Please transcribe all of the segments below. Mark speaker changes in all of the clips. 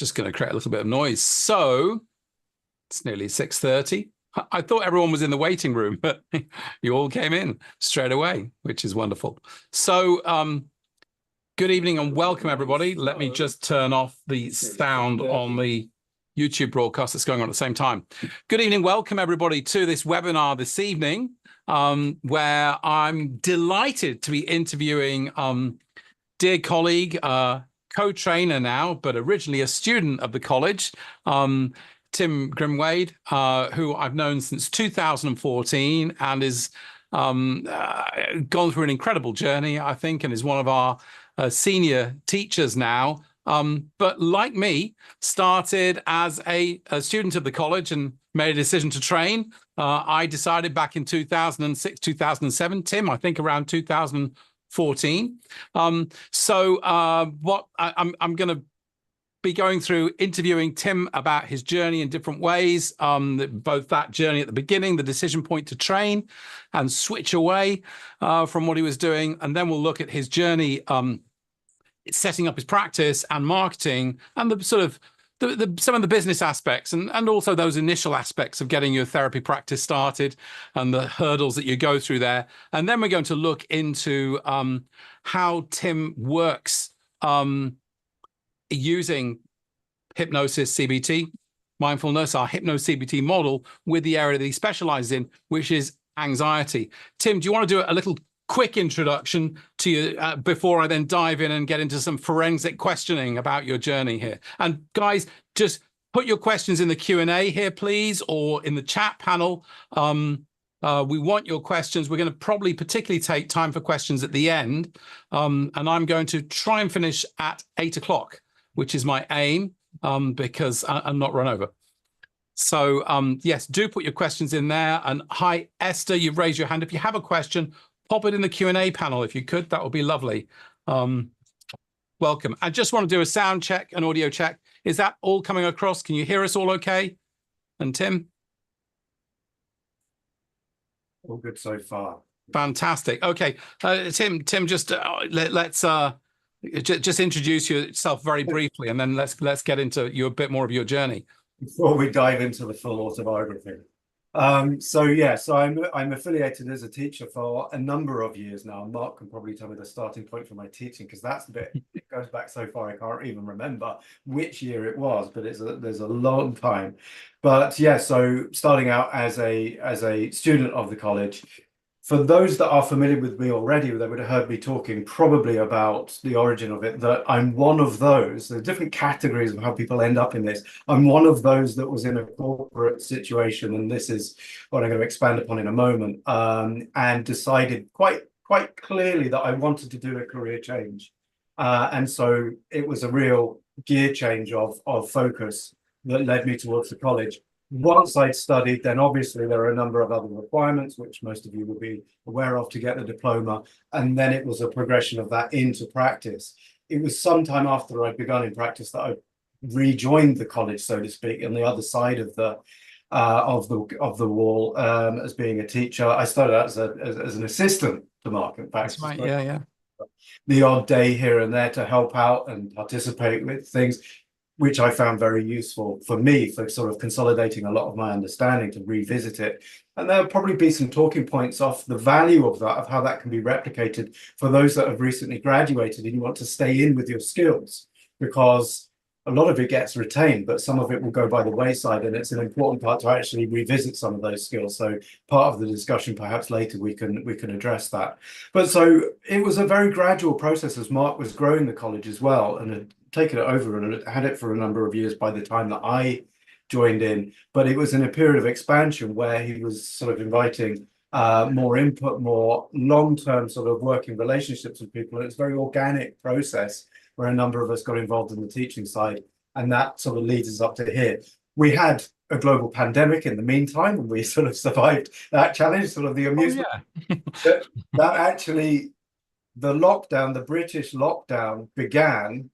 Speaker 1: just going to create a little bit of noise. So it's nearly 6:30. I thought everyone was in the waiting room, but you all came in straight away, which is wonderful. So good evening and welcome, everybody. Let me just turn off the sound on the YouTube broadcast that's going on at the same time. Good evening, welcome, everybody, to this webinar this evening, where I'm delighted to be interviewing dear colleague, co-trainer now, but originally a student of the college, Tim Grimwade, who I've known since 2014 and is gone through an incredible journey, I think, and is one of our senior teachers now. But like me, started as a student of the college and made a decision to train. I decided back in 2006, 2007, Tim, I think around 2014. What I'm going to be going through interviewing Tim about his journey in different ways, both that journey at the beginning, the decision point to train and switch away from what he was doing. And then we'll look at his journey setting up his practice and marketing and the sort of some of the business aspects and also those initial aspects of getting your therapy practice started and the hurdles that you go through there. And then we're going to look into how Tim works using hypnosis, CBT, mindfulness, our Hypno-CBT model with the area that he specializes in, which is anxiety. Tim, do you want to do a little quick introduction to you before I then dive in and get into some forensic questioning about your journey here? And guys, just put your questions in the Q&A here, please, or in the chat panel. We want your questions. We're going to probably particularly take time for questions at the end. And I'm going to try and finish at 8 o'clock, which is my aim, because I'm not run over. So yes, do put your questions in there. And hi, Esther, you've raised your hand. If you have a question, pop it in the Q&A panel if you could. That would be lovely. Welcome. I just want to do a sound check, an audio check. Is that all coming across? Can you hear us all okay? And Tim?
Speaker 2: All good so far.
Speaker 1: Fantastic. Okay, Tim, just let's just introduce yourself very briefly, and then let's get into a bit more of your journey
Speaker 2: before we dive into the full autobiography. So I'm affiliated as a teacher for a number of years now. Mark can probably tell me the starting point for my teaching, because that's the bit, it goes back so far I can't even remember which year it was, but there's a long time. But yeah, so starting out as a student of the college. For those that are familiar with me already, they would have heard me talking probably about the origin of it, that I'm one of those. There are different categories of how people end up in this. I'm one of those that was in a corporate situation, and this is what I'm going to expand upon in a moment, and decided quite clearly that I wanted to do a career change. And so it was a real gear change of focus that led me towards the college. Once I'd studied, then obviously there are a number of other requirements, which most of you will be aware of, to get the diploma. And then it was a progression of that into practice. It was sometime after I'd begun in practice that I rejoined the college, so to speak, on the other side of the wall, as being a teacher. I started out as an assistant to Mark, in fact.
Speaker 1: That's right. Yeah.
Speaker 2: The odd day here and there to help out and participate with things, which I found very useful for me, for sort of consolidating a lot of my understanding, to revisit it. And there'll probably be some talking points off the value of that, of how that can be replicated for those that have recently graduated and you want to stay in with your skills, because a lot of it gets retained, but some of it will go by the wayside, and it's an important part to actually revisit some of those skills. So part of the discussion, perhaps later, we can address that. But so it was a very gradual process as Mark was growing the college as well, and had taken it over and had it for a number of years by the time that I joined in. But it was in a period of expansion where he was sort of inviting more input, more long-term sort of working relationships with people. And it's a very organic process where a number of us got involved in the teaching side, and that sort of leads us up to here. We had a global pandemic in the meantime, and we sort of survived that challenge, sort of the amusement.
Speaker 1: Oh,
Speaker 2: yeah. that actually, the lockdown, the British lockdown, began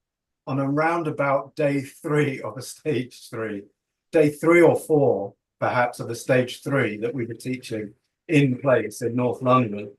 Speaker 2: on around about day 3 of a stage 3, day 3 or 4, perhaps, of a stage 3 that we were teaching in place in North London.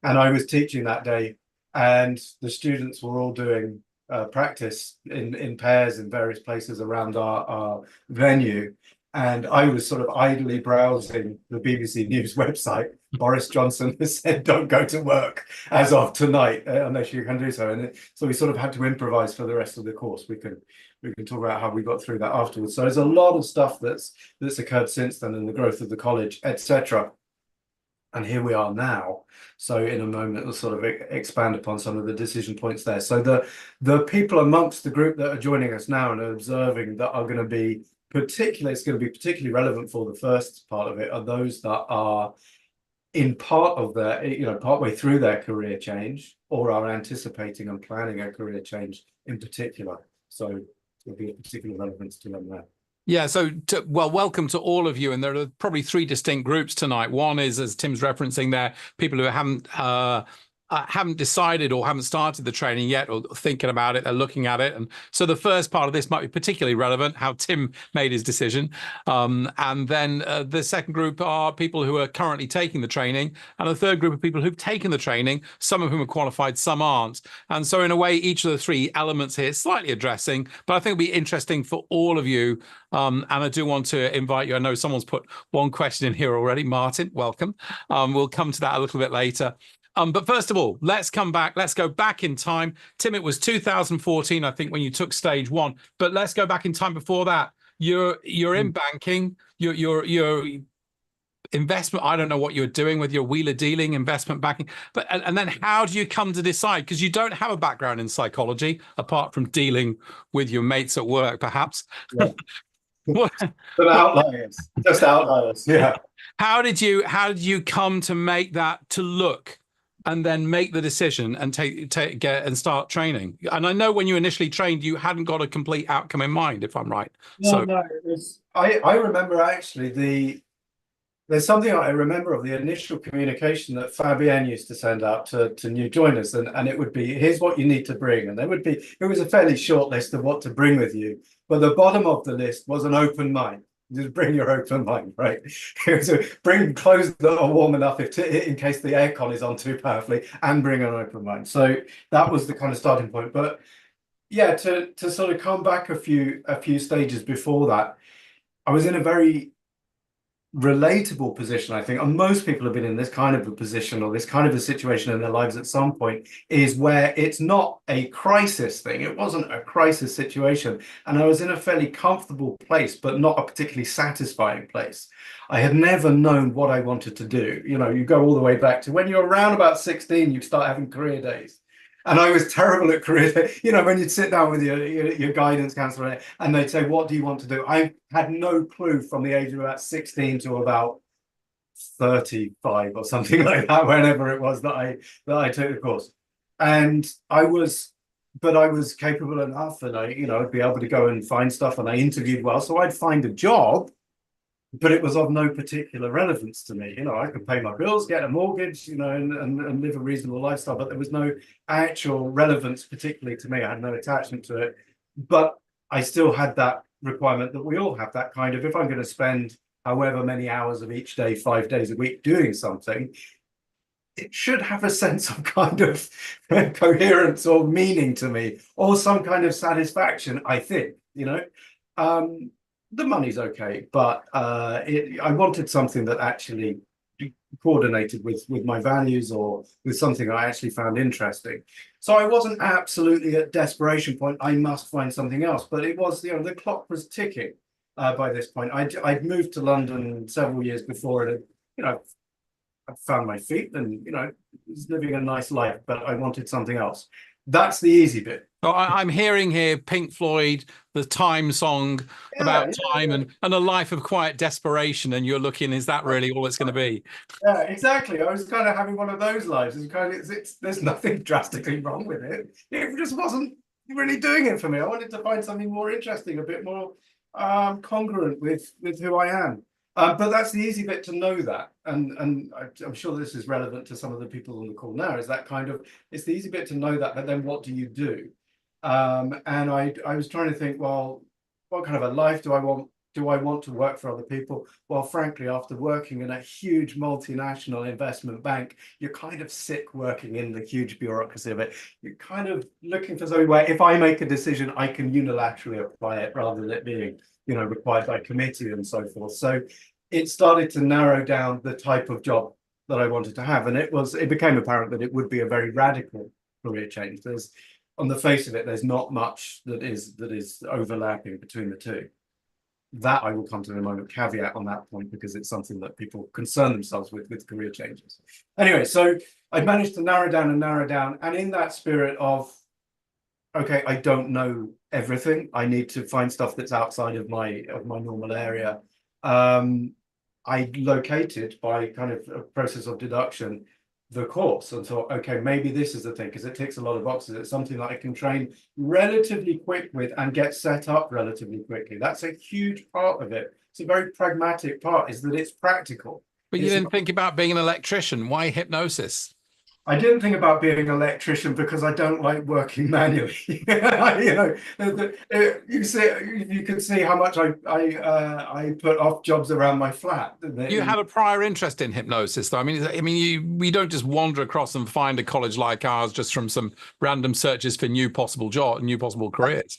Speaker 2: And I was teaching that day, and the students were all doing practice in pairs in various places around our venue. And I was sort of idly browsing the BBC News website. Boris Johnson has said, don't go to work as of tonight, unless you can do so. And so we sort of had to improvise for the rest of the course. We can talk about how we got through that afterwards. So there's a lot of stuff that's occurred since then, and the growth of the college, etc. And here we are now. So in a moment, we'll sort of expand upon some of the decision points there. So the people amongst the group that are joining us now and are observing that are going to be particularly relevant for the first part of it are those that are in part of their, partway through their career change, or are anticipating and planning a career change in particular. So there'll be a particular relevance to them there.
Speaker 1: Yeah, so welcome to all of you. And there are probably three distinct groups tonight. One is, as Tim's referencing there, people who haven't decided or haven't started the training yet, or thinking about it, they're looking at it. And so the first part of this might be particularly relevant, how Tim made his decision. And then the second group are people who are currently taking the training. And the third group of people who've taken the training, some of whom are qualified, some aren't. And so in a way, each of the three elements here is slightly addressing, but I think it'll be interesting for all of you. And I do want to invite you. I know someone's put one question in here already. Martin, welcome. We'll come to that a little bit later. But first of all, let's go back in time. Tim, it was 2014, I think, when you took stage one. But let's go back in time before that. You're in banking. Your investment. I don't know what you're doing with your wheeler dealing, investment banking. But and then how do you come to decide? Because you don't have a background in psychology, apart from dealing with your mates at work, perhaps.
Speaker 2: Yeah. But outliers, just outliers. Yeah.
Speaker 1: How did you come to make that to look? And then make the decision and get and start training. And I know when you initially trained, you hadn't got a complete outcome in mind, if I'm right.
Speaker 2: No, it was. I remember actually there's something I remember of the initial communication that Fabienne used to send out to new joiners, and it would be, here's what you need to bring, and it was a fairly short list of what to bring with you, but the bottom of the list was an open mind. Just bring your open mind, right? So bring clothes that are warm enough in case the aircon is on too powerfully, and bring an open mind. So that was the kind of starting point. But yeah, to sort of come back a few stages before that, I was in a very relatable position, I think, and most people have been in this kind of a position or this kind of a situation in their lives at some point, is where it's not a crisis thing. It wasn't a crisis situation, and I was in a fairly comfortable place, but not a particularly satisfying place. I had never known what I wanted to do. You go all the way back to when you're around about 16, you start having career days. And I was terrible at career. When you'd sit down with your guidance counselor and they'd say, what do you want to do? I had no clue from the age of about 16 to about 35 or something like that, whenever it was that I took the course. And I was capable enough, and I'd be able to go and find stuff, and I interviewed well. So I'd find a job, but it was of no particular relevance to me. I could pay my bills, get a mortgage, and live a reasonable lifestyle, but there was no actual relevance particularly to me. I had no attachment to it, but I still had that requirement that we all have, that kind of, if I'm going to spend however many hours of each day, 5 days a week doing something, it should have a sense of kind of coherence or meaning to me, or some kind of satisfaction, I think, the money's okay, but I wanted something that actually coordinated with my values, or with something I actually found interesting. So I wasn't absolutely at desperation point, I must find something else, but it was, the clock was ticking by this point. I'd moved to London several years before, and I found my feet, and was living a nice life, but I wanted something else. That's the easy bit.
Speaker 1: Oh, I'm hearing here Pink Floyd, the Time song, about time, and a life of quiet desperation, and you're looking, is that really all it's going to be?
Speaker 2: Yeah, exactly. I was kind of having one of those lives. There's nothing drastically wrong with it. It just wasn't really doing it for me. I wanted to find something more interesting, a bit more congruent with who I am. But that's the easy bit, to know that, and I'm sure this is relevant to some of the people on the call now, is that kind of, it's the easy bit to know that, but then what do you do? And I was trying to think, well, what kind of a life do I want? do I want to work for other people? Well, frankly, after working in a huge multinational investment bank, you're kind of sick working in the huge bureaucracy of it. You're kind of looking for something where if I make a decision, I can unilaterally apply it rather than it being, required by committee and so forth. So it started to narrow down the type of job that I wanted to have. And it became apparent that it would be a very radical career change. On the face of it, there's not much that is overlapping between the two. That I will come to in a moment, caveat on that point, because it's something that people concern themselves with career changes. Anyway, so I managed to narrow down, and in that spirit of, okay, I don't know everything, I need to find stuff that's outside of my normal area. I located, by kind of a process of deduction, the course, and thought, okay, maybe this is the thing, because it ticks a lot of boxes. It's something that I can train relatively quick with and get set up relatively quickly. That's a huge part of it. It's a very pragmatic part, is that it's practical.
Speaker 1: But you didn't think about being an electrician. Why hypnosis?
Speaker 2: I didn't think about being an electrician because I don't like working manually. You can see how much I put off jobs around my flat.
Speaker 1: You had a prior interest in hypnosis, though. I mean, we don't just wander across and find a college like ours just from some random searches for new possible careers.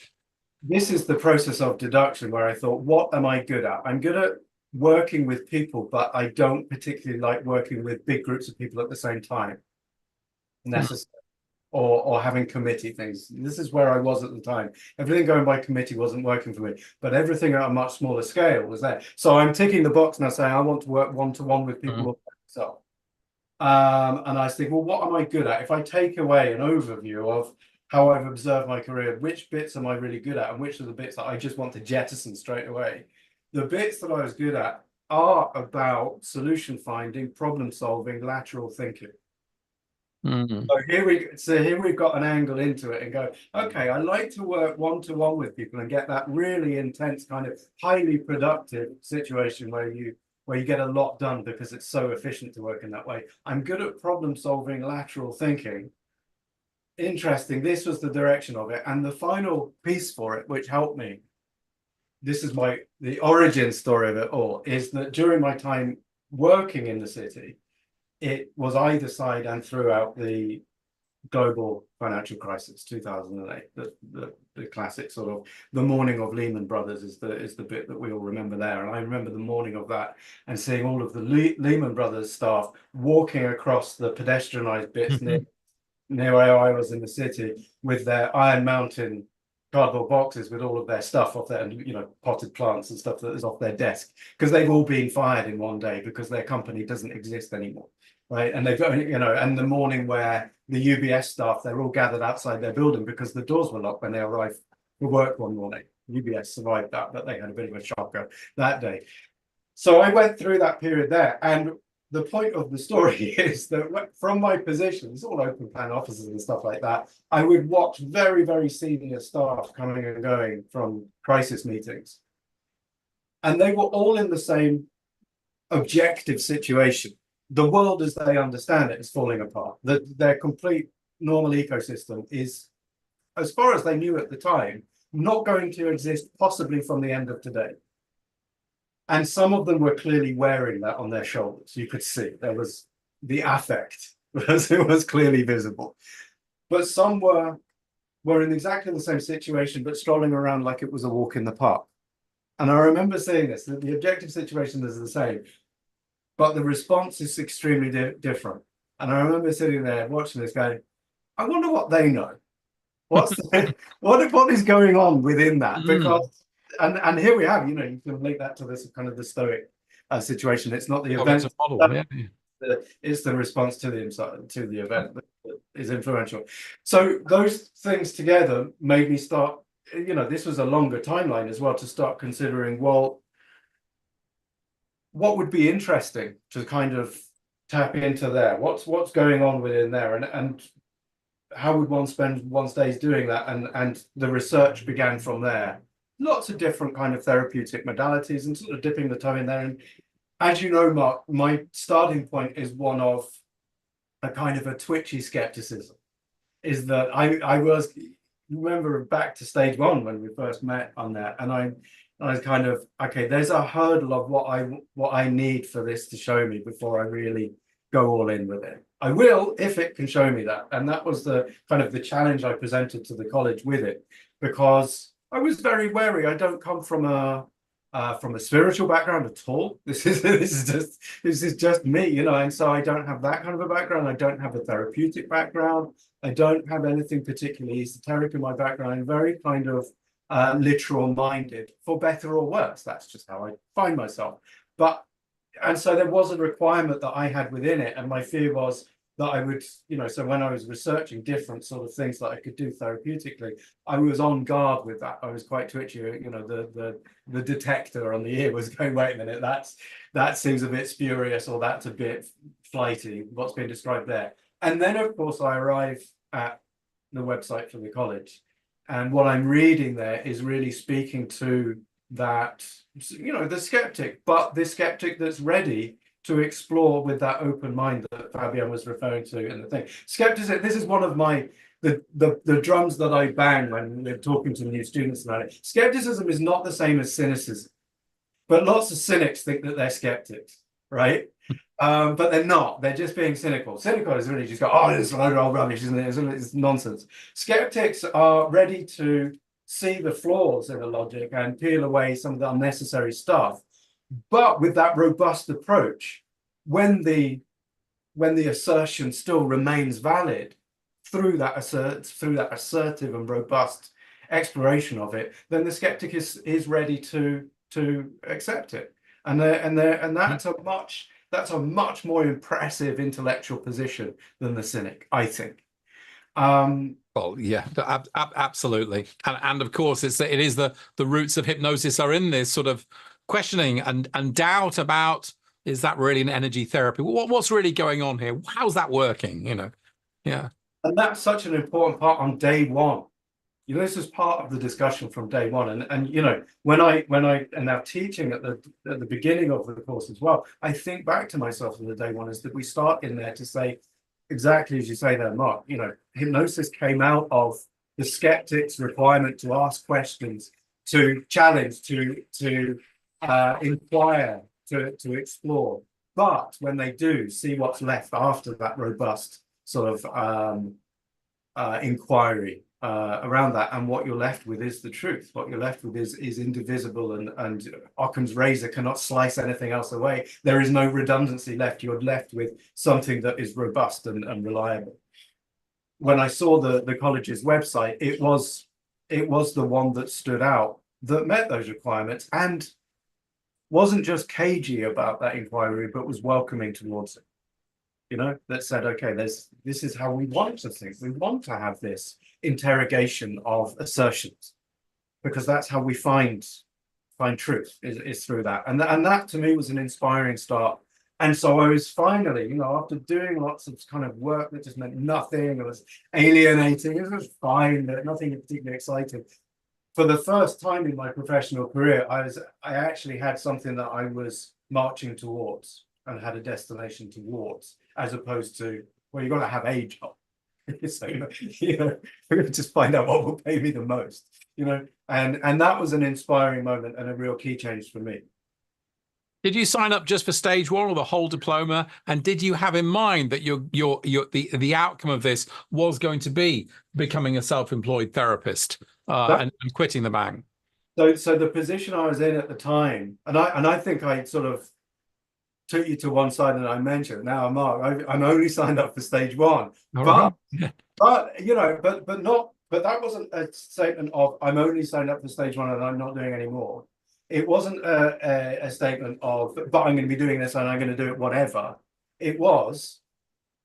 Speaker 2: This is the process of deduction where I thought, what am I good at? I'm good at working with people, but I don't particularly like working with big groups of people at the same time. Necessary, or having committee things. This is where I was at the time. Everything going by committee wasn't working for me, but everything at a much smaller scale was there. So I'm ticking the box now, saying I want to work one-to-one with people like myself. And I was thinking, well, what am I good at? If I take away an overview of how I've observed my career, which bits am I really good at, and which are the bits that I just want to jettison straight away? The bits that I was good at are about solution finding, problem solving, lateral thinking. So here we've got an angle into it and go, okay, I like to work one-to-one with people and get that really intense, kind of highly productive situation where you get a lot done because it's so efficient to work in that way. I'm good at problem solving, lateral thinking. Interesting. This was the direction of it. And the final piece for it, which helped me, this is the origin story of it all, is that during my time working in the city, it was either side and throughout the global financial crisis, 2008, the classic sort of the morning of Lehman Brothers is the bit that we all remember there. And I remember the morning of that and seeing all of the Lehman Brothers staff walking across the pedestrianized bits near where I was in the city with their Iron Mountain cardboard boxes with all of their stuff off there, and potted plants and stuff that is off their desk, because they've all been fired in one day because their company doesn't exist anymore, right? And they've and the morning where the UBS staff, they're all gathered outside their building because the doors were locked when they arrived for work one morning. UBS survived that, but they had a bit of a shocker that day. So I went through that period there, and the point of the story is that from my position, it's all open plan offices and stuff like that, I would watch very, very senior staff coming and going from crisis meetings. And they were all in the same objective situation. The world as they understand it is falling apart. Their complete normal ecosystem is, as far as they knew at the time, not going to exist possibly from the end of today. And some of them were clearly wearing that on their shoulders. You could see there was the affect, it was clearly visible. But some were in exactly the same situation, but strolling around like it was a walk in the park. And I remember saying this, that the objective situation is the same, but the response is extremely different. And I remember sitting there watching this going, I wonder what they know. What is going on within that? Because and here we have, you can link that to this kind of the Stoic situation. It's not the event, it's the response to the event that is influential. So those things together made me start, this was a longer timeline as well, to start considering, well, what would be interesting to kind of tap into there? What's going on within there, and how would one spend one's days doing that? And the research began from there. Lots of different kind of therapeutic modalities and sort of dipping the toe in there. And as you know, Mark, my starting point is one of a kind of a twitchy skepticism. Is that I was, remember back to stage one when we first met on that, and I was kind of, okay, there's a hurdle of what I need for this to show me before I really go all in with it. I will if it can show me that. And that was the kind of the challenge I presented to the college with it, because I was very wary. I don't come from a spiritual background at all. This is just me, you know, and so I don't have that kind of a background. I don't have a therapeutic background. I don't have anything particularly esoteric in my background. I'm very kind of literal minded, for better or worse. That's just how I find myself. And so there was a requirement that I had within it, and my fear was that I would, you know, so when I was researching different sort of things that I could do therapeutically, I was on guard with that. I was quite twitchy, you know, the detector on the ear was going, wait a minute, that seems a bit spurious, or that's a bit flighty, what's being described there. And then of course I arrive at the website for the college, and what I'm reading there is really speaking to that, you know, the skeptic, but the skeptic that's ready to explore with that open mind that Fabian was referring to in the thing. Skepticism, this is one of my the drums that I bang when we're talking to new students about it. Skepticism is not the same as cynicism, but lots of cynics think that they're skeptics, right? But they're not. They're just being cynical. Cynical is really just go, oh, it's a load of old rubbish, isn't it? It's nonsense. Skeptics are ready to see the flaws in the logic and peel away some of the unnecessary stuff. But with that robust approach, when the assertion still remains valid through that assertive and robust exploration of it, then the skeptic is ready to accept it. And that's a much more impressive intellectual position than the cynic, I think.
Speaker 1: Well, yeah, absolutely, and of course, it is the roots of hypnosis are in this sort of questioning and doubt about, is that really an energy therapy? What's really going on here? How's that working? You know, yeah.
Speaker 2: And that's such an important part on day one. You know, this is part of the discussion from day one. And you know, when I am now teaching at the beginning of the course as well, I think back to myself in the day one is that we start in there to say, exactly as you say there, Mark, you know, hypnosis came out of the skeptic's requirement to ask questions, to challenge, to inquire, to explore. But when they do, see what's left after that robust sort of inquiry around that, and what you're left with is the truth. What you're left with is indivisible, and Occam's razor cannot slice anything else away. There is no redundancy left. You're left with something that is robust and reliable. When I saw the college's website, it was the one that stood out, that met those requirements, and wasn't just cagey about that inquiry, but was welcoming towards it. You know, that said, okay, this is how we want to think. We want to have this interrogation of assertions, because that's how we find truth is through that. And that to me was an inspiring start. And so I was finally, you know, after doing lots of kind of work that just meant nothing, it was alienating, it was fine, but nothing particularly exciting. For the first time in my professional career, I actually had something that I was marching towards and had a destination towards, as opposed to, well, you've got to have a job. So, you know, just find out what will pay me the most, you know, and that was an inspiring moment and a real key change for me.
Speaker 1: Did you sign up just for stage one or the whole diploma? And did you have in mind that the outcome of this was going to be becoming a self-employed therapist and quitting the bank?
Speaker 2: So the position I was in at the time, and I think I sort of took you to one side and I mentioned, now Mark, I'm only signed up for stage one. But you know, but that wasn't a statement of I'm only signed up for stage one and I'm not doing any more. It wasn't a statement of, but I'm going to be doing this and I'm going to do it whatever. It was,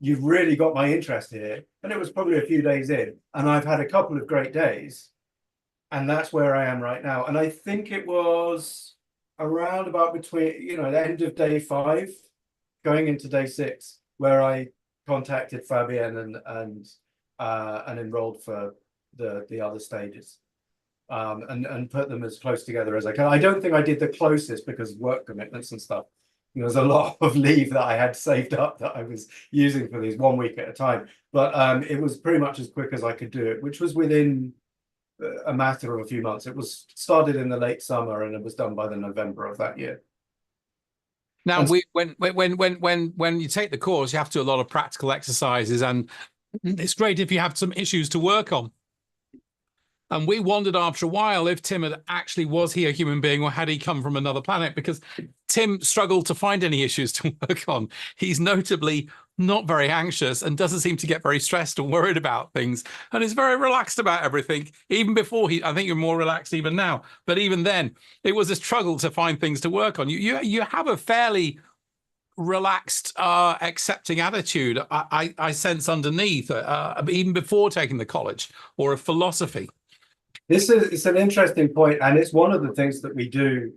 Speaker 2: you've really got my interest here. And it was probably a few days in, and I've had a couple of great days, and that's where I am right now. And I think it was around about between, you know, the end of day 5 going into day 6 where I contacted Fabienne and enrolled for the other stages, and put them as close together as I can. I don't think I did the closest because of work commitments and stuff. You know, there's a lot of leave that I had saved up that I was using for these 1 week at a time, but it was pretty much as quick as I could do it, which was within a matter of a few months. It was started in the late summer and it was done by the November of that year.
Speaker 1: Now,
Speaker 2: And
Speaker 1: when you take the course, you have to do a lot of practical exercises, and it's great if you have some issues to work on. And we wondered after a while if Tim was he a human being, or had he come from another planet? Because Tim struggled to find any issues to work on. He's notably not very anxious and doesn't seem to get very stressed or worried about things, and is very relaxed about everything. Even before I think you're more relaxed even now, but even then, it was a struggle to find things to work on. You have a fairly relaxed, accepting attitude. I sense underneath, even before taking the college or a philosophy.
Speaker 2: it's an interesting point, and it's one of the things that we do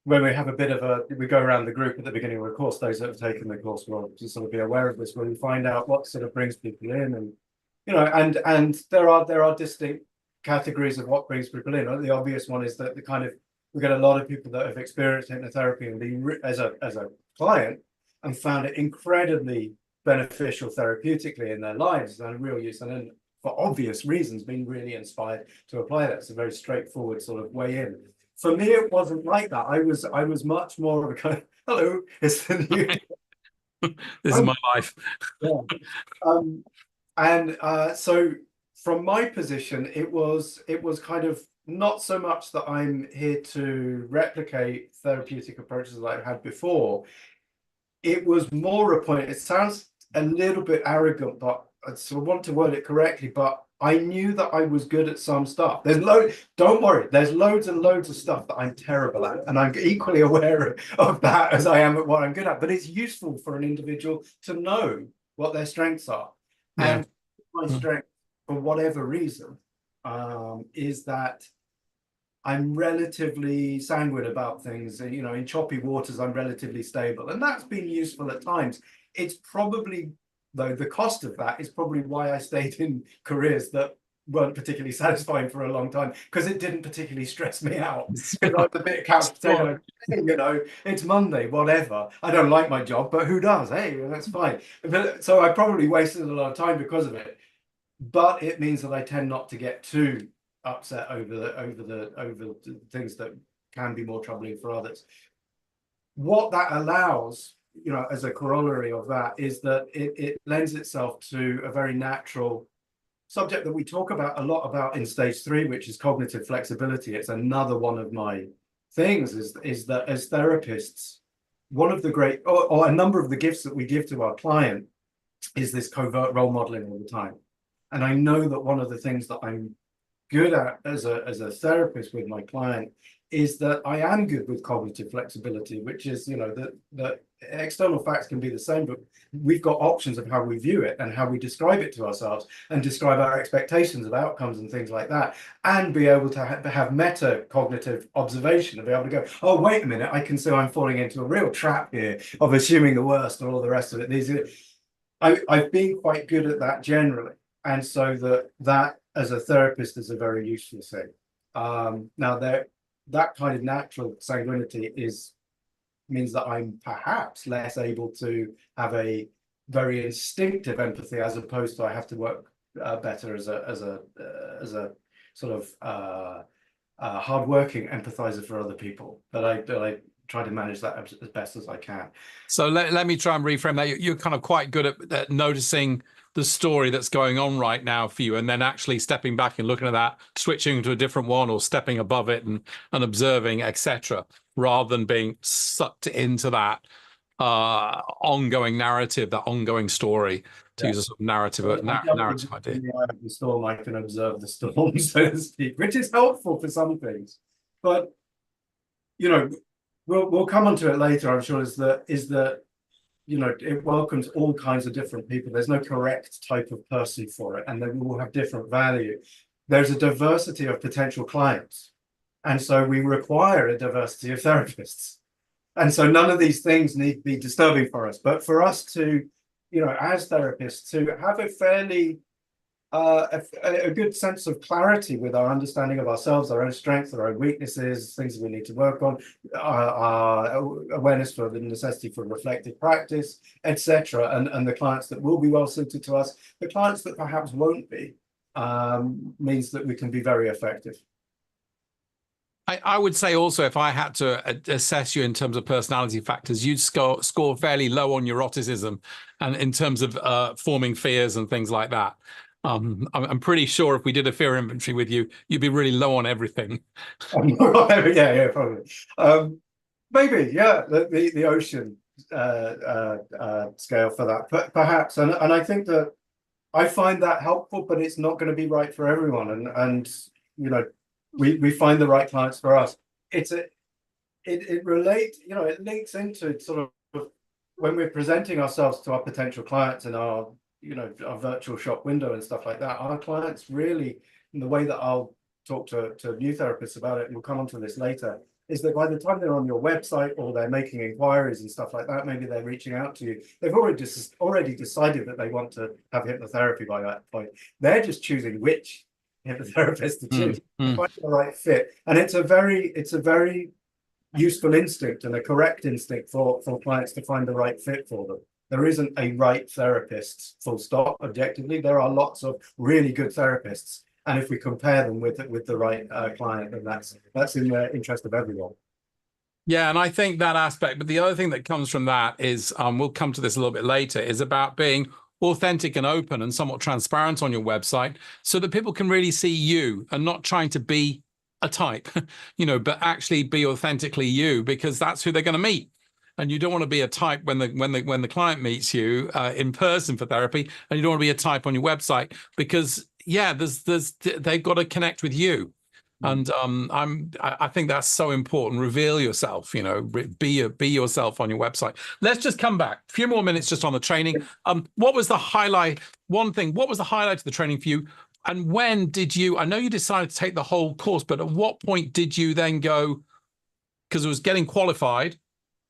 Speaker 2: when we have a bit of we go around the group at the beginning of the course. Those that have taken the course will just sort of be aware of this, when we find out what sort of brings people in, and and there are distinct categories of what brings people in. The obvious one is that we get a lot of people that have experienced hypnotherapy and been as a client and found it incredibly beneficial therapeutically in their lives and real use, and then for obvious reasons been really inspired to apply that. It's a very straightforward sort of way in. For me, it wasn't like that. I was much more of a kind of, hello, it's the new
Speaker 1: This is my life.
Speaker 2: Yeah. So from my position, it was kind of not so much that I'm here to replicate therapeutic approaches that I've had before. It was more a point. It sounds a little bit arrogant, but I sort of want to word it correctly, but I knew that I was good at some stuff. Don't worry, there's loads and loads of stuff that I'm terrible at, and I'm equally aware of that as I am at what I'm good at. But it's useful for an individual to know what their strengths are.
Speaker 1: Yeah.
Speaker 2: And my strength, for whatever reason, is that I'm relatively sanguine about things. In choppy waters, I'm relatively stable, and that's been useful at times. It's probably, though, the cost of that is probably why I stayed in careers that weren't particularly satisfying for a long time, because it didn't particularly stress me out. Because I was a bit couch potato, it's Monday, whatever. I don't like my job, but who does? Hey, that's fine. So I probably wasted a lot of time because of it. But it means that I tend not to get too upset over the things that can be more troubling for others. What that allows, as a corollary of that, is that it lends itself to a very natural subject that we talk about a lot about in stage 3, which is cognitive flexibility. It's another one of my things, is that as therapists, one of the great, or a number of the gifts that we give to our client is this covert role modeling all the time. And I know that one of the things that I'm good at as a therapist with my client is that I am good with cognitive flexibility, which is, that external facts can be the same, but we've got options of how we view it and how we describe it to ourselves and describe our expectations of outcomes and things like that, and be able to have meta cognitive observation and be able to go, oh, wait a minute, I can see I'm falling into a real trap here of assuming the worst and all the rest of it. I've been quite good at that generally. And so that as a therapist is a very useful thing. Now that kind of natural sanguinity means that I'm perhaps less able to have a very instinctive empathy, as opposed to I have to work better as a sort of hardworking empathizer for other people. But I try to manage that as best as I can.
Speaker 1: So let me try and reframe that. You're kind of quite good at noticing the story that's going on right now for you, and then actually stepping back and looking at that, switching to a different one, or stepping above it and observing, etc., rather than being sucked into that ongoing narrative, that ongoing story, to use a sort of narrative idea.
Speaker 2: In the eye of the storm, I can observe the storm, so to speak, which is helpful for some things. But we'll come onto it later, I'm sure, is that it welcomes all kinds of different people. There's no correct type of person for it, and they will have different value. There's a diversity of potential clients, and so we require a diversity of therapists. And so none of these things need to be disturbing for us, but for us to, as therapists, to have a fairly a good sense of clarity with our understanding of ourselves, our own strengths, our own weaknesses, things that we need to work on, our awareness for the necessity for reflective practice, etc., and the clients that will be well suited to us, the clients that perhaps won't be. means that we can be very effective.
Speaker 1: I would say also, if I had to assess you in terms of personality factors, you'd score fairly low on neuroticism and in terms of forming fears and things like that. I'm pretty sure if we did a fear inventory with you, you'd be really low on everything.
Speaker 2: Yeah, probably. Maybe, yeah, the ocean scale for that, perhaps. And I think that I find that helpful, but it's not going to be right for everyone. And you know, we find the right clients for us. It relates, you know, it links into sort of when we're presenting ourselves to our potential clients in our, you know, our virtual shop window and stuff like that. Our clients really, in the way that I'll talk to new therapists about it, and we'll come on to this later, is that by the time they're on your website or they're making inquiries and stuff like that, maybe they're reaching out to you, they've already decided that they want to have hypnotherapy by that point. They're just choosing which hypnotherapist to choose, to find the right fit. And it's a very useful instinct and a correct instinct for clients to find the right fit for them. There isn't a right therapist, full stop, objectively. There are lots of really good therapists. And if we compare them with the right client, then that's in the interest of everyone.
Speaker 1: Yeah, and I think that aspect, but the other thing that comes from that is, we'll come to this a little bit later, is about being authentic and open and somewhat transparent on your website so that people can really see you and not trying to be a type, you know, but actually be authentically you, because that's who they're going to meet. And you don't want to be a type when the client meets you in person for therapy, and you don't want to be a type on your website because, yeah, they've got to connect with you. And I think that's so important. Reveal yourself, you know, be yourself on your website. Let's just come back a few more minutes just on the training. What was the highlight? One thing, what was the highlight of the training for you? And when did you, I know you decided to take the whole course, but at what point did you then go, because it was getting qualified,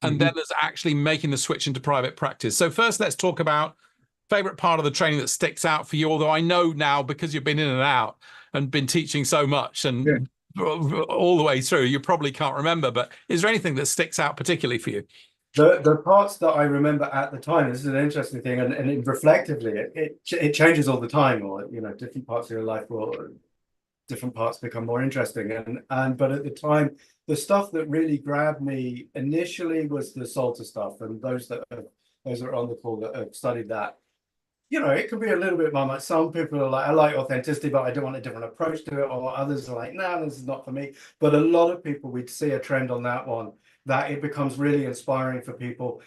Speaker 1: and then there's actually making the switch into private practice. So first, let's talk about favorite part of the training that sticks out for you, although I know now, because you've been in and out and been teaching so much and all the way through, you probably can't remember, but is there anything that sticks out particularly for you?
Speaker 2: The parts that I remember at the time, this is an interesting thing, and reflectively, it changes all the time, or, you know, different parts of your life will, different parts become more interesting. But at the time, the stuff that really grabbed me initially was the Salter stuff, and those that are on the call that have studied that, you know, it could be a little bit more like, some people are like, I like authenticity, but I don't want a different approach to it, or others are like, no, this is not for me. But a lot of people, we'd see a trend on that one, that it becomes really inspiring for people.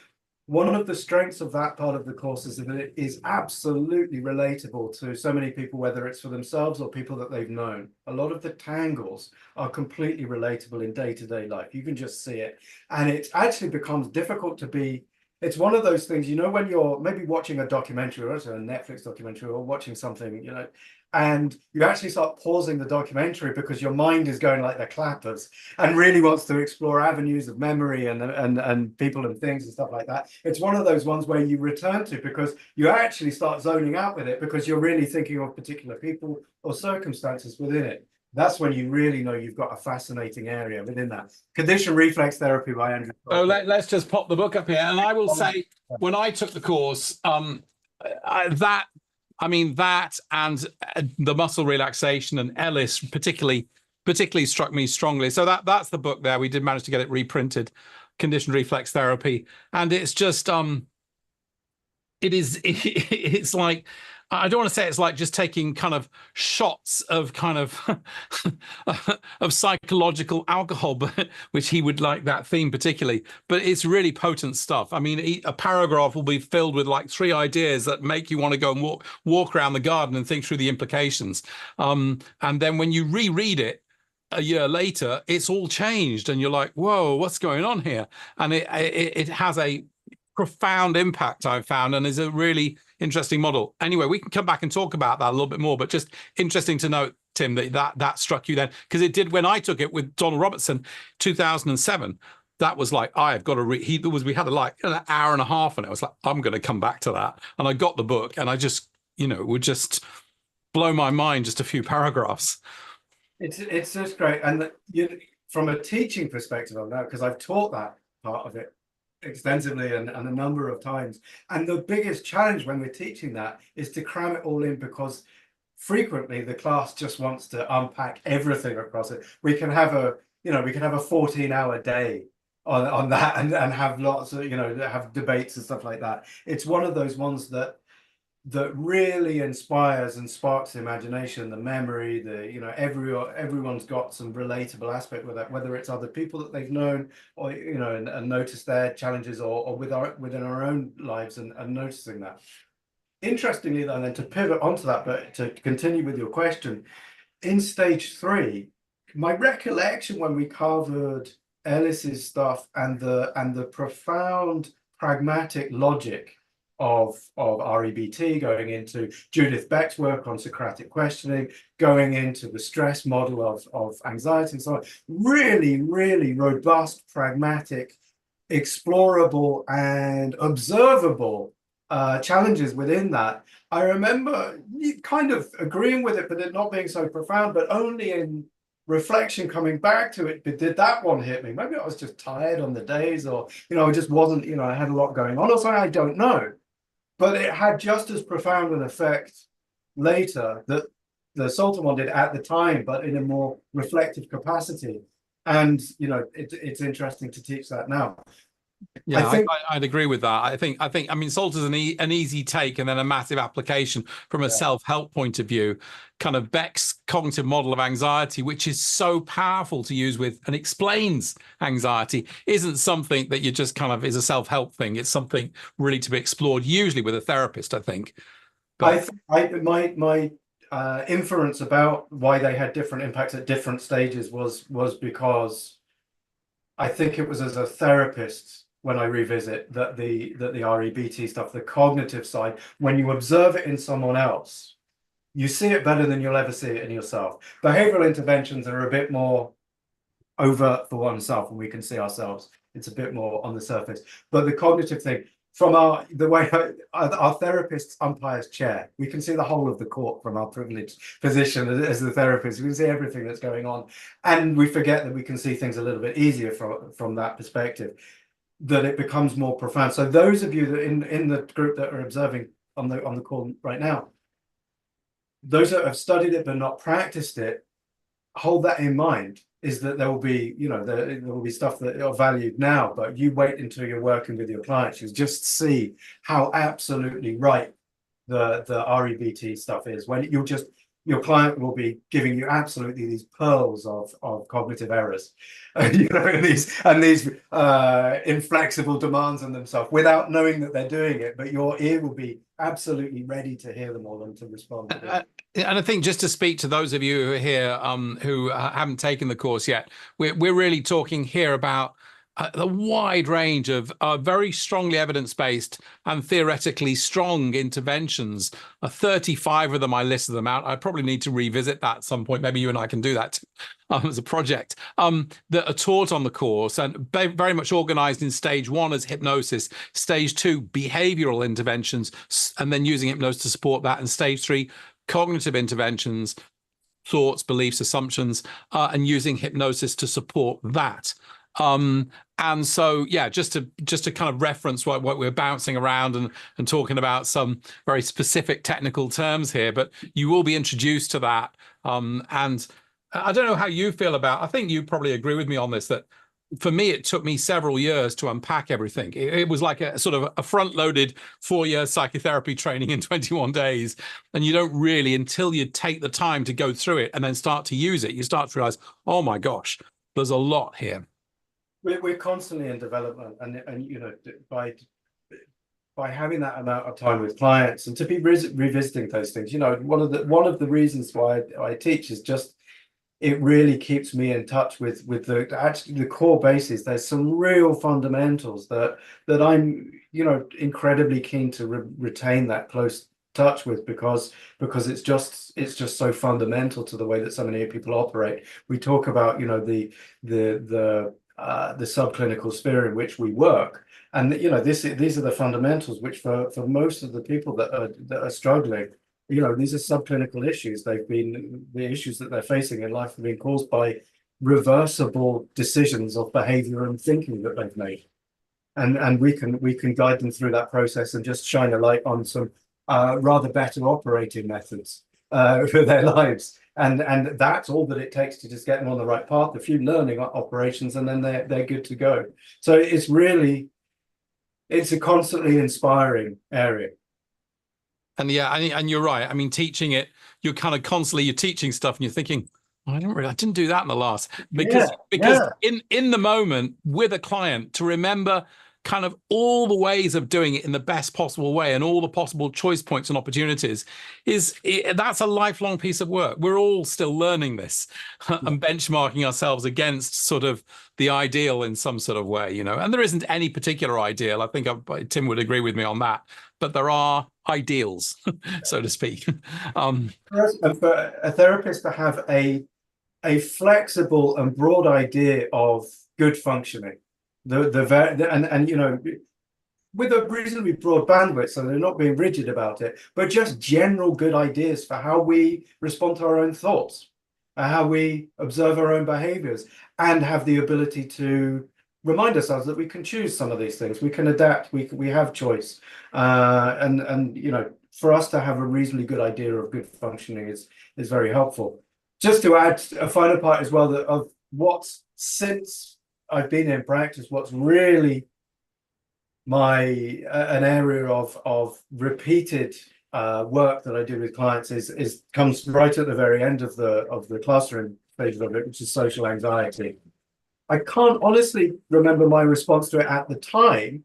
Speaker 2: One of the strengths of that part of the course is that it is absolutely relatable to so many people, whether it's for themselves or people that they've known. A lot of the tangles are completely relatable in day-to-day life. You can just see it. And it actually becomes difficult to be, it's one of those things, you know, when you're maybe watching a documentary or also a Netflix documentary or watching something, you know, and you actually start pausing the documentary because your mind is going like the clappers and really wants to explore avenues of memory and people and things and stuff like that. It's one of those ones where you return to because you actually start zoning out with it because you're really thinking of particular people or circumstances within it. That's when you really know you've got a fascinating area within that. Conditioned reflex therapy by Andrew.
Speaker 1: Oh, let's just pop the book up here. And I will say, when I took the course, that and the muscle relaxation and Ellis particularly struck me strongly. So that's the book there. We did manage to get it reprinted, Conditioned Reflex Therapy. And it's just, it's like, I don't want to say it's like just taking kind of shots of kind of of psychological alcohol, but which he would like that theme particularly. But it's really potent stuff. I mean, a paragraph will be filled with like 3 ideas that make you want to go and walk around the garden and think through the implications. And then when you reread it a year later, it's all changed, and you're like, "Whoa, what's going on here?" And it has a profound impact, I've found, and is a really interesting model. Anyway, we can come back and talk about that a little bit more, but just interesting to note, Tim, that struck you then, because it did when I took it with Donald Robertson, 2007. That was like, I've got to read. We had like an hour and a half, and it was like, I'm going to come back to that. And I got the book, and I just, you know, it would just blow my mind, just a few paragraphs.
Speaker 2: It's just great, and from a teaching perspective on that, because I've taught that part of it extensively and a number of times, and the biggest challenge when we're teaching that is to cram it all in, because frequently the class just wants to unpack everything across it. We can have a, we can have a 14-hour day on that and have lots of, have debates and stuff like that. It's one of those ones that really inspires and sparks the imagination, the memory, everyone's got some relatable aspect with that, whether it's other people that they've known, or and notice their challenges, or within our own lives, and noticing that. Interestingly, though, then to pivot onto that, but to continue with your question, in stage 3, my recollection when we covered Ellis's stuff and the profound pragmatic logic of REBT, going into Judith Beck's work on Socratic questioning, going into the stress model of anxiety and so on, really, really robust, pragmatic, explorable and observable challenges within that. I remember kind of agreeing with it, but it not being so profound, but only in reflection coming back to it, but did that one hit me? Maybe I was just tired on the days, or I just wasn't, I had a lot going on or something, I don't know. But it had just as profound an effect later that the Salter one did at the time, but in a more reflective capacity. And it's interesting to teach that now.
Speaker 1: Yeah, I'd agree with that. I mean, Salter's an easy take and then a massive application from a self-help point of view. Kind of Beck's cognitive model of anxiety, which is so powerful to use with and explains anxiety, isn't something that you just kind of is a self-help thing. It's something really to be explored, usually with a therapist, I think. But
Speaker 2: my inference about why they had different impacts at different stages was because I think it was as a therapist, when I revisit, that the REBT stuff, the cognitive side, when you observe it in someone else, you see it better than you'll ever see it in yourself. Behavioral interventions are a bit more overt for oneself, and we can see ourselves. It's a bit more on the surface. But the cognitive thing, from the way our therapist's umpire's chair, we can see the whole of the court from our privileged position as the therapist. We can see everything that's going on, and we forget that we can see things a little bit easier from that perspective, that it becomes more profound. So those of you that in the group that are observing on the call right now, those that have studied it but not practiced it, hold that in mind, is that there will be, there will be stuff that are valued now, but you wait until you're working with your clients, you just see how absolutely right the REBT stuff is, when your client will be giving you absolutely these pearls of cognitive errors, and these inflexible demands on themselves without knowing that they're doing it, but your ear will be absolutely ready to hear them all and to respond to them.
Speaker 1: And I think, just to speak to those of you who are here who haven't taken the course yet, we're really talking here about the wide range of very strongly evidence-based and theoretically strong interventions. 35 of them, I listed them out. I probably need to revisit that at some point. Maybe you and I can do that as a project, that are taught on the course, and very much organized in stage 1 as hypnosis, stage 2 behavioral interventions, and then using hypnosis to support that, and stage 3 cognitive interventions, thoughts, beliefs, assumptions, and using hypnosis to support that. And so, yeah, just to kind of reference what we're bouncing around and talking about some very specific technical terms here, but you will be introduced to that. And I don't know how you feel about, I think you probably agree with me on this, that for me, it took me several years to unpack everything. It was like a sort of a front-loaded 4-year psychotherapy training in 21 days. And you don't really, until you take the time to go through it and then start to use it, you start to realize, oh my gosh, there's a lot here.
Speaker 2: We're constantly in development, and by having that amount of time with clients and to be revisiting those things, one of the reasons why I teach is just, it really keeps me in touch with the core basis. There's some real fundamentals that I'm incredibly keen to retain that close touch with, because it's just so fundamental to the way that so many people operate. We talk about the subclinical sphere in which we work, and these are the fundamentals which for most of the people that are struggling, these are subclinical issues. The issues that they're facing in life have been caused by reversible decisions of behavior and thinking that they've made, and we can guide them through that process and just shine a light on some rather better operating methods for their lives. And that's all that it takes to just get them on the right path, a few learning operations, and then they're good to go. So it's really, it's a constantly inspiring area.
Speaker 1: And yeah, and you're right. I mean, teaching it, you're kind of constantly, you're teaching stuff and you're thinking, I didn't do that in the last, because in the moment with a client, to remember kind of all the ways of doing it in the best possible way and all the possible choice points and opportunities that's a lifelong piece of work. We're all still learning this and benchmarking ourselves against sort of the ideal in some sort of way, you know, and there isn't any particular ideal. I think Tim would agree with me on that, but there are ideals, so to speak.
Speaker 2: And for a therapist to have a flexible and broad idea of good functioning, and you know, with a reasonably broad bandwidth, so they're not being rigid about it, but just general good ideas for how we respond to our own thoughts, how we observe our own behaviors, and have the ability to remind ourselves that we can choose some of these things, we can adapt, we have choice, and you know, for us to have a reasonably good idea of good functioning is very helpful. Just to add a final part as well, that of what's, since I've been in practice, what's really an area of repeated work that I do with clients is comes right at the very end of the classroom phase of it, which is social anxiety. I can't honestly remember my response to it at the time,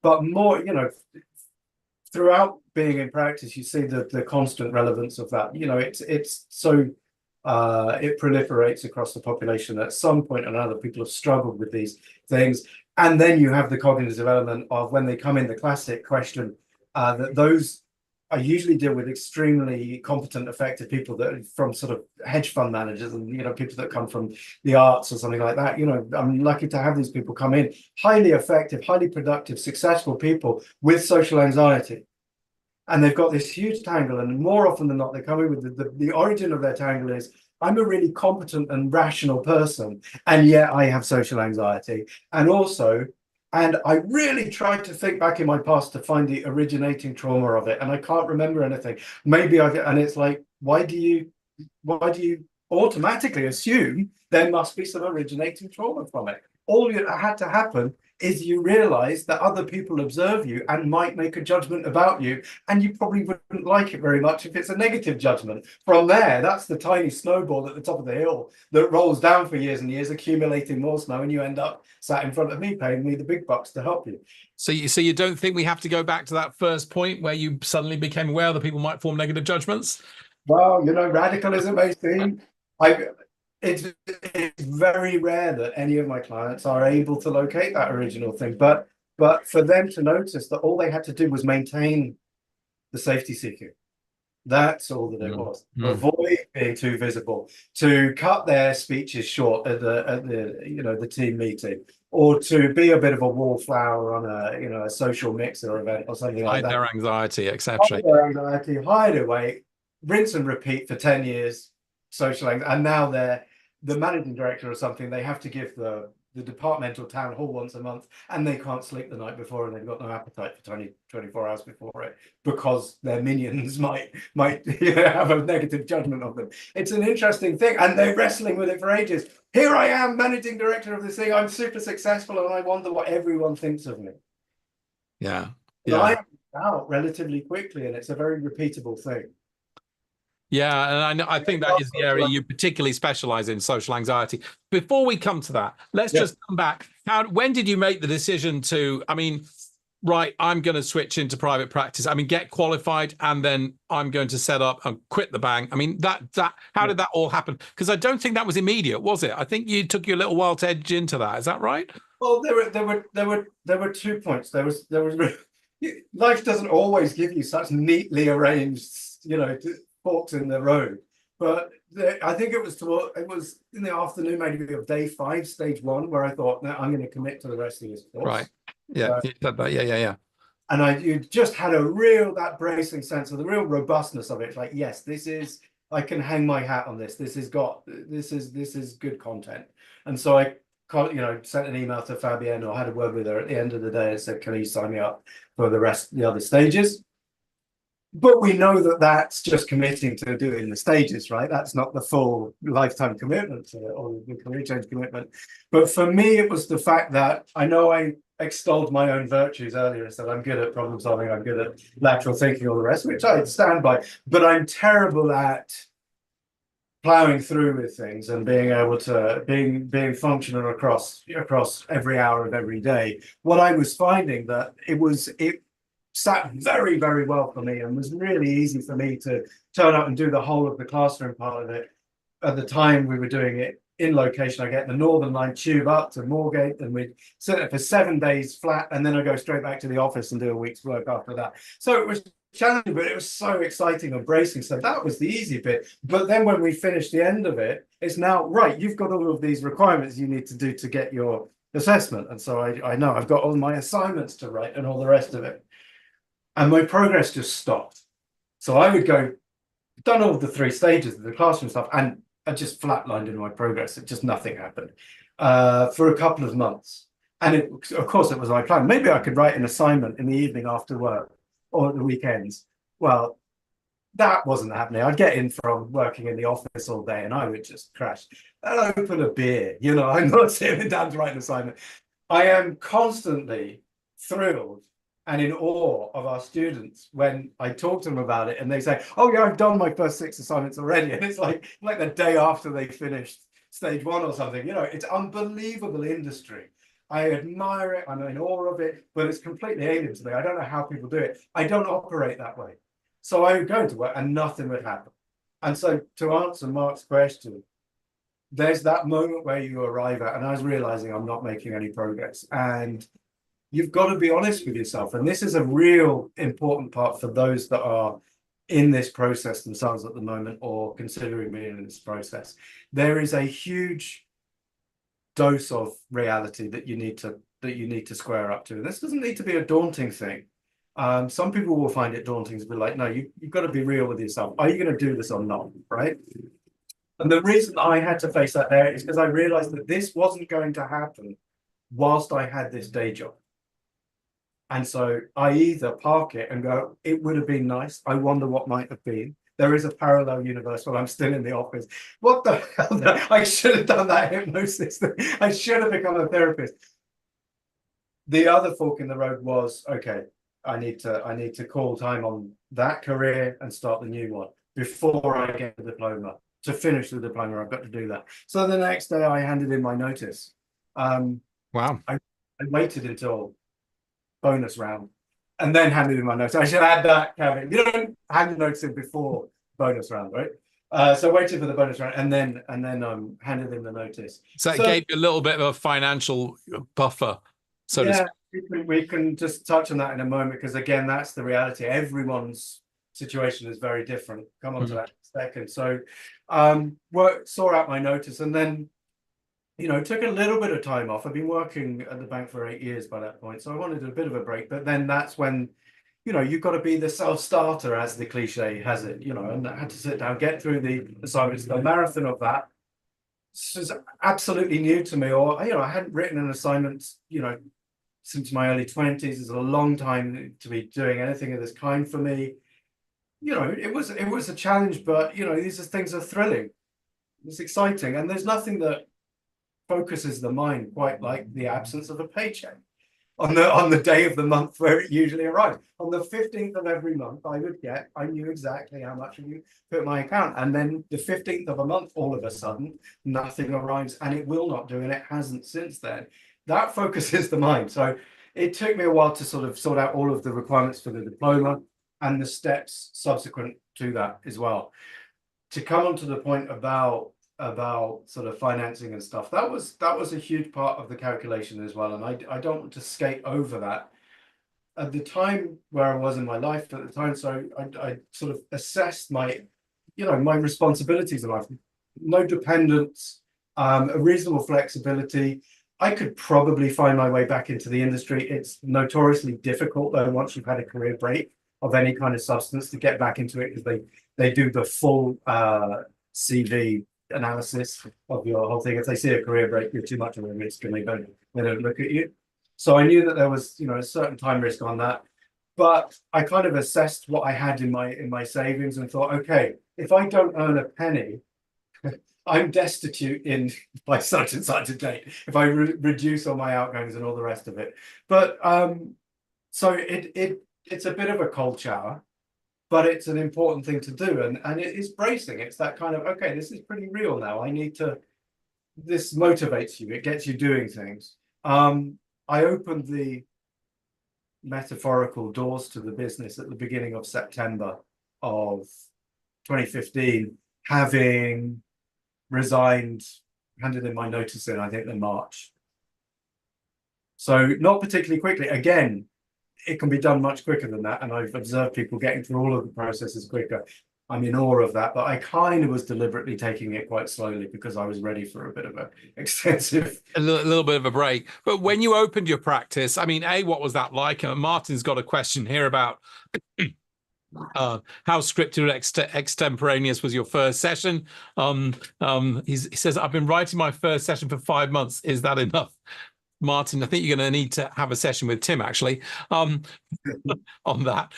Speaker 2: but more, you know, throughout being in practice, you see the constant relevance of that. You know, it's so it proliferates across the population. At some point or another, people have struggled with these things. And then you have the cognitive element of, when they come in, the classic question, that those I usually deal with extremely competent, effective people that from sort of hedge fund managers and, you know, people that come from the arts or something like that. You know, I'm lucky to have these people come in, highly effective, highly productive, successful people with social anxiety. And they've got this huge tangle, and more often than not, they come in with the origin of their tangle is, I'm a really competent and rational person, and yet I have social anxiety. And I really tried to think back in my past to find the originating trauma of it, and I can't remember anything. And it's like, why do you automatically assume there must be some originating trauma from it? All that had to happen is you realize that other people observe you and might make a judgment about you, and you probably wouldn't like it very much if it's a negative judgment. From there, that's the tiny snowball at the top of the hill that rolls down for years and years, accumulating more snow, and you end up sat in front of me paying me the big bucks to help you.
Speaker 1: So you don't think we have to go back to that first point where you suddenly became aware that people might form negative judgments?
Speaker 2: Well, you know, radicalism may seem, it's very rare that any of my clients are able to locate that original thing, but for them to notice that all they had to do was maintain the safety seeking. That's all that it was. Avoid being too visible, to cut their speeches short at the you know, the team meeting, or to be a bit of a wallflower on a, you know, a social mixer event or something like that.
Speaker 1: Hide their anxiety, etc.
Speaker 2: Hide their anxiety, hide away, rinse and repeat for 10 years, social anxiety, and now they're the managing director or something. They have to give the departmental town hall once a month, and they can't sleep the night before, and they've got no appetite for 24 hours before it, because their minions might you know, have a negative judgment of them. It's an interesting thing, and they're wrestling with it for ages. Here I am, managing director of this thing, I'm super successful, and I wonder what everyone thinks of me.
Speaker 1: Yeah,
Speaker 2: yeah. I out relatively quickly, and it's a very repeatable thing.
Speaker 1: Yeah, and I think that is the area you particularly specialize in, social anxiety. Before we come to that, let's just come back. When did you make the decision to, I mean, right, I'm going to switch into private practice, I mean, get qualified, and then I'm going to set up and quit the bank? I mean, how did that all happen? Because I don't think that was immediate, was it? I think you took you a little while to edge into that. Is that right?
Speaker 2: Well, there were 2 points. There was life doesn't always give you such neatly arranged, you know, forks in the road, but I think it was in the afternoon, maybe of day 5, stage 1, where I thought, no, I'm going to commit to the rest of this course.
Speaker 1: Right. Yeah. You said that. Yeah.
Speaker 2: And you just had that bracing sense of the real robustness of it. It's like, yes, I can hang my hat on this. This is good content. And so I, you know, sent an email to Fabienne, or had a word with her at the end of the day, and said, can you sign me up for the other stages? But we know that that's just committing to doing the stages, right? That's not the full lifetime commitment to it, or the career change commitment. But for me, it was the fact that I know I extolled my own virtues earlier and said I'm good at problem solving, I'm good at lateral thinking, all the rest, which I stand by. But I'm terrible at plowing through with things and being able to being functional across every hour of every day. What I was finding that it sat very, very well for me and was really easy for me to turn up and do the whole of the classroom part of it. At the time we were doing it in location, I get the Northern Line tube up to Moorgate, and we'd sit there for 7 days flat, and then I go straight back to the office and do a week's work after that. So it was challenging, but it was so exciting and bracing. So that was the easy bit. But then when we finished the end of it, it's now, right, you've got all of these requirements you need to do to get your assessment. And so I know I've got all my assignments to write and all the rest of it. And my progress just stopped. So I would go, done all the 3 stages of the classroom stuff, and I just flatlined in my progress. It just nothing happened for a couple of months. And of course, it was my plan. Maybe I could write an assignment in the evening after work or at the weekends. Well, that wasn't happening. I'd get in from working in the office all day and I would just crash. I'd open a beer. I'm not sitting down to write an assignment. I am constantly thrilled and in awe of our students when I talk to them about it and they say, oh yeah, I've done my first 6 assignments already. And it's like the day after they finished stage 1 or something. It's unbelievable industry. I admire it, I'm in awe of it, but it's completely alien to me. I don't know how people do it. I don't operate that way. So I would go to work and nothing would happen. And so to answer Mark's question, there's that moment where you arrive at, and I was realizing I'm not making any progress. And you've got to be honest with yourself. And this is a real important part for those that are in this process themselves at the moment or considering being in this process. There is a huge dose of reality that you need to square up to. And this doesn't need to be a daunting thing. Some people will find it daunting to be like, no, you've got to be real with yourself. Are you going to do this or not? Right. And the reason I had to face that there is because I realized that this wasn't going to happen whilst I had this day job. And so I either park it and go, it would have been nice. I wonder what might have been. There is a parallel universe where I'm still in the office. What the hell? I should have done that hypnosis thing. I should have become a therapist. The other fork in the road was, okay, I need to call time on that career and start the new one before I get the diploma. To finish the diploma, I've got to do that. So the next day I handed in my notice.
Speaker 1: Wow.
Speaker 2: I waited until bonus round and then handed in my notice. I should add that, Kevin. You don't hand the notice in before bonus round, right? So waited for the bonus round and then handed in the notice.
Speaker 1: So it gave you a little bit of a financial buffer, so to speak.
Speaker 2: We can just touch on that in a moment, because again, that's the reality. Everyone's situation is very different. Come on to that in a second. So saw out my notice and then took a little bit of time off. I've been working at the bank for 8 years by that point, so I wanted a bit of a break. But then that's when you've got to be the self-starter, as the cliche has it, and I had to sit down, get through the assignments, the marathon of that. This was absolutely new to me, or I hadn't written an assignment since my early 20s. It's a long time to be doing anything of this kind for me. It was a challenge, but these things are thrilling. It's exciting, and there's nothing that focuses the mind quite like the absence of a paycheck on the day of the month where it usually arrives. On the 15th of every month, I knew exactly how much you put in my account, and then the 15th of a month, all of a sudden, nothing arrives, and it will not do, and it hasn't since then. That focuses the mind. So it took me a while to sort of sort out all of the requirements for the diploma and the steps subsequent to that as well. To come on to the point about sort of financing and stuff, that was a huge part of the calculation as well, and I don't want to skate over that. At the time where I was in my life at the time, so I sort of assessed my my responsibilities in life. No dependents, a reasonable flexibility. I could probably find my way back into the industry. It's notoriously difficult though, once you've had a career break of any kind of substance, to get back into it, because they do the full CV analysis of your whole thing. If they see a career break, you're too much of a risk and they don't look at you. So I knew that there was a certain time risk on that. but I kind of assessed what I had in my savings and thought, okay, if I don't earn a penny, I'm destitute in by such and such a date. If I reduce all my outgoings and all the rest of it, but so it's a bit of a cold shower, but it's an important thing to do, and it is bracing. It's that kind of, okay, this is pretty real now. I need to. This motivates you. It gets you doing things. I opened the metaphorical doors to the business at the beginning of September of 2015, having resigned, handed in my notice in, I think, in March. So not particularly quickly. Again, it can be done much quicker than that, and I've observed people getting through all of the processes quicker. I'm in awe of that, but I kind of was deliberately taking it quite slowly because I was ready for a bit of a extensive,
Speaker 1: A little bit of a break. But when you opened your practice, I mean, what was that like? Martin's got a question here about how scripted or extemporaneous was your first session? He says, I've been writing my first session for 5 months. Is that enough? Martin, I think you're going to need to have a session with Tim, actually, on that.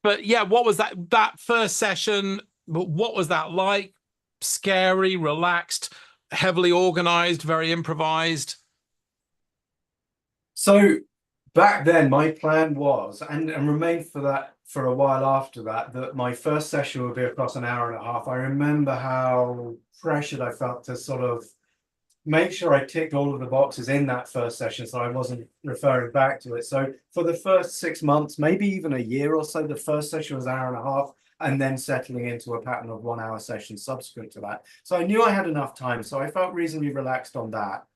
Speaker 1: But yeah, what was that first session? What was that like? Scary, relaxed, heavily organized, very improvised?
Speaker 2: So back then, my plan was, and remained for that for a while after that, that my first session would be across an hour and a half. I remember how pressured I felt to sort of make sure I ticked all of the boxes in that first session, so I wasn't referring back to it. So for the first 6 months, maybe even a year or so, the first session was an hour and a half, and then settling into a pattern of 1 hour sessions subsequent to that. So I knew I had enough time, so I felt reasonably relaxed on that.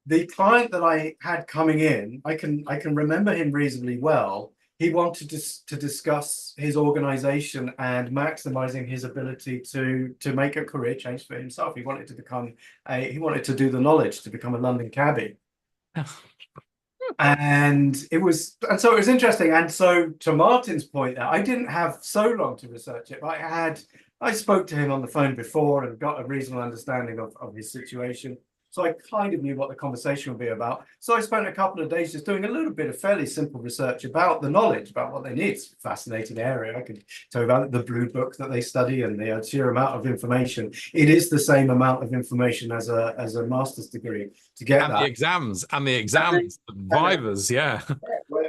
Speaker 2: The client that I had coming in, I can remember him reasonably well. He wanted to discuss his organization and maximizing his ability to make a career change for himself. He wanted to become he wanted to do the knowledge to become a London cabbie. And so it was interesting. And so to Martin's point there, I didn't have so long to research it, but I spoke to him on the phone before and got a reasonable understanding of his situation. So I kind of knew what the conversation would be about. So I spent a couple of days just doing a little bit of fairly simple research about the knowledge, about what they need. It's a fascinating area. I could tell you about the blue book that they study and the sheer amount of information. It is the same amount of information as a master's degree to get
Speaker 1: and
Speaker 2: that.
Speaker 1: the exams, the vivas, yeah.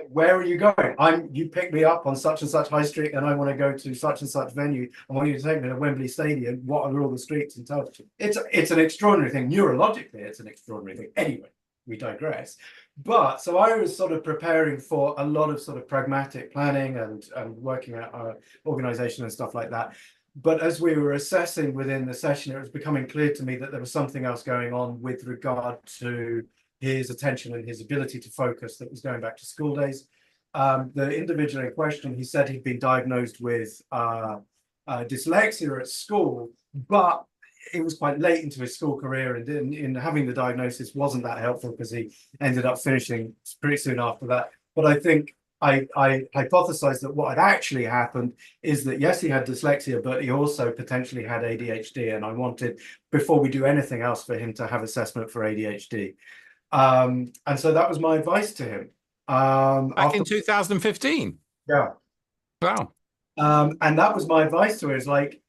Speaker 2: Where are you going? You pick me up on such and such high street and I want to go to such and such venue. I want you to take me to Wembley Stadium. What are all the streets and tell? It's an extraordinary thing. Neurologically, it's an extraordinary thing. Anyway, we digress. But so I was sort of preparing for a lot of sort of pragmatic planning and working out our organization and stuff like that. But as we were assessing within the session, it was becoming clear to me that there was something else going on with regard to his attention and his ability to focus that was going back to school days. The individual in question, he said he'd been diagnosed with dyslexia at school, but it was quite late into his school career, and in having the diagnosis wasn't that helpful because he ended up finishing pretty soon after that. But I think I hypothesized that what had actually happened is that, yes, he had dyslexia, but he also potentially had ADHD. And I wanted, before we do anything else, for him to have assessment for ADHD. And so that was my advice to him.
Speaker 1: Back in 2015.
Speaker 2: Yeah.
Speaker 1: Wow.
Speaker 2: And that was my advice to him, is like,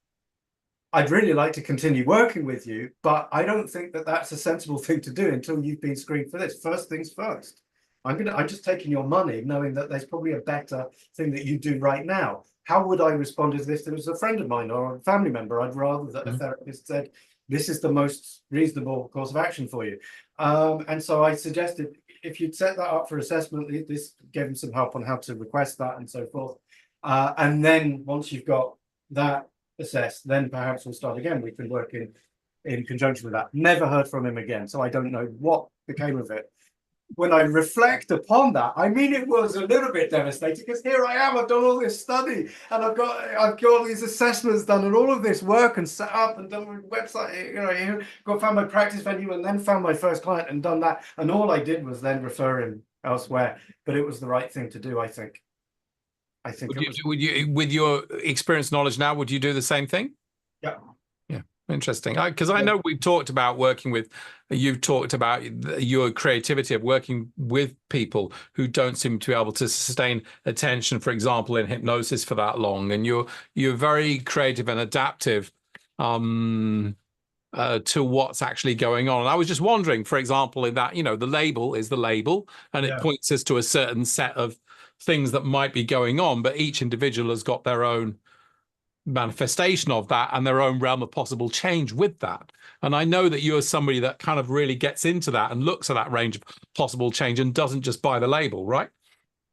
Speaker 2: I'd really like to continue working with you, but I don't think that that's a sensible thing to do until you've been screened for this. First things first. I'm just taking your money, knowing that there's probably a better thing that you do right now. How would I respond if this was a friend of mine or a family member? I'd rather that a therapist said, this is the most reasonable course of action for you. And so I suggested, if you'd set that up for assessment, this gave him some help on how to request that and so forth. And then once you've got that assessed, then perhaps we'll start again. We can work in conjunction with that. Never heard from him again, so I don't know what became of it. When I reflect upon that, I mean, it was a little bit devastating, because here I am, I've done all this study and I've got all these assessments done and all of this work and set up and done my website, found my practice venue and then found my first client and done that. And all I did was then refer him elsewhere, but it was the right thing to do, I think.
Speaker 1: Would you, with your experience knowledge now, would you do the same thing?
Speaker 2: Yeah.
Speaker 1: Yeah. Interesting. Because I know we've talked about working with, you've talked about your creativity of working with people who don't seem to be able to sustain attention, for example, in hypnosis for that long. And you're very creative and adaptive to what's actually going on. And I was just wondering, for example, in that, you know, the label is the label and it points us to a certain set of things that might be going on, but each individual has got their own manifestation of that and their own realm of possible change with that. And I know that you're somebody that kind of really gets into that and looks at that range of possible change and doesn't just buy the label, right?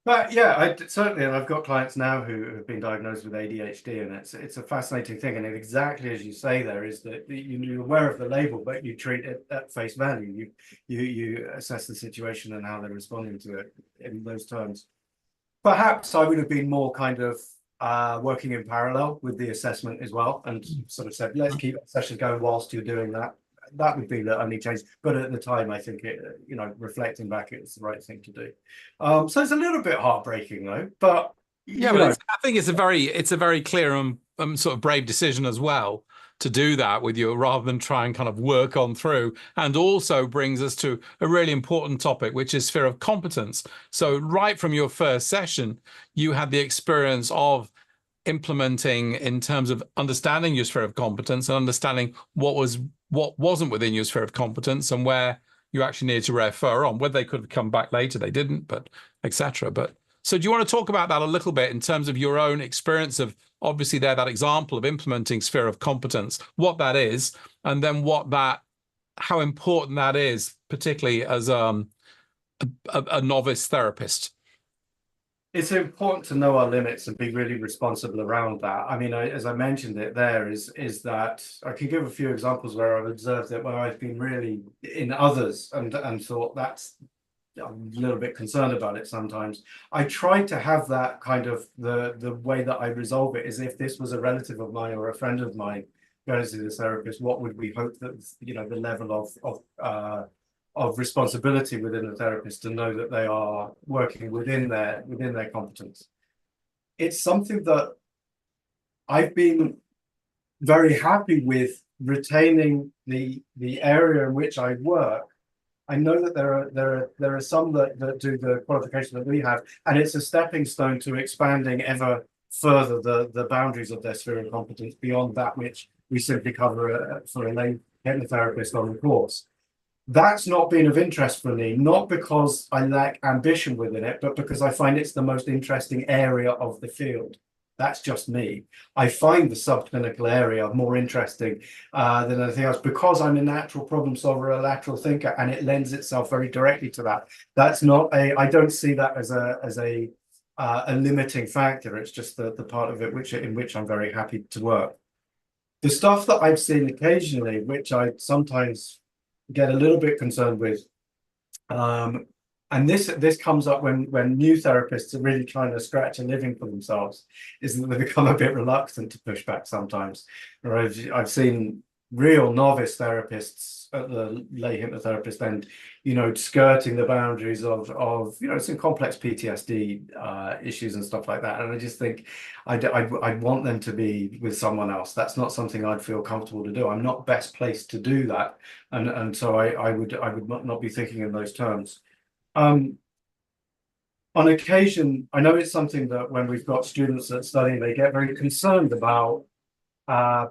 Speaker 2: But yeah, certainly, and I've got clients now who have been diagnosed with ADHD, and it's a fascinating thing. And exactly as you say, there is that you're aware of the label, but you treat it at face value. You assess the situation and how they're responding to it in those terms. Perhaps I would have been more kind of working in parallel with the assessment as well, and sort of said, let's keep sessions going whilst you're doing that. That would be the only change. But at the time, I think it, you know, reflecting back, it's the right thing to do. So it's a little bit heartbreaking though. But
Speaker 1: yeah, but I think it's a very clear and sort of brave decision as well to do that with you, rather than try and kind of work on through. And also brings us to a really important topic, which is sphere of competence. So right from your first session, you had the experience of implementing in terms of understanding your sphere of competence and understanding what wasn't within your sphere of competence and where you actually needed to refer on. Whether they could have come back later, they didn't, but etc. But so do you want to talk about that a little bit in terms of your own experience of, obviously there, that example of implementing sphere of competence, what that is, and then how important that is, particularly as a novice therapist?
Speaker 2: It's important to know our limits and be really responsible around that. I mean, as I mentioned it there, is that I can give a few examples where I've observed it, where I've been really in others and thought that's, I'm a little bit concerned about it sometimes. I try to have that kind of the way that I resolve it is, if this was a relative of mine or a friend of mine going to see the therapist, what would we hope that, you know, the level of responsibility within the therapist to know that they are working within their competence. It's something that I've been very happy with, retaining the area in which I work. I know that there are some that do the qualification that we have, and it's a stepping stone to expanding ever further the boundaries of their sphere of competence beyond that which we simply cover for a lay hypnotherapist on the course. That's not been of interest for me, not because I lack ambition within it, but because I find it's the most interesting area of the field. That's just me. I find the subclinical area more interesting than anything else, because I'm a natural problem solver, a lateral thinker, and it lends itself very directly to that. That's not I don't see that as a limiting factor. It's just the part of it in which I'm very happy to work. The stuff that I've seen occasionally, which I sometimes get a little bit concerned with, and this comes up when new therapists are really trying to scratch a living for themselves, is that they become a bit reluctant to push back sometimes. Or I've seen real novice therapists at the lay hypnotherapist end, you know, skirting the boundaries of you know, some complex PTSD issues and stuff like that. And I just think I'd want them to be with someone else. That's not something I'd feel comfortable to do. I'm not best placed to do that, and so I would not be thinking in those terms. On occasion, I know it's something that when we've got students that study, they get very concerned about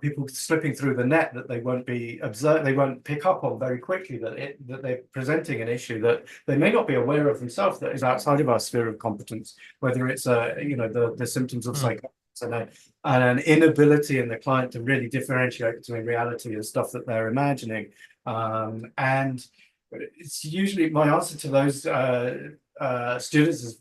Speaker 2: people slipping through the net, that they won't be observed, they won't pick up on very quickly that they're presenting an issue that they may not be aware of themselves, that is outside of our sphere of competence, whether it's you know, the symptoms of psychosis and an inability in the client to really differentiate between reality and stuff that they're imagining. And it's usually my answer to those students is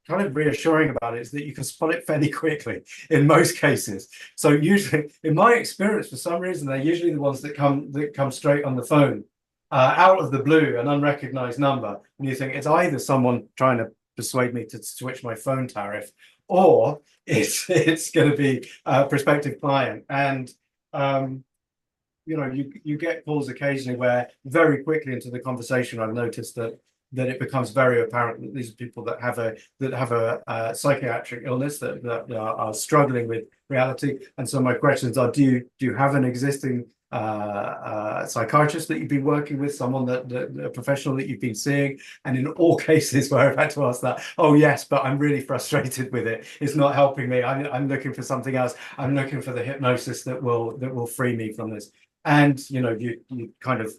Speaker 2: kind of reassuring about it, is that you can spot it fairly quickly in most cases. So usually, in my experience, for some reason, they're usually the ones that come straight on the phone out of the blue, an unrecognized number, and you think it's either someone trying to persuade me to switch my phone tariff, or it's going to be a prospective client. And you know, you get calls occasionally where very quickly into the conversation, I've noticed that it becomes very apparent that these are people that have a psychiatric illness, that are struggling with reality. And so my questions are, do you have an existing psychiatrist that you've been working with, someone a professional that you've been seeing, and in all cases where I've had to ask that, oh yes, but I'm really frustrated with it. It's not helping me. I'm looking for something else. I'm looking for the hypnosis that will free me from this. And you kind of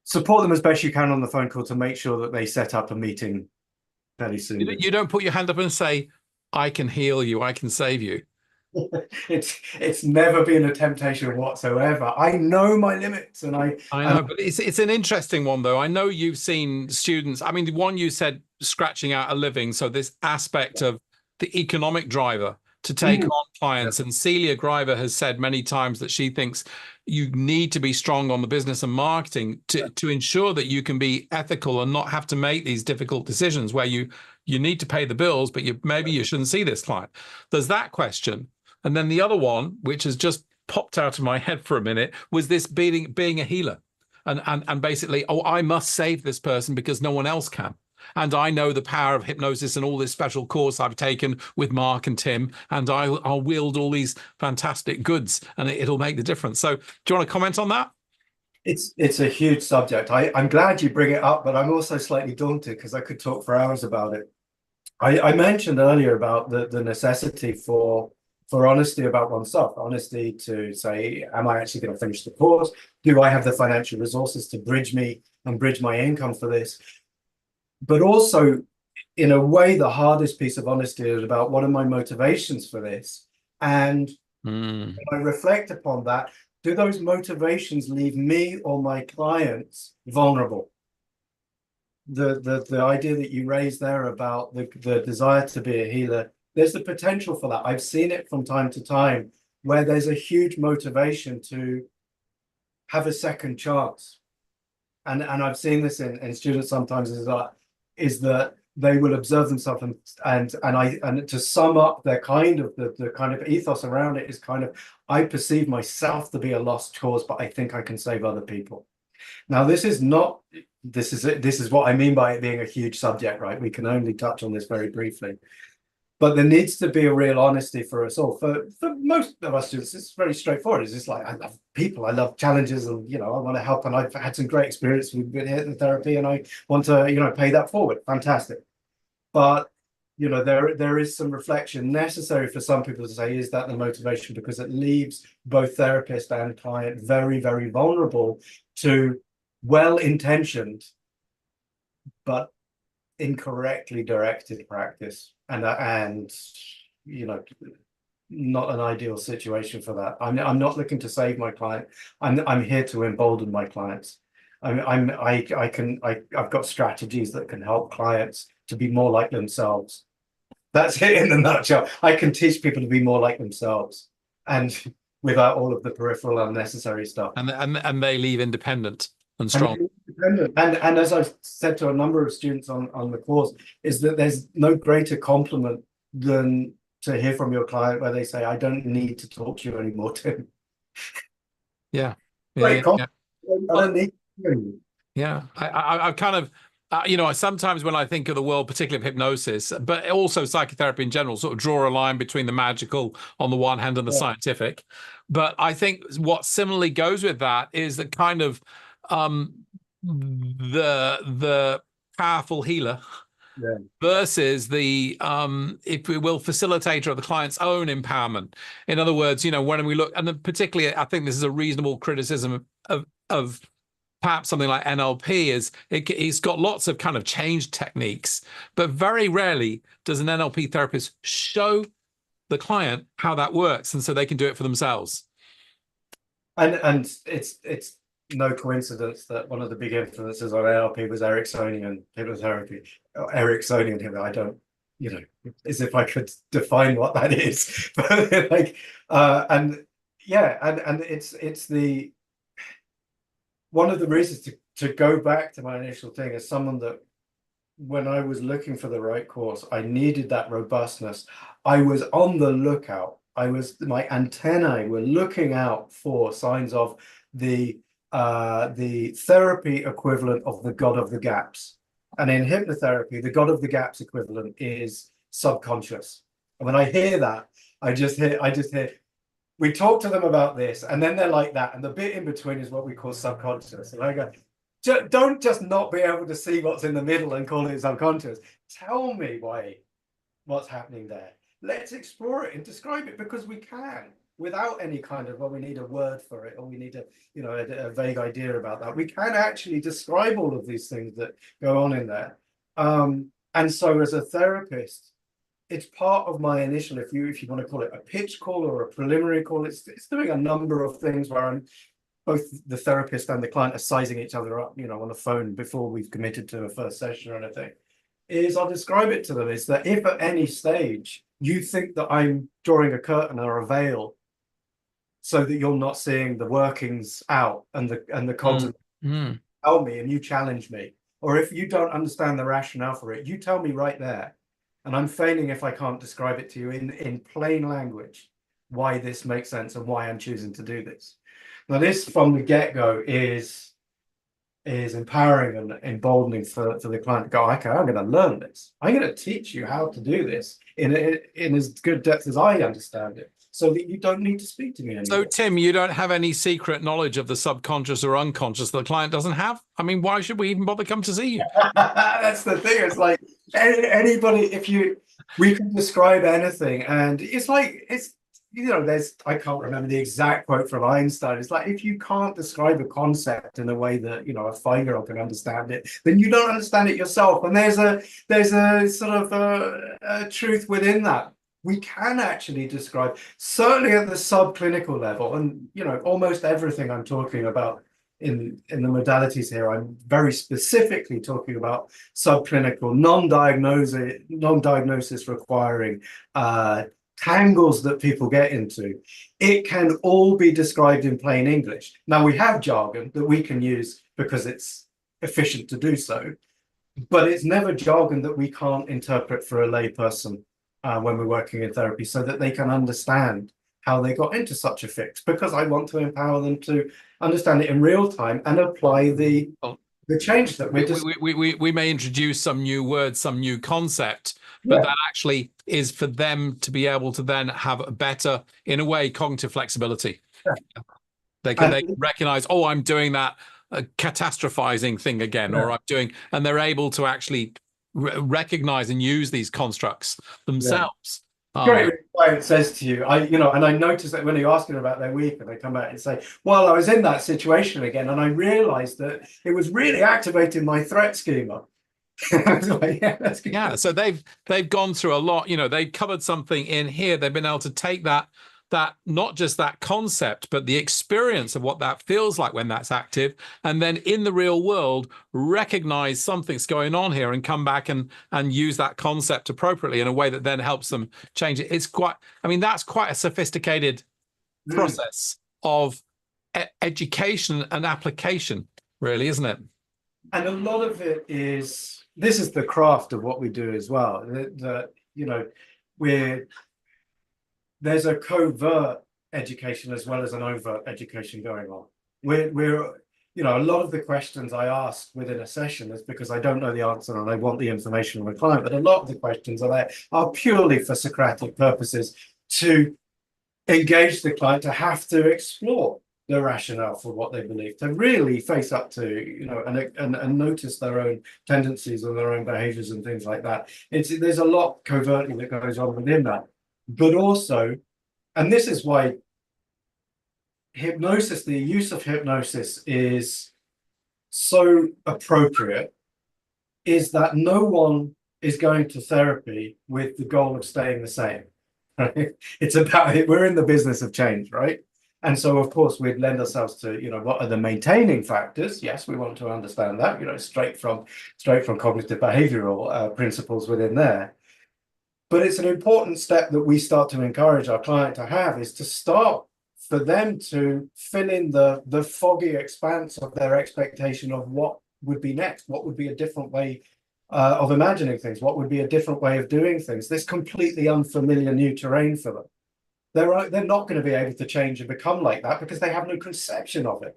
Speaker 2: support them as best you can on the phone call to make sure that they set up a meeting fairly soon.
Speaker 1: You don't put your hand up and say, I can heal you, I can save you.
Speaker 2: It's never been a temptation whatsoever. I know my limits, and I
Speaker 1: know, but it's an interesting one though. I know you've seen students. I mean, the one you said, scratching out a living. So this aspect of the economic driver to take on clients, and Celia Griver has said many times that she thinks you need to be strong on the business and marketing to ensure that you can be ethical and not have to make these difficult decisions where you need to pay the bills, but maybe you shouldn't see this client. There's that question. And then the other one, which has just popped out of my head for a minute, was this being a healer. And basically, oh, I must save this person because no one else can. And I know the power of hypnosis and all this special course I've taken with Mark and Tim, and I'll wield all these fantastic goods and it'll make the difference. So do you want to comment on that?
Speaker 2: It's a huge subject. I'm glad you bring it up, but I'm also slightly daunted because I could talk for hours about it. I mentioned earlier about the necessity for honesty about oneself, honesty to say, am I actually going to finish the course? Do I have the financial resources to bridge my income for this? But also, in a way, the hardest piece of honesty is about what are my motivations for this? And when I reflect upon that, do those motivations leave me or my clients vulnerable? The idea that you raised there about the desire to be a healer, there's the potential for that. I've seen it from time to time where there's a huge motivation to have a second chance. And I've seen this in students sometimes is that they will observe themselves and to sum up their the kind of ethos around it is kind of, I perceive myself to be a lost cause, but I think I can save other people. Now, this is what I mean by it being a huge subject, right? We can only touch on this very briefly. But there needs to be a real honesty for us all. For most of us students, it's very straightforward. It's just like, I love people, I love challenges, and I want to help, and I've had some great experience with hypnotherapy, and I want to pay that forward. Fantastic. But there is some reflection necessary for some people to say, is that the motivation? Because it leaves both therapist and client very, very vulnerable to well-intentioned but incorrectly directed practice, and not an ideal situation for that. I'm not looking to save my client. I'm here to embolden my clients. I've got strategies that can help clients to be more like themselves. That's it in a nutshell. I can teach people to be more like themselves, and without all of the peripheral unnecessary stuff.
Speaker 1: And they leave independent and strong.
Speaker 2: And as I've said to a number of students on the course, is that there's no greater compliment than to hear from your client where they say, I don't need to talk to you anymore, Tim.
Speaker 1: Yeah.
Speaker 2: I don't need you.
Speaker 1: Yeah. I kind of, sometimes when I think of the world, particularly of hypnosis, but also psychotherapy in general, sort of draw a line between the magical on the one hand and the scientific. But I think what similarly goes with that is the kind of the powerful healer versus the if we will, facilitator of the client's own empowerment. In other words, when we look, and particularly I think this is a reasonable criticism of perhaps something like NLP, is it's got lots of kind of change techniques, but very rarely does an NLP therapist show the client how that works, and so they can do it for themselves.
Speaker 2: And it's no coincidence that one of the big influences on NLP was Ericksonian hypnotherapy. Ericksonian hypnotherapy. I don't, as if I could define what that is, but and it's the one of the reasons to go back to my initial thing as someone that when I was looking for the right course, I needed that robustness. I was on the lookout. My antennae were looking out for signs of the therapy equivalent of the God of the gaps. And in hypnotherapy, the God of the gaps equivalent is subconscious. And when I hear that, I just hear we talk to them about this, and then they're like that, and the bit in between is what we call subconscious. And I go, don't just not be able to see what's in the middle and call it subconscious. Tell me what's happening there. Let's explore it and describe it, because we can, without any kind of, well, we need a word for it, or we need a vague idea about that. We can actually describe all of these things that go on in there. And so as a therapist, it's part of my initial, if you want to call it a pitch call or a preliminary call, it's doing a number of things where I'm both the therapist and the client are sizing each other up, on the phone before we've committed to a first session or anything. Is I'll describe it to them is that if at any stage you think that I'm drawing a curtain or a veil so that you're not seeing the workings out and the content, tell me and you challenge me. Or if you don't understand the rationale for it, you tell me right there. And I'm feigning, if I can't describe it to you in plain language, why this makes sense and why I'm choosing to do this. Now, this from the get-go is empowering and emboldening for the client to go, okay, I'm going to learn this. I'm going to teach you how to do this in as good depth as I understand it, so that you don't need to speak to me anymore.
Speaker 1: So, Tim, you don't have any secret knowledge of the subconscious or unconscious that the client doesn't have? I mean, why should we even bother come to see you?
Speaker 2: That's the thing. It's like anybody, we can describe anything, and it's like, I can't remember the exact quote from Einstein. It's like, if you can't describe a concept in a way that, a 5-year-old can understand it, then you don't understand it yourself. And there's a sort of a truth within that. We can actually describe, certainly at the subclinical level, and almost everything I'm talking about in the modalities here, I'm very specifically talking about subclinical, non-diagnosis requiring tangles that people get into. It can all be described in plain English. Now, we have jargon that we can use because it's efficient to do so, but it's never jargon that we can't interpret for a layperson when we're working in therapy, so that they can understand how they got into such a fix, because I want to empower them to understand it in real time and apply the change that
Speaker 1: we may introduce some new words, some new concept, but that actually is for them to be able to then have a better, in a way, cognitive flexibility. They can recognize, oh, I'm doing that catastrophizing thing again, or I'm doing, and they're able to actually recognize and use these constructs themselves.
Speaker 2: Great. It says to you, and I noticed that when you're asking about their week, and they come out and say, well, I was in that situation again, and I realized that it was really activating my threat schema. Like, that's good.
Speaker 1: Yeah, so they've gone through a lot. They've covered something in here. They've been able to take that not just that concept, but the experience of what that feels like when that's active, and then in the real world recognize something's going on here and come back and use that concept appropriately in a way that then helps them change it. It's quite, that's quite a sophisticated process of education and application, really, isn't it?
Speaker 2: And a lot of it this is the craft of what we do as well. There's a covert education as well as an overt education going on. We're a lot of the questions I ask within a session is because I don't know the answer and I want the information from the client, but a lot of the questions are purely for Socratic purposes, to engage the client to have to explore the rationale for what they believe, to really face up to, and notice their own tendencies or their own behaviors and things like that. There's a lot covertly that goes on within that. But also, and this is why hypnosis, the use of hypnosis is so appropriate, is that no one is going to therapy with the goal of staying the same. Right? It's about, we're in the business of change, right? And so, of course, we'd lend ourselves to, what are the maintaining factors? Yes, we want to understand that, straight from cognitive behavioural principles within there. But it's an important step that we start to encourage our client to have, is to start for them to fill in the foggy expanse of their expectation of what would be next, what would be a different way of imagining things, what would be a different way of doing things, this completely unfamiliar new terrain for them. They're not going to be able to change and become like that because they have no conception of it.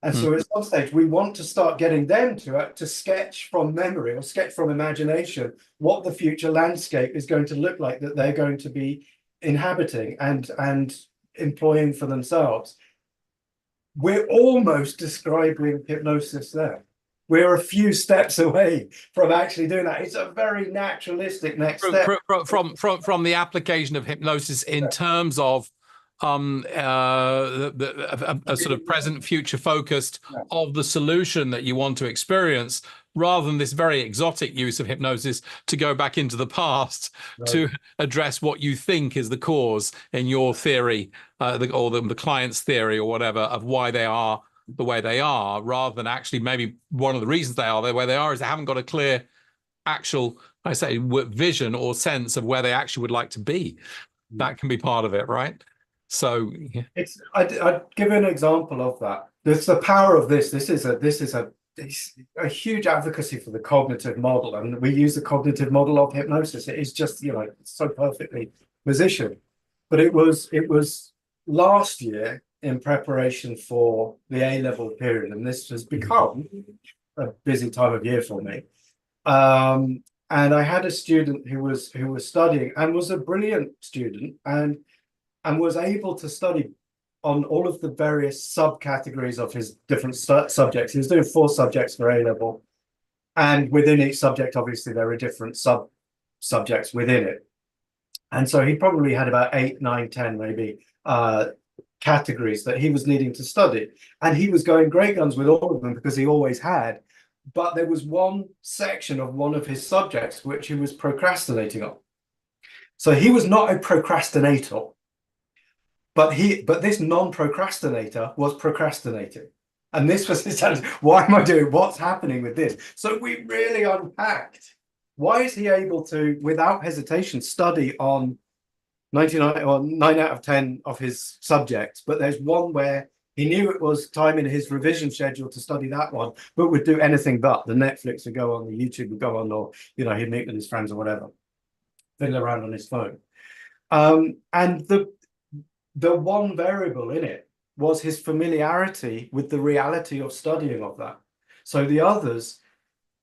Speaker 2: And so at some stage, we want to start getting them to sketch from memory or sketch from imagination what the future landscape is going to look like that they're going to be inhabiting and employing for themselves. We're almost describing hypnosis there. We're a few steps away from actually doing that. It's a very naturalistic next step.
Speaker 1: From the application of hypnosis in terms of a sort of present future focused of the solution that you want to experience, rather than this very exotic use of hypnosis to go back into the past to address what you think is the cause in your theory, or the client's theory or whatever, of why they are the way they are, rather than actually maybe one of the reasons they are the way they are is they haven't got a clear actual, I say, vision or sense of where they actually would like to be. That can be part of it, right? So
Speaker 2: I'd give an example of that. There's the power of this. This is a huge advocacy for the cognitive model, and we use the cognitive model of hypnosis. It is just, you know, so perfectly positioned. But it was last year in preparation for the A-level period, and this has become a busy time of year for me. And I had a student who was studying and was a brilliant student and was able to study on all of the various subcategories of his different subjects. He was doing 4 subjects for A-level, and within each subject, obviously, there are different subjects within it. And so he probably had about 8, 9, 10 maybe categories that he was needing to study. And he was going great guns with all of them because he always had. But there was one section of one of his subjects which he was procrastinating on. So he was not a procrastinator, but this non-procrastinator was procrastinating. And this was his challenge. Why am I doing? What's happening with this? So we really unpacked. Why is he able to, without hesitation, study on 99 or 9 out of 10 of his subjects? But there's one where he knew it was time in his revision schedule to study that one, but would do anything but. The Netflix would go on, the YouTube would go on, or, you know, he'd meet with his friends or whatever, fiddle around on his phone. And the one variable in it was his familiarity with the reality of studying of that. So the others,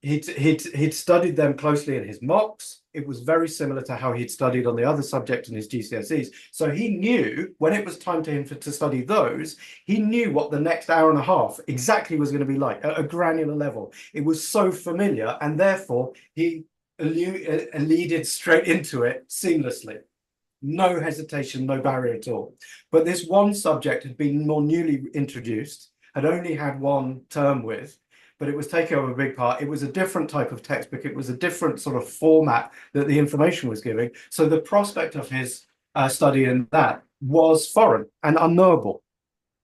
Speaker 2: he'd studied them closely in his mocks. It was very similar to how he'd studied on the other subject in his GCSEs. So he knew when it was time to him to study those, he knew what the next hour and a half exactly was going to be like at a granular level. It was so familiar, and therefore he leaded straight into it seamlessly. No hesitation, no barrier at all. But this one subject had been more newly introduced, had only had one term with, but it was taking over a big part. It was a different type of textbook. It was a different sort of format that the information was giving. So the prospect of his study in that was foreign and unknowable.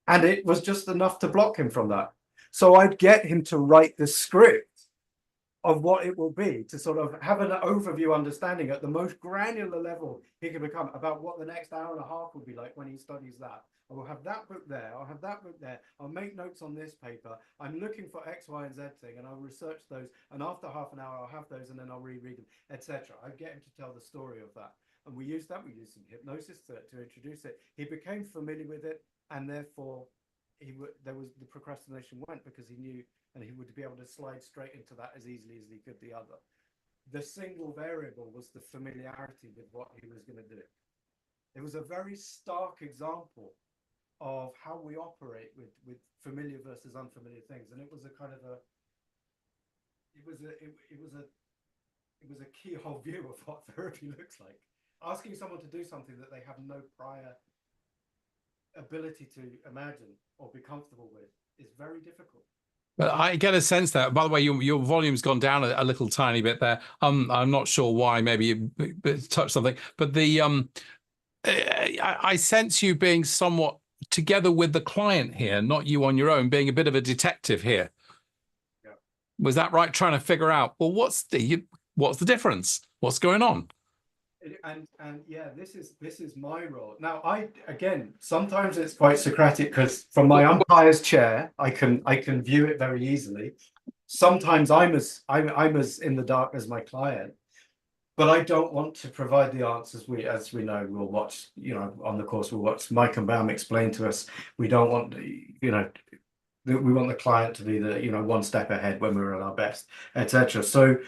Speaker 2: And it was just enough to block him from that. So I'd get him to write the script of what it will be, to sort of have an overview understanding at the most granular level he can become about what the next hour and a half will be like when he studies that. I will have that book there, I'll have that book there, I'll make notes on this paper, I'm looking for X, Y, and Z thing, and I'll research those, and after half an hour I'll have those, and then I'll reread them, etc. I get him to tell the story of that. And we used some hypnosis to introduce it. He became familiar with it, and therefore the procrastination went, because he knew, and he would be able to slide straight into that as easily as he could the other. The single variable was the familiarity with what he was going to do. It was a very stark example of how we operate with familiar versus unfamiliar things, and it was a kind of it was a keyhole view of what therapy looks like. Asking someone to do something that they have no prior ability to imagine or be comfortable with is very difficult.
Speaker 1: But I get a sense that, by the way, your volume's gone down a little tiny bit there. I'm not sure why. Maybe you touched something, but I sense you being somewhat together with the client here, not you on your own, being a bit of a detective here.
Speaker 2: Yeah.
Speaker 1: Was that right? Trying to figure out, well, what's the difference? What's going on?
Speaker 2: And yeah, this is my role. Now, again, sometimes it's quite Socratic, because from my umpire's chair, I can view it very easily. Sometimes I'm as in the dark as my client, but I don't want to provide the answers. As we know, we'll watch, you know, on the course, we'll watch Mike and Baum explain to us. We don't want, you know, we want the client to be the, you know, one step ahead when we're at our best, etc. So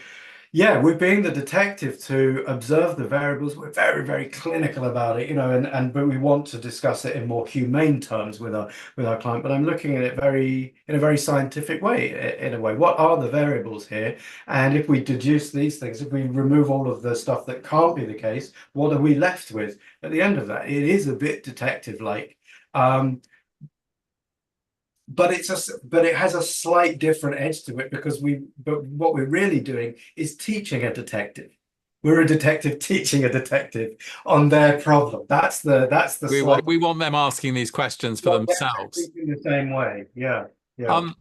Speaker 2: Yeah, we're being the detective to observe the variables. We're very, very clinical about it, you know, and but we want to discuss it in more humane terms with our client. But I'm looking at it in a very scientific way, in a way. What are the variables here? And if we deduce these things, if we remove all of the stuff that can't be the case, what are we left with at the end of that? It is a bit detective-like. But it has a slight different edge to it because but what we're really doing is teaching a detective. We're a detective teaching a detective on their problem. That's the slight.
Speaker 1: We want them asking these questions for themselves.
Speaker 2: In the same way. Yeah. Yeah.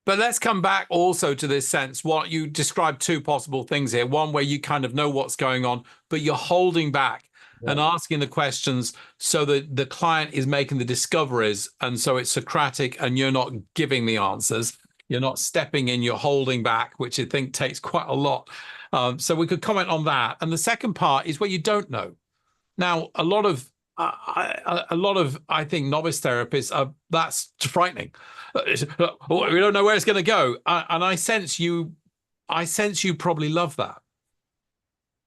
Speaker 1: But let's come back also to this sense. What you described, two possible things here. One where you kind of know what's going on, but you're holding back and asking the questions so that the client is making the discoveries. And so it's Socratic and you're not giving the answers. You're not stepping in, you're holding back, which I think takes quite a lot. So we could comment on that. And the second part is where you don't know. Now, a lot of, I think, novice therapists, that's frightening. We don't know where it's going to go. And I sense you probably love that.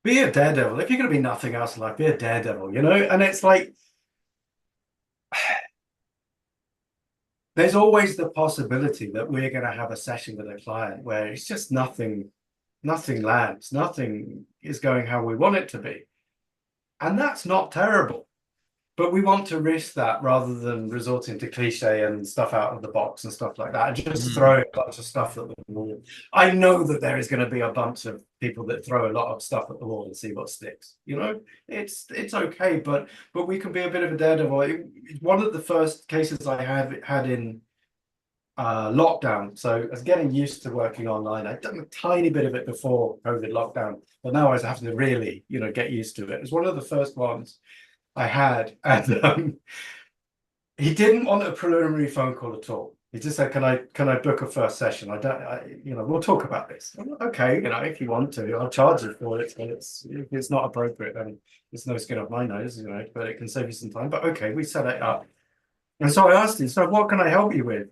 Speaker 2: Be a daredevil. If you're going to be nothing else in life, be a daredevil, you know? And it's like, there's always the possibility that we're going to have a session with a client where it's just nothing lands, nothing is going how we want it to be. And that's not terrible. But we want to risk that rather than resorting to cliche and stuff out of the box and stuff like that, and just throw a bunch of stuff at the wall. I know that there is going to be a bunch of people that throw a lot of stuff at the wall and see what sticks. You know, it's okay, but we can be a bit of a daredevil. One of the first cases I had in lockdown, so I was getting used to working online. I'd done a tiny bit of it before COVID lockdown, but now I was having to really, you know, get used to it. It was one of the first ones I had, and he didn't want a preliminary phone call at all. He just said, "Can I book a first session? You know, we'll talk about this." I'm like, okay, you know, if you want to, I'll charge you for it. But if it's not appropriate, then it's no skin off my nose, you know. But it can save you some time. But okay, we set it up, and so I asked him, "So what can I help you with?"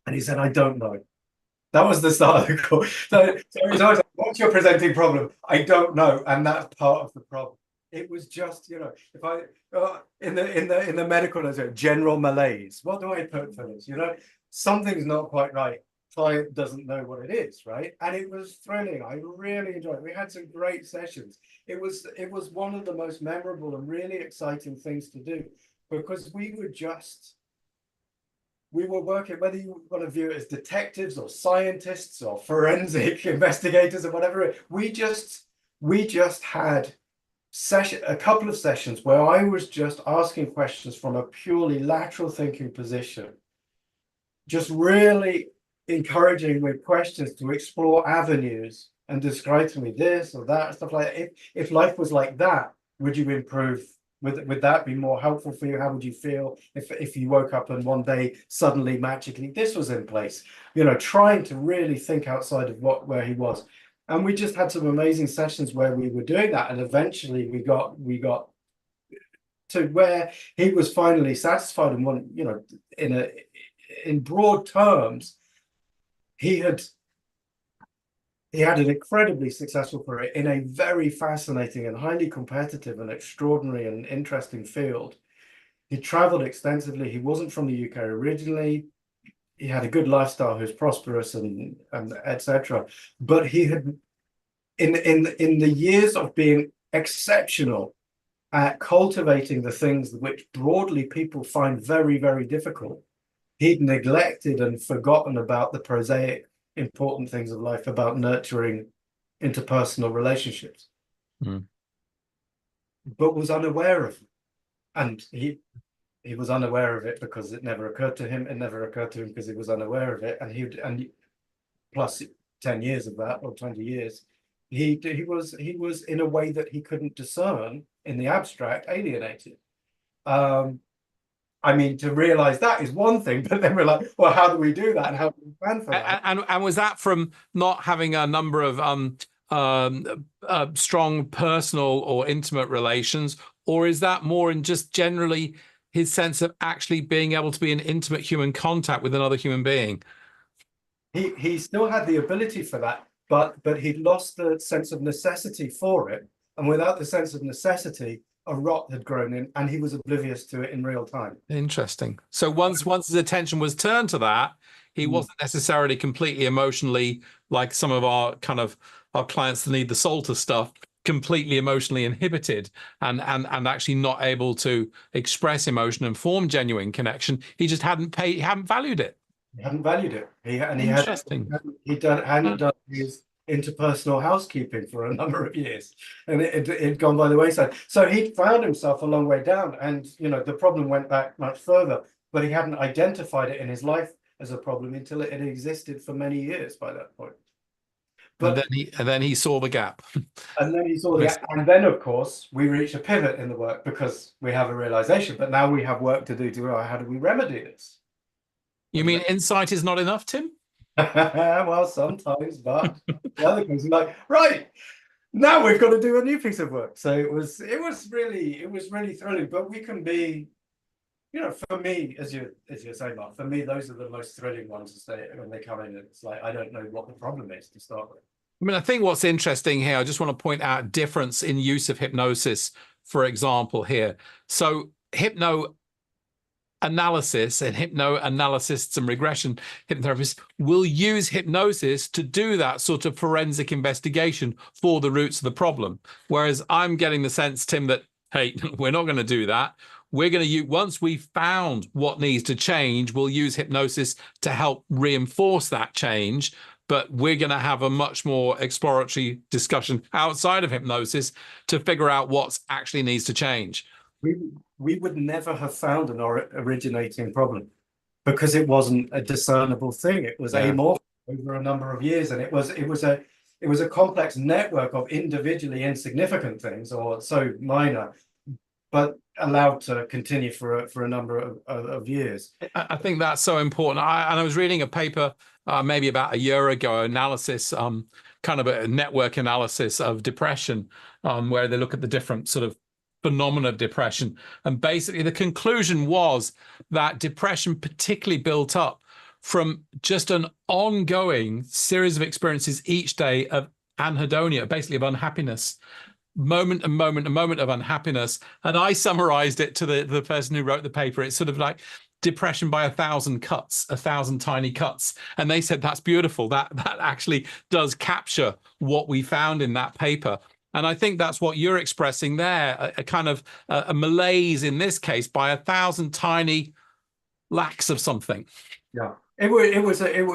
Speaker 2: And he said, "I don't know." That was the start of the call. So it's always like, "What's your presenting problem?" "I don't know," and that's part of the problem. It was just, you know, if I in the medical general malaise, what do I put for this? You know, something's not quite right. Client doesn't know what it is, right? And it was thrilling. I really enjoyed it. We had some great sessions. It was one of the most memorable and really exciting things to do because we were working, whether you want to view it as detectives or scientists or forensic investigators or whatever, we just had a couple of sessions where I was just asking questions from a purely lateral thinking position, just really encouraging with questions to explore avenues and describe to me this or that, stuff like that. If life was like that, would you improve? Would that be more helpful for you? How would you feel if you woke up and one day suddenly magically this was in place? You know, trying to really think outside of where he was. And we just had some amazing sessions where we were doing that, and eventually we got to where he was finally satisfied and one, you know, in broad terms, he had an incredibly successful career in a very fascinating and highly competitive and extraordinary and interesting field. He traveled extensively. He wasn't from the UK originally. He had a good lifestyle, he was prosperous and etc. But he had in the years of being exceptional at cultivating the things which broadly people find very, very difficult, he'd neglected and forgotten about the prosaic important things of life, about nurturing interpersonal relationships, but was unaware of them. And he was unaware of it because it never occurred to him. It never occurred to him because he was unaware of it. And plus 10 years of that, or 20 years, he was in a way that he couldn't discern in the abstract, alienated. I mean, to realize that is one thing, but then we're like, well, how do we do that? And how do we plan for that?
Speaker 1: And was that from not having a number of strong personal or intimate relations, or is that more in just generally his sense of actually being able to be in intimate human contact with another human being?
Speaker 2: He still had the ability for that, but he'd lost the sense of necessity for it, and without the sense of necessity, a rot had grown in, and he was oblivious to it in real time.
Speaker 1: Interesting. So once his attention was turned to that, he wasn't necessarily completely emotionally, like some of our clients that need the Salter stuff, completely emotionally inhibited and actually not able to express emotion and form genuine connection. He just hadn't valued it.
Speaker 2: He hadn't valued it.
Speaker 1: Interesting.
Speaker 2: Hadn't done his interpersonal housekeeping for a number of years, and it'd gone by the wayside. So he found himself a long way down, and the problem went back much further, but he hadn't identified it in his life as a problem until it had existed for many years by that point. But
Speaker 1: and then he saw the gap.
Speaker 2: And then he saw the gap, and then of course we reach a pivot in the work because we have a realization. But now we have work to do how do we remedy this?
Speaker 1: You mean insight is not enough, Tim?
Speaker 2: Well, sometimes, but the other things are like, right, now we've got to do a new piece of work. So it was really thrilling. But we can be, for me, as you're saying, Mark, for me, those are the most thrilling ones when they come in. It's like I don't know what the problem is to start with.
Speaker 1: I mean, I think what's interesting here, I just want to point out difference in use of hypnosis, for example, here. So hypnoanalysis and hypnoanalysts and regression hypnotherapists will use hypnosis to do that sort of forensic investigation for the roots of the problem. Whereas I'm getting the sense, Tim, that, hey, we're not going to do that. We're going to use, once we've found what needs to change, we'll use hypnosis to help reinforce that change. But we're going to have a much more exploratory discussion outside of hypnosis to figure out what actually needs to change.
Speaker 2: We would never have found an originating problem because it wasn't a discernible thing. It was amorphous over a number of years, and it was a complex network of individually insignificant things, or so minor, but allowed to continue for a number of years.
Speaker 1: I think that's so important. I was reading a paper maybe about a year ago, analysis, kind of a network analysis of depression, where they look at the different sort of phenomena of depression. And basically the conclusion was that depression particularly built up from just an ongoing series of experiences each day of anhedonia, basically of unhappiness. Moment of unhappiness. And I summarized it to the person who wrote the paper. It's sort of like depression by 1,000 cuts, 1,000 tiny cuts. And they said, that's beautiful. That actually does capture what we found in that paper. And I think that's what you're expressing there, a kind of a malaise in this case by 1,000 tiny lacks of something.
Speaker 2: Yeah, it was a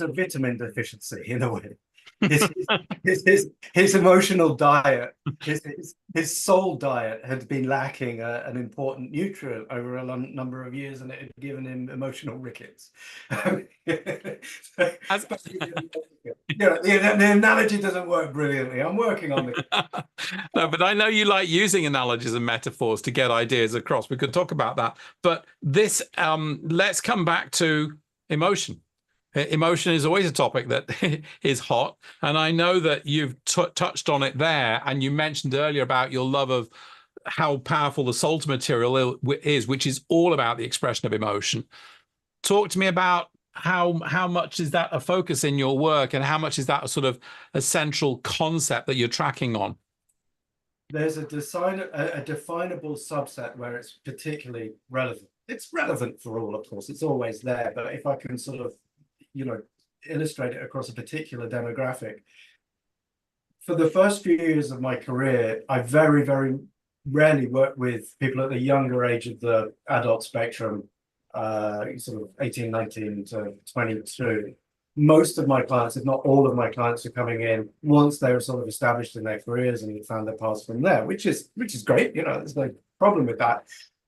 Speaker 2: vitamin deficiency in a way. His emotional diet, his soul diet had been lacking an important nutrient over a number of years, and it had given him emotional rickets. The analogy doesn't work brilliantly. I'm working on it.
Speaker 1: No, but I know you like using analogies and metaphors to get ideas across. We could talk about that. But this, let's come back to emotion. Emotion is always a topic that is hot. And I know that you've touched on it there. And you mentioned earlier about your love of how powerful the Salter material is, which is all about the expression of emotion. Talk to me about how much is that a focus in your work, and how much is that a sort of a central concept that you're tracking on?
Speaker 2: There's a definable subset where it's particularly relevant. It's relevant for all, of course. It's always there. But if I can sort of illustrate it across a particular demographic. For the first few years of my career, I very, very rarely worked with people at the younger age of the adult spectrum, sort of 18, 19 to 22. Most of my clients, if not all of my clients, are coming in once they were sort of established in their careers and found their paths from there, which is great. There's no problem with that.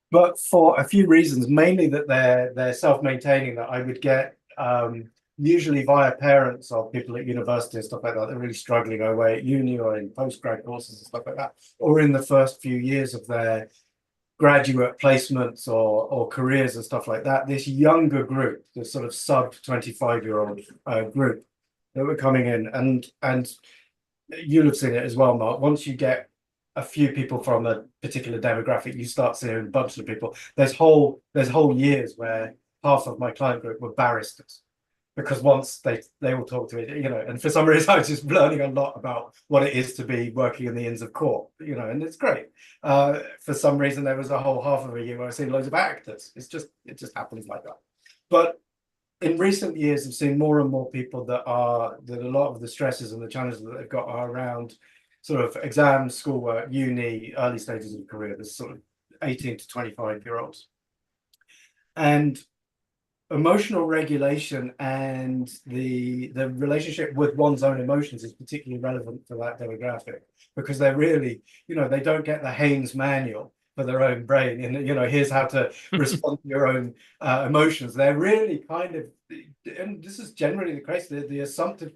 Speaker 2: But for a few reasons, mainly that they're self-maintaining, that I would get usually via parents or people at university and stuff like that. They're really struggling away at uni or in postgrad courses and stuff like that, or in the first few years of their graduate placements or careers and stuff like that. This younger group, the sort of sub 25-year-old group that were coming in, and you'll have seen it as well, Mark. Once you get a few people from a particular demographic, you start seeing a bunch of people. There's whole years where half of my client group were barristers. because once they will talk to me, you know, and for some reason I was just learning a lot about what it is to be working in the Inns of Court, you know, and it's great. For some reason there was a whole half of a year where I've seen loads of actors. It just happens like that. But in recent years, I've seen more and more people that a lot of the stresses and the challenges that they've got are around sort of exams, schoolwork, uni, early stages of career, this sort of 18 to 25-year-olds. And emotional regulation and the relationship with one's own emotions is particularly relevant for that demographic, because they're really, you know, they don't get the Haynes manual for their own brain, and, you know, here's how to respond to your own emotions. They're really kind of, and this is generally the case, the assumptive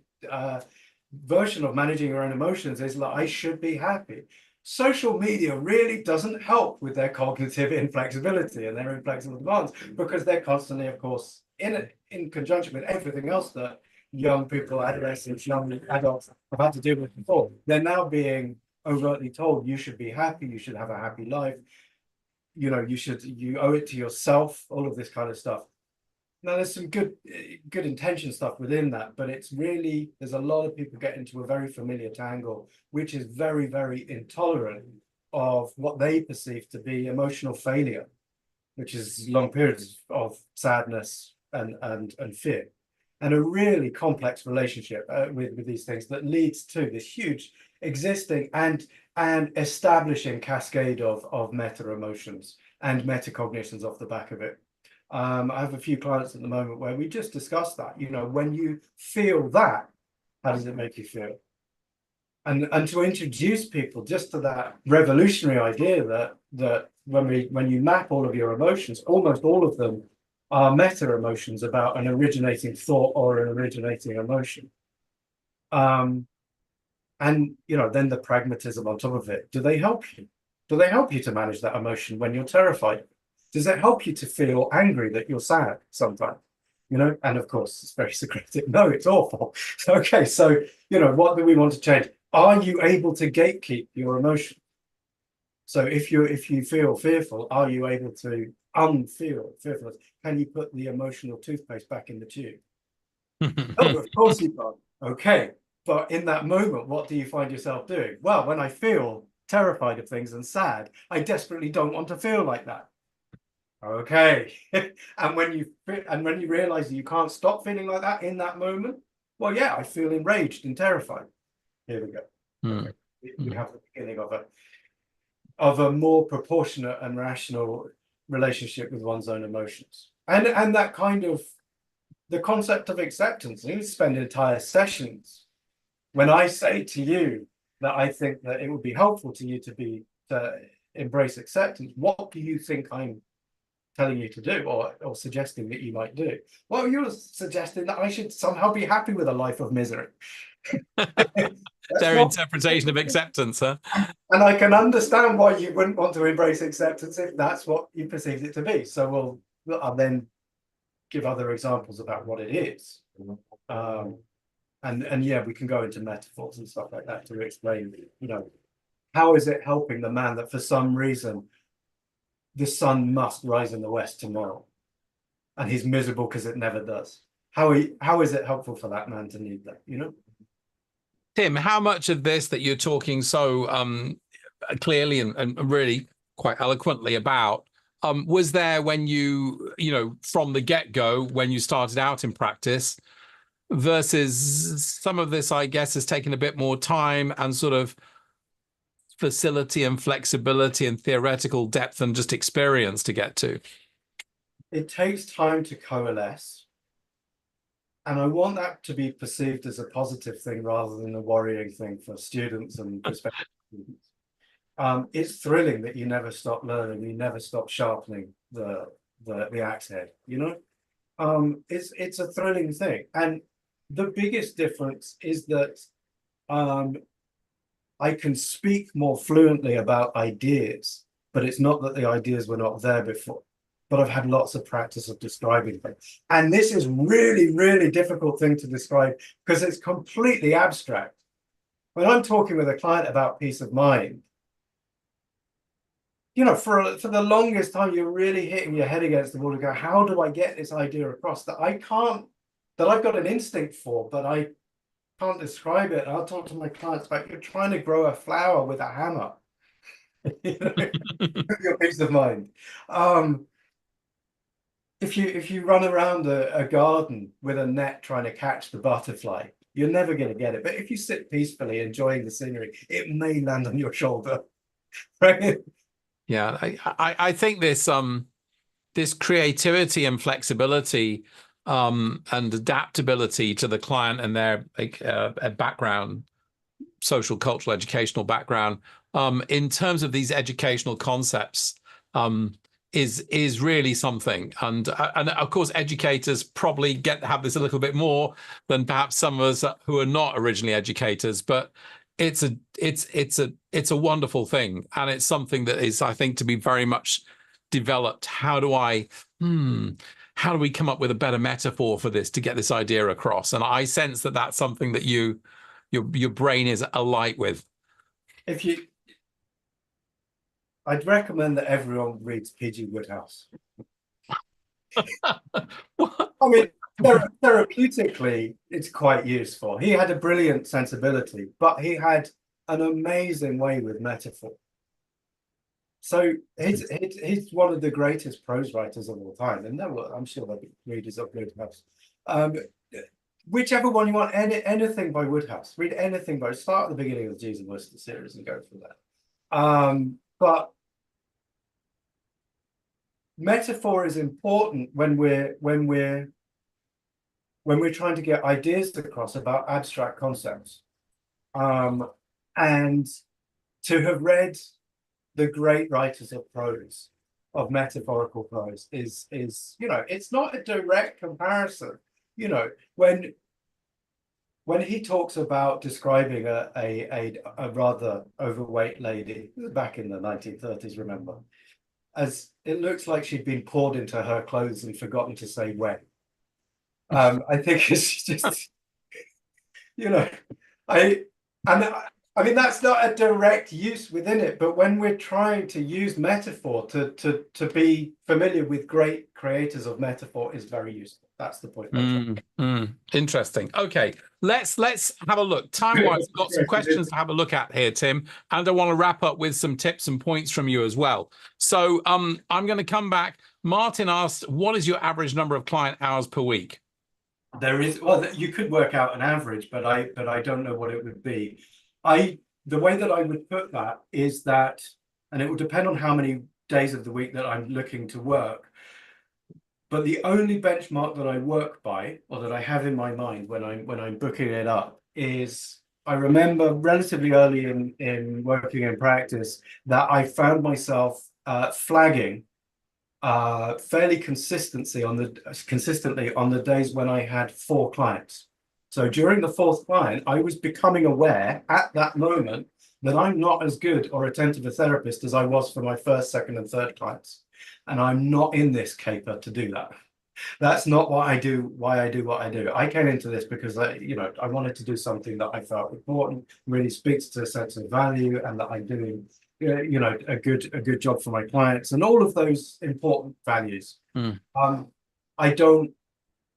Speaker 2: version of managing your own emotions is like, I should be happy. Social media really doesn't help with their cognitive inflexibility and their inflexible demands, because they're constantly, of course, in conjunction with everything else that young people, adolescents, young adults have had to deal with before. They're now being overtly told you should be happy, you should have a happy life, you know, you owe it to yourself, all of this kind of stuff. Now, there's some good intention stuff within that, but it's really, there's a lot of people get into a very familiar tangle, which is very, very intolerant of what they perceive to be emotional failure, which is long periods of sadness and fear, and a really complex relationship with these things that leads to this huge existing and establishing cascade of meta emotions and metacognitions off the back of it. I have a few clients at the moment where we just discuss that, you know, when you feel that, how does it make you feel? And to introduce people just to that revolutionary idea that when you map all of your emotions, almost all of them are meta emotions about an originating thought or an originating emotion. And, you know, then the pragmatism on top of it. Do they help you? Do they help you to manage that emotion when you're terrified? Does it help you to feel angry that you're sad sometimes? You know, and of course, it's very Socratic. No, it's awful. Okay, so, you know, what do we want to change? Are you able to gatekeep your emotion? So if you feel fearful, are you able to unfeel fearfulness? Can you put the emotional toothpaste back in the tube? No, of course you can't. Okay, but in that moment, what do you find yourself doing? Well, when I feel terrified of things and sad, I desperately don't want to feel like that. Okay, and when you realize that you can't stop feeling like that in that moment, well, yeah, I feel enraged and terrified. Here we go. Okay. We have the beginning of a more proportionate and rational relationship with one's own emotions, and that kind of the concept of acceptance. You spend entire sessions when I say to you that I think that it would be helpful to you to embrace acceptance. What do you think I'm telling you to do, or suggesting that you might do? Well, you're suggesting that I should somehow be happy with a life of misery.
Speaker 1: Their interpretation of acceptance, huh?
Speaker 2: And I can understand why you wouldn't want to embrace acceptance if that's what you perceived it to be. So I'll then give other examples about what it is. And yeah, we can go into metaphors and stuff like that to explain, you know, how is it helping the man that for some reason the sun must rise in the west tomorrow and he's miserable because it never does? How is it helpful for that man to need that, you know?
Speaker 1: Tim, how much of this that you're talking so clearly and really quite eloquently about was there when you know, from the get-go, when you started out in practice, versus some of this, I guess, has taken a bit more time and sort of facility and flexibility and theoretical depth and just experience to get to?
Speaker 2: It takes time to coalesce. And I want that to be perceived as a positive thing rather than a worrying thing for students and prospective students. It's thrilling that you never stop learning, you never stop sharpening the axe head, you know? It's a thrilling thing. And the biggest difference is that I can speak more fluently about ideas, but it's not that the ideas were not there before. But I've had lots of practice of describing things. And this is really, really difficult thing to describe because it's completely abstract. When I'm talking with a client about peace of mind, you know, for the longest time, you're really hitting your head against the wall to go, how do I get this idea across that I can't that I've got an instinct for, but I can't describe it. I'll talk to my clients about, you're trying to grow a flower with a hammer. You know, your peace of mind. If you run around a garden with a net trying to catch the butterfly, you're never going to get it. But if you sit peacefully enjoying the scenery, it may land on your shoulder. Right?
Speaker 1: Yeah, I think this creativity and flexibility and adaptability to the client and their background, social, cultural, educational background, in terms of these educational concepts, is really something. And of course, educators probably have this a little bit more than perhaps some of us who are not originally educators, but it's a wonderful thing, and it's something that is, I think, to be very much developed. How do we come up with a better metaphor for this to get this idea across? And I sense that that's something that your brain is alight with.
Speaker 2: I'd recommend that everyone reads P.G. Wodehouse. I mean, therapeutically, it's quite useful. He had a brilliant sensibility, but he had an amazing way with metaphor. So he's one of the greatest prose writers of all time, and I'm sure there'll be readers of Wodehouse. Whichever one you want, anything by Wodehouse, read anything by. Start at the beginning of the Jesus Whistle series and go from there. But metaphor is important when we're trying to get ideas across about abstract concepts, and to have read the great writers of prose, of metaphorical prose, is it's not a direct comparison. When he talks about describing a rather overweight lady back in the 1930s, remember, as it looks like she'd been poured into her clothes and forgotten to say when. I think it's just, I mean, that's not a direct use within it, but when we're trying to use metaphor to be familiar with great creators of metaphor is very useful. That's the point.
Speaker 1: Interesting. Okay, let's have a look. Time-wise, we've got some questions to have a look at here, Tim, and I want to wrap up with some tips and points from you as well. So I'm going to come back. Martin asked, what is your average number of client hours per week?
Speaker 2: Well, you could work out an average, but I don't know what it would be. The way that I would put that is that, and it will depend on how many days of the week that I'm looking to work, but the only benchmark that I work by, or that I have in my mind when I'm booking it up, is I remember relatively early in working in practice that I found myself flagging fairly consistently on the days when I had 4 clients. So during the 4th client, I was becoming aware at that moment that I'm not as good or attentive a therapist as I was for my 1st, 2nd, and 3rd clients. And I'm not in this caper to do that. That's not what I do, why I do what I do. I came into this because I wanted to do something that I felt important, really speaks to a sense of value, and that I'm doing a good job for my clients, and all of those important values.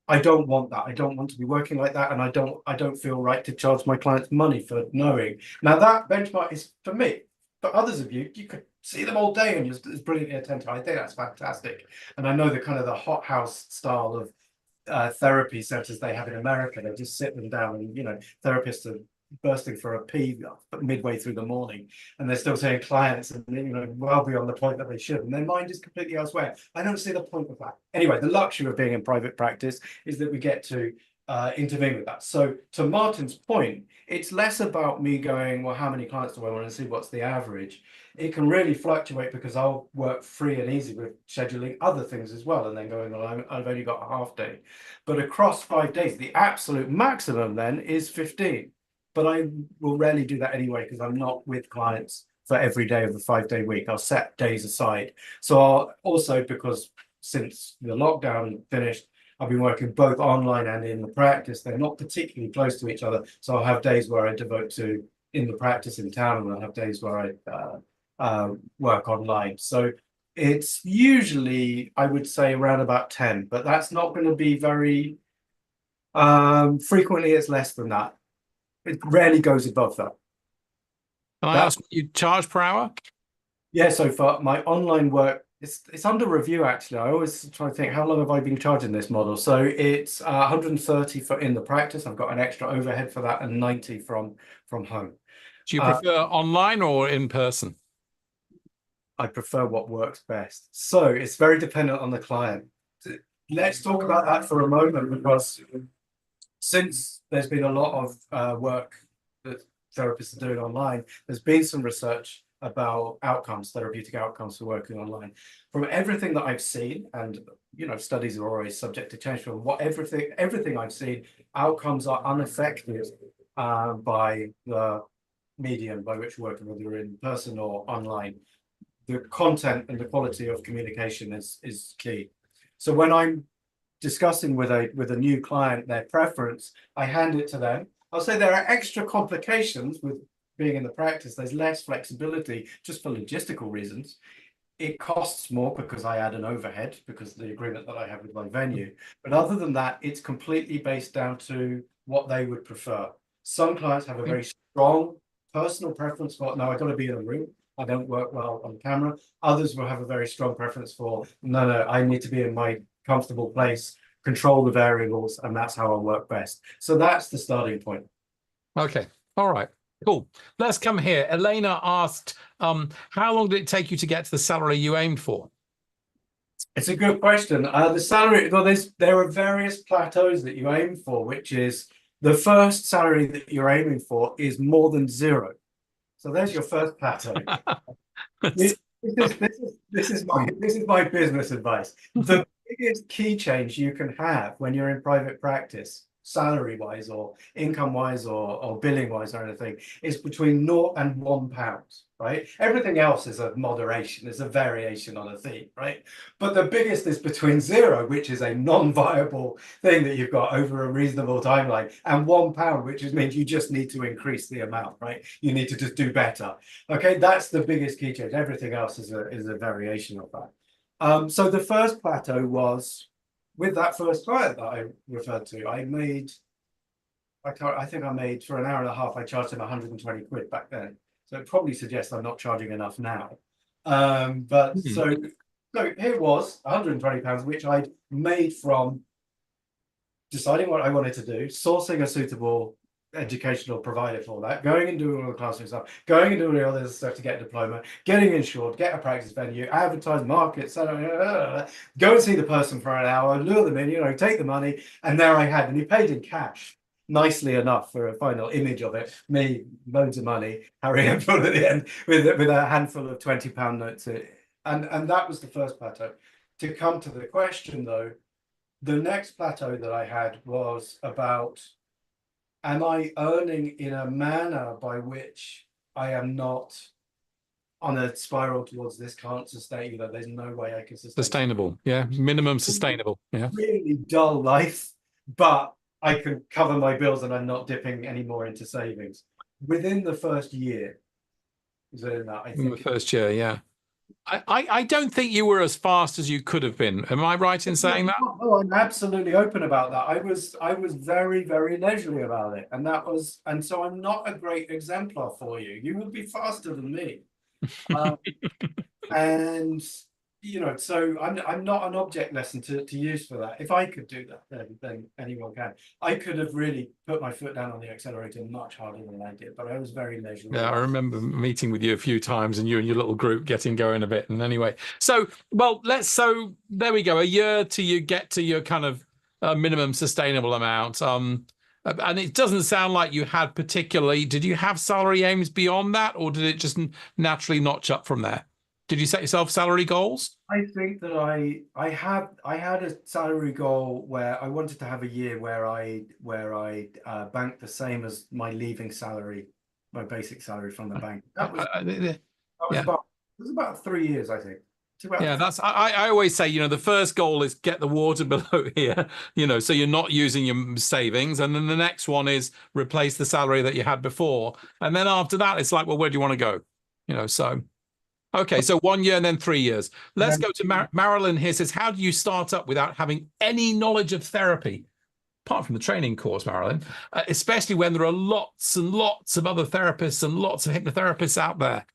Speaker 2: I don't want that. I don't want to be working like that, and I don't feel right to charge my clients money for knowing. Now that benchmark is for me. For others of you, you could see them all day and you're brilliantly attentive. I think that's fantastic. And I know the kind of the hothouse style of therapy centers they have in America. They just sit them down, and therapists are bursting for a pee midway through the morning, and they're still seeing clients, and well beyond the point that they should, and their mind is completely elsewhere. I don't see the point of that. Anyway, the luxury of being in private practice is that we get to intervene with that. So to Martin's point, it's less about me going, well, how many clients do I want to see? What's the average? It can really fluctuate because I'll work free and easy with scheduling other things as well, and then going, well, I've only got a half day. But across 5 days, the absolute maximum then is 15. But I will rarely do that anyway, because I'm not with clients for every day of the 5-day week. I'll set days aside. So I'll also, because since the lockdown finished, I've been working both online and in the practice. They're not particularly close to each other. So I'll have days where I devote to in the practice in town, and I'll have days where I work online. So it's usually, I would say, around about 10, but that's not going to be very Frequently it's less than that. It rarely goes above that.
Speaker 1: Can I
Speaker 2: That's
Speaker 1: ask what you charge per hour?
Speaker 2: Yeah, so far my online work, it's under review actually. I always try to think, how long have I been charging this model? So it's 130 for in the practice. I've got an extra overhead for that, and 90 from home.
Speaker 1: Do you prefer online or in person?
Speaker 2: I prefer what works best. So it's very dependent on the client. Let's talk about that for a moment, because since there's been a lot of work that therapists are doing online, there's been some research about outcomes, therapeutic outcomes for working online. From everything that I've seen, and studies are always subject to change, from everything I've seen, outcomes are unaffected by the medium by which we're working, whether in person or online. The content and the quality of communication is key. So when I'm discussing with a new client their preference, I hand it to them. I'll say there are extra complications with being in the practice. There's less flexibility just for logistical reasons. It costs more because I add an overhead because of the agreement that I have with my venue. But other than that, it's completely based down to what they would prefer. Some clients have a very strong personal preference for, no, I've got to be in a room. I don't work well on camera. Others will have a very strong preference for, no, I need to be in my comfortable place, control the variables, and that's how I work best. So that's the starting point.
Speaker 1: Okay. All right. Cool. Let's come here. Elena asked, how long did it take you to get to the salary you aimed for?
Speaker 2: It's a good question. The salary, well, there are various plateaus that you aim for, which is the first salary that you're aiming for is more than zero. So there's your first plateau. This is my business advice. The biggest key change you can have when you're in private practice, salary-wise or income-wise or billing-wise or anything, is between 0 and £1, right? Everything else is a moderation, is a variation on a theme, right? But the biggest is between 0, which is a non-viable thing that you've got over a reasonable timeline, and £1, which means you just need to increase the amount, right? You need to just do better. Okay, that's the biggest key change. Everything else is a variation of that. So the first plateau was with that first client that I referred to. I think I made, for an hour and a half, I charged him 120 quid back then. So it probably suggests I'm not charging enough now. So here was £120, which I'd made from deciding what I wanted to do, sourcing a suitable educational provider for that, going and doing all the classroom stuff, going and doing all the other stuff to get a diploma, getting insured, get a practice venue, advertise, market, go and see the person for an hour, lure them in, take the money, and there I had, and he paid in cash, nicely enough for a final image of it, me, loads of money, Harry and Phil at the end, with a handful of £20 notes. And that was the first plateau. To come to the question though, the next plateau that I had was about, am I earning in a manner by which I am not on a spiral towards this can't sustain, there's no way I can sustain.
Speaker 1: Sustainable, yeah, minimum sustainable, yeah.
Speaker 2: Really dull life, but I can cover my bills and I'm not dipping any more into savings. Within the first year,
Speaker 1: In the first year, yeah. I don't think you were as fast as you could have been. Am I right in saying that?
Speaker 2: Oh, I'm absolutely open about that. I was very, very leisurely about it. And so I'm not a great exemplar for you. You would be faster than me. And so I'm not an object lesson to use for that. If I could do that, then anyone can. I could have really put my foot down on the accelerator much harder than I did, but I was very leisurely.
Speaker 1: Yeah, I remember meeting with you a few times and you and your little group getting going a bit. And anyway, so there we go. A year till you get to your kind of minimum sustainable amount. And it doesn't sound like you had particularly, did you have salary aims beyond that, or did it just naturally notch up from there? Did you set yourself salary goals?
Speaker 2: I think that I had a salary goal where I wanted to have a year where I banked the same as my leaving salary, my basic salary from the bank. That was about 3 years, I think.
Speaker 1: Yeah, that's I always say, the first goal is get the water below here, so you're not using your savings, and then the next one is replace the salary that you had before, and then after that it's like, well, where do you want to go? So okay, so 1 year and then 3 years. Let's go to Marilyn here. Says, how do you start up without having any knowledge of therapy? apart from the training course, Marilyn, especially when there are lots and lots of other therapists and lots of hypnotherapists out there.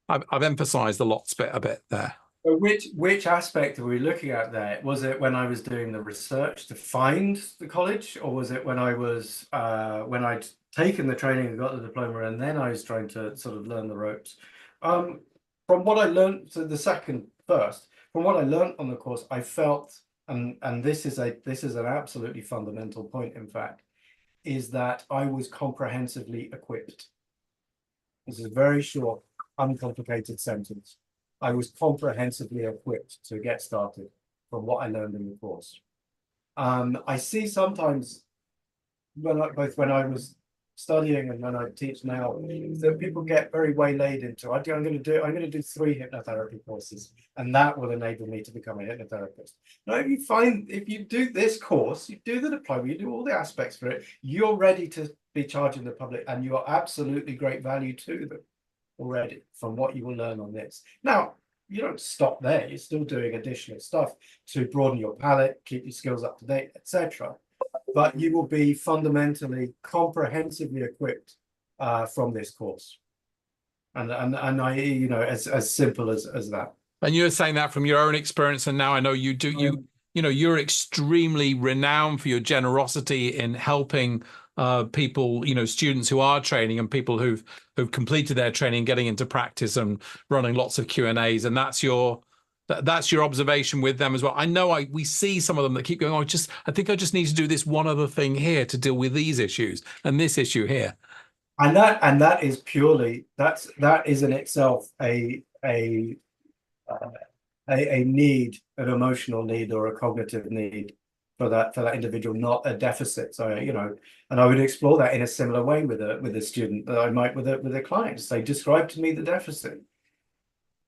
Speaker 1: I've emphasized the lots bit a bit there.
Speaker 2: But which aspect are we looking at there? Was it when I was doing the research to find the college, or was it when I was when I'd taken the training and got the diploma, and then I was trying to sort of learn the ropes? From what I learned, so the second first, from what I learned on the course, I felt, and this is an absolutely fundamental point, in fact, is that I was comprehensively equipped. This is a very short, uncomplicated sentence. I was comprehensively equipped to get started from what I learned in the course. I see sometimes both when I was studying and when I teach now, that people get very waylaid into, I'm going to do 3 hypnotherapy courses, and that will enable me to become a hypnotherapist. Now, if you do this course, you do the diploma, you do all the aspects for it, you're ready to be charging the public, and you are absolutely great value to them already from what you will learn on this. Now, you don't stop there, you're still doing additional stuff to broaden your palette, keep your skills up to date, etc. But you will be fundamentally comprehensively equipped from this course. And I, you know, as simple as that.
Speaker 1: And you're saying that from your own experience, and now I know you do. You're extremely renowned for your generosity in helping people, students who are training and people who've completed their training, getting into practice and running lots of Q&As, and that's your observation with them as well. I know we see some of them that keep going, I think I just need to do this one other thing here to deal with these issues and this issue here.
Speaker 2: And that is purely, that is in itself a need, an emotional need or a cognitive need for that individual, not a deficit. So, and I would explore that in a similar way with a student that I might with a client. Say, describe to me the deficit.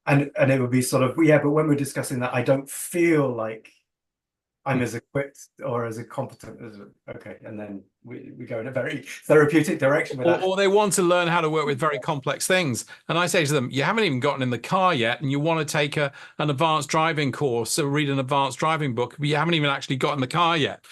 Speaker 2: And it would be sort of, yeah, but when we're discussing that, I don't feel like I'm as equipped or as competent as, okay. And then we go in a very therapeutic direction with that.
Speaker 1: Or they want to learn how to work with very complex things. And I say to them, you haven't even gotten in the car yet, and you want to take an advanced driving course, so read an advanced driving book, but you haven't even actually got in the car yet.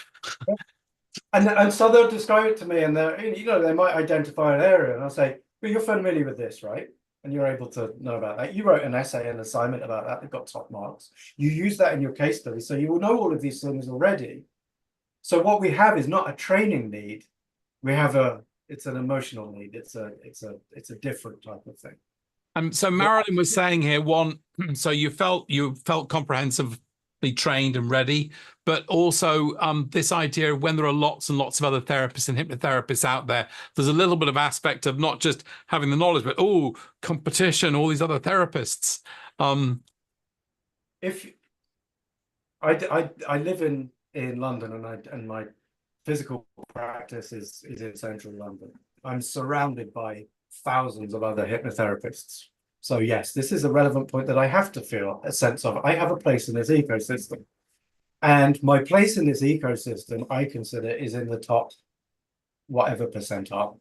Speaker 2: And so they'll describe it to me, and they might identify an area, and I'll say, well, you're familiar with this, right? And you're able to know about that. You wrote an essay, an assignment about that. It got top marks. You use that in your case study, so you will know all of these things already. So what we have is not a training need. We have it's an emotional need. It's a different type of thing.
Speaker 1: And so Marilyn was saying here, so you felt comprehensively trained and ready, but also this idea of when there are lots and lots of other therapists and hypnotherapists out there, there's a little bit of aspect of not just having the knowledge, but competition, all these other therapists.
Speaker 2: If I live in London, and my physical practice is in central London, I'm surrounded by thousands of other hypnotherapists. So yes, this is a relevant point that I have to feel a sense of. I have a place in this ecosystem, and my place in this ecosystem, I consider, is in the top whatever percentile.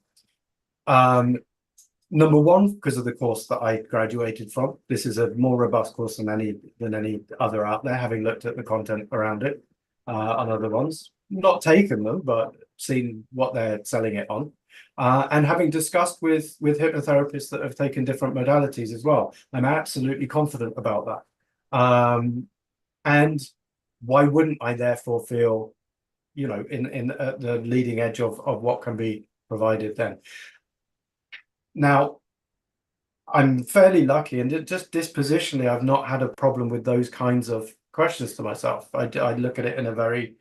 Speaker 2: Number one, because of the course that I graduated from. This is a more robust course than any other out there, having looked at the content around it on other ones. Not taken them, but seen what they're selling it on. And having discussed with hypnotherapists that have taken different modalities as well, I'm absolutely confident about that. And why wouldn't I therefore feel, in the leading edge of what can be provided then? Now, I'm fairly lucky, and just dispositionally, I've not had a problem with those kinds of questions to myself. I look at it in a very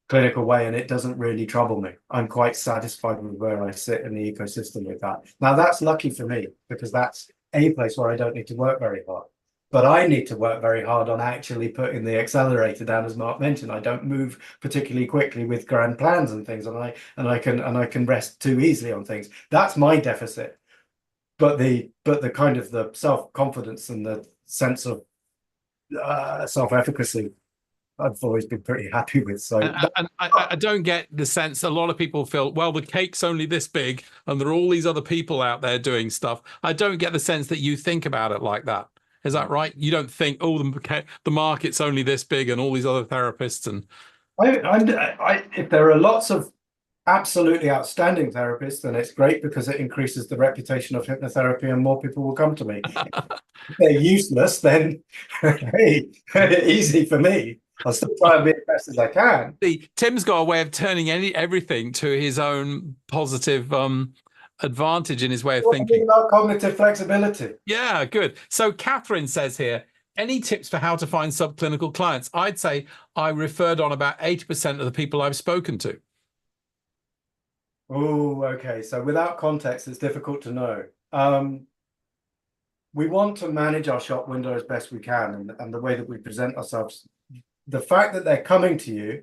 Speaker 2: clinical way, and it doesn't really trouble me. I'm quite satisfied with where I sit in the ecosystem with that. Now, that's lucky for me, because that's a place where I don't need to work very hard. But I need to work very hard on actually putting the accelerator down, as Mark mentioned. I don't move particularly quickly with grand plans and things, and I can rest too easily on things. That's my deficit. But the kind of the self-confidence and the sense of self-efficacy, I've always been pretty happy with. So,
Speaker 1: and I don't get the sense a lot of people feel, well, the cake's only this big and there are all these other people out there doing stuff. I don't get the sense that you think about it like that. Is that right? You don't think, the market's only this big and all these other therapists and...
Speaker 2: If there are lots of absolutely outstanding therapists, then it's great because it increases the reputation of hypnotherapy and more people will come to me. If they're useless, then hey, easy for me. I'll still try and be as best as I can.
Speaker 1: See, Tim's got a way of turning everything to his own positive advantage in his way of
Speaker 2: What do you think
Speaker 1: thinking.
Speaker 2: about cognitive flexibility?
Speaker 1: Yeah, good. So Catherine says here, any tips for how to find subclinical clients? I'd say I referred on about 80% of the people I've spoken to.
Speaker 2: Oh, okay. So without context, it's difficult to know. We want to manage our shop window as best we can, and the way that we present ourselves. The fact that they're coming to you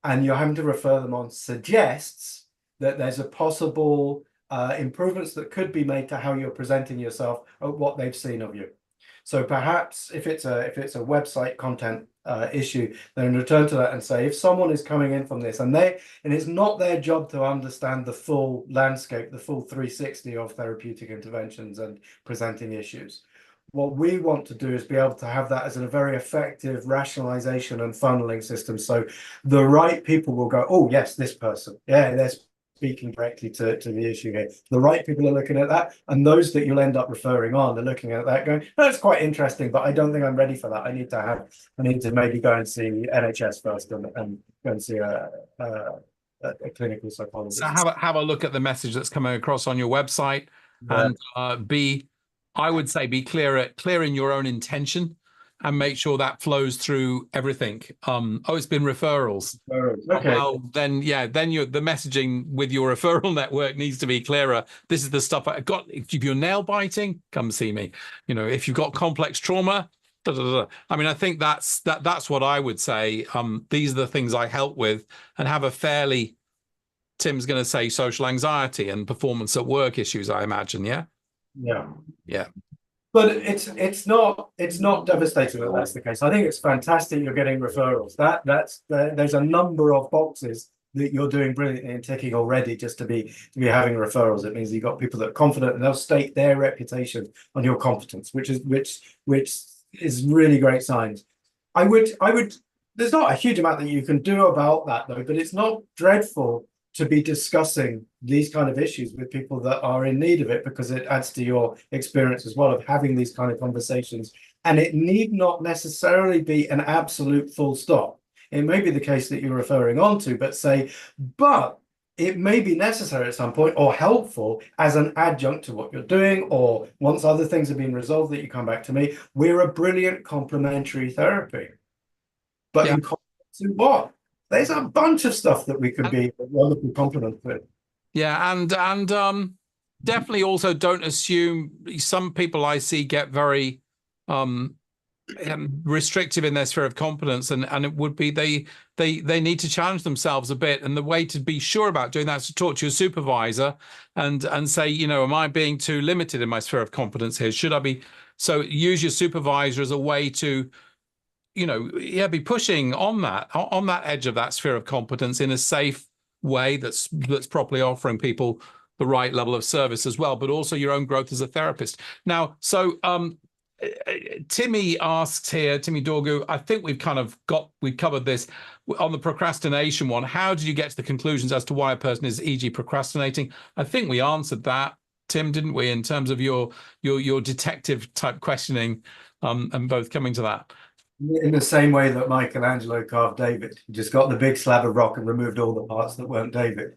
Speaker 2: and you're having to refer them on suggests that there's a possible improvements that could be made to how you're presenting yourself or what they've seen of you. So perhaps if it's a website content issue, then return to that and say, if someone is coming in from this and it's not their job to understand the full landscape, the full 360 of therapeutic interventions and presenting issues. What we want to do is be able to have that as a very effective rationalization and funneling system. So the right people will go, oh, yes, this person. Yeah, they're speaking directly to the issue here. The right people are looking at that. And those that you'll end up referring on, they're looking at that going, that's quite interesting, but I don't think I'm ready for that. I need to maybe go and see NHS first and go and see a clinical psychologist.
Speaker 1: So have a look at the message that's coming across on your website,
Speaker 2: Yeah.
Speaker 1: and I would say be clear in your own intention and make sure that flows through everything. Oh, it's been referrals.
Speaker 2: Okay.
Speaker 1: Well, then the messaging with your referral network needs to be clearer. This is the stuff I got. If you're nail biting, come see me. If you've got complex trauma, I mean, I think that's what I would say. These are the things I help with, and have a fairly, Tim's going to say, social anxiety and performance at work issues, I imagine. Yeah.
Speaker 2: Yeah. But it's not devastating that that's the case. I think it's fantastic you're getting referrals. There's a number of boxes that you're doing brilliantly and ticking already just to be having referrals. It means you've got people that are confident and they'll stake their reputation on your competence, which is really great signs. I would there's not a huge amount that you can do about that though, but it's not dreadful to be discussing these kind of issues with people that are in need of it, because it adds to your experience as well of having these kind of conversations. And it need not necessarily be an absolute full stop. It may be the case that you're referring on to, but it may be necessary at some point or helpful as an adjunct to what you're doing, or once other things have been resolved that you come back to me. We're a brilliant complementary therapy. But in complement to what? There's a bunch of stuff that we could be a wonderful complement with.
Speaker 1: Yeah, and definitely also don't assume. Some people I see get very restrictive in their sphere of competence, and it would be they need to challenge themselves a bit. And the way to be sure about doing that is to talk to your supervisor and say, am I being too limited in my sphere of competence here? Should I be? So use your supervisor as a way to be pushing on that edge of that sphere of competence in a safe way that's properly offering people the right level of service as well, but also your own growth as a therapist. Now, so Timmy asks here, Timmy Dorgu, I think we've covered this on the procrastination one. How did you get to the conclusions as to why a person is, e.g., procrastinating? I think we answered that, Tim, didn't we, in terms of your detective type questioning, and both coming to that.
Speaker 2: In the same way that Michelangelo carved David, he just got the big slab of rock and removed all the parts that weren't David.